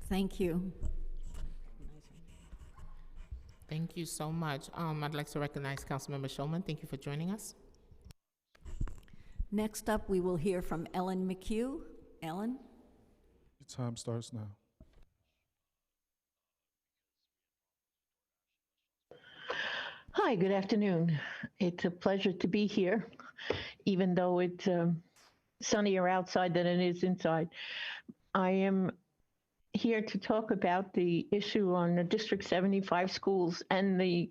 Thank you. Thank you so much. I'd like to recognize Councilmember Shulman. Thank you for joining us. Next up, we will hear from Ellen McHugh. Ellen? Your time starts now. Hi, good afternoon. It's a pleasure to be here, even though it's sunnier outside than it is inside. I am here to talk about the issue on the District 75 schools and the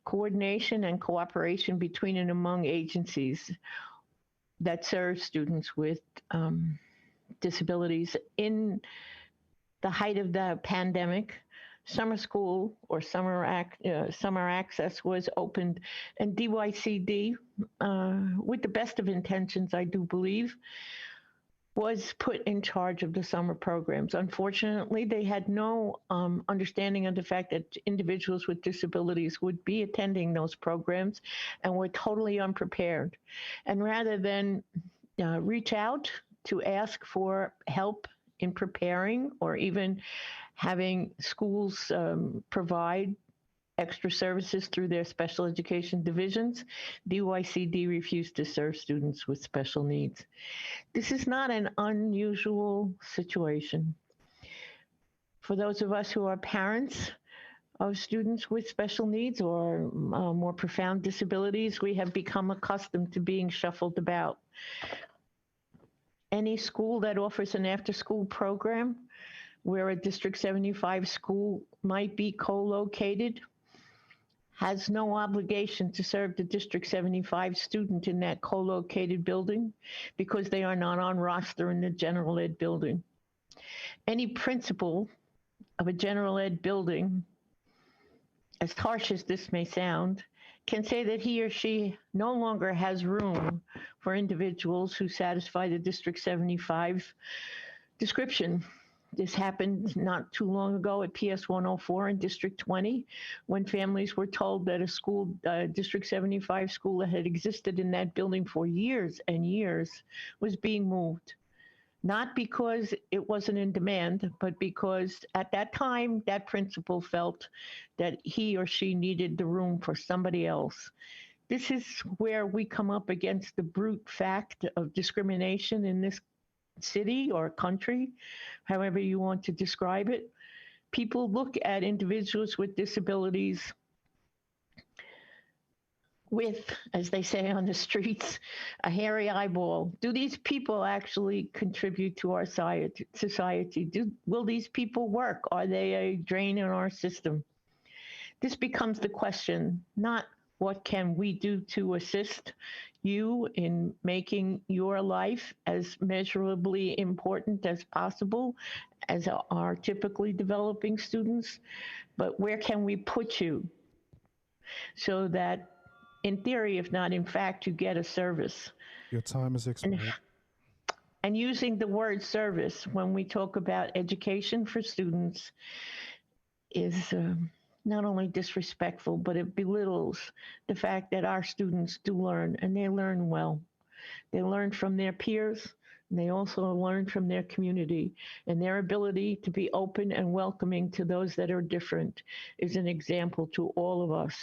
coordination and cooperation between and among agencies that serve students with disabilities. In the height of the pandemic, summer school or summer access was opened, and DYCD, with the best of intentions, I do believe, was put in charge of the summer programs. Unfortunately, they had no understanding of the fact that individuals with disabilities would be attending those programs and were totally unprepared. And rather than reach out to ask for help in preparing, or even having schools provide extra services through their special education divisions, DYCD refused to serve students with special needs. This is not an unusual situation. For those of us who are parents of students with special needs or more profound disabilities, we have become accustomed to being shuffled about. Any school that offers an after-school program where a District 75 school might be co-located has no obligation to serve the District 75 student in that co-located building because they are not on roster in the general ed building. Any principal of a general ed building, as harsh as this may sound, can say that he or she no longer has room for individuals who satisfy the District 75 description. This happened not too long ago at PS 104 in District 20, when families were told that a school, District 75 school that had existed in that building for years and years, was being moved. Not because it wasn't in demand, but because at that time, that principal felt that he or she needed the room for somebody else. This is where we come up against the brute fact of discrimination in this city or country, however you want to describe it. People look at individuals with disabilities with, as they say on the streets, a hairy eyeball. Do these people actually contribute to our society? Will these people work? Are they a drain in our system? This becomes the question, not what can we do to assist you in making your life as measurably important as possible as our typically developing students. But where can we put you so that in theory, if not in fact, you get a service? Your time is expired. And using the word service when we talk about education for students is not only disrespectful, but it belittles the fact that our students do learn, and they learn well. They learn from their peers, and they also learn from their community. And their ability to be open and welcoming to those that are different is an example to all of us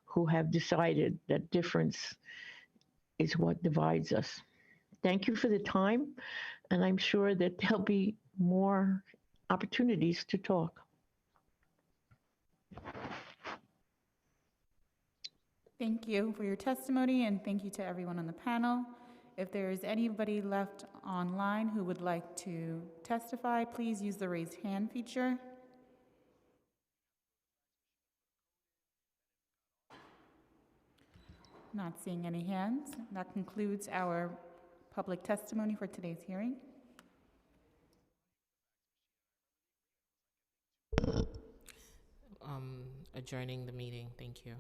who have decided that difference is what divides us. Thank you for the time, and I'm sure that there'll be more opportunities to talk. Thank you for your testimony, and thank you to everyone on the panel. If there is anybody left online who would like to testify, please use the raise hand feature. Not seeing any hands. That concludes our public testimony for today's hearing. Adjourning the meeting. Thank you.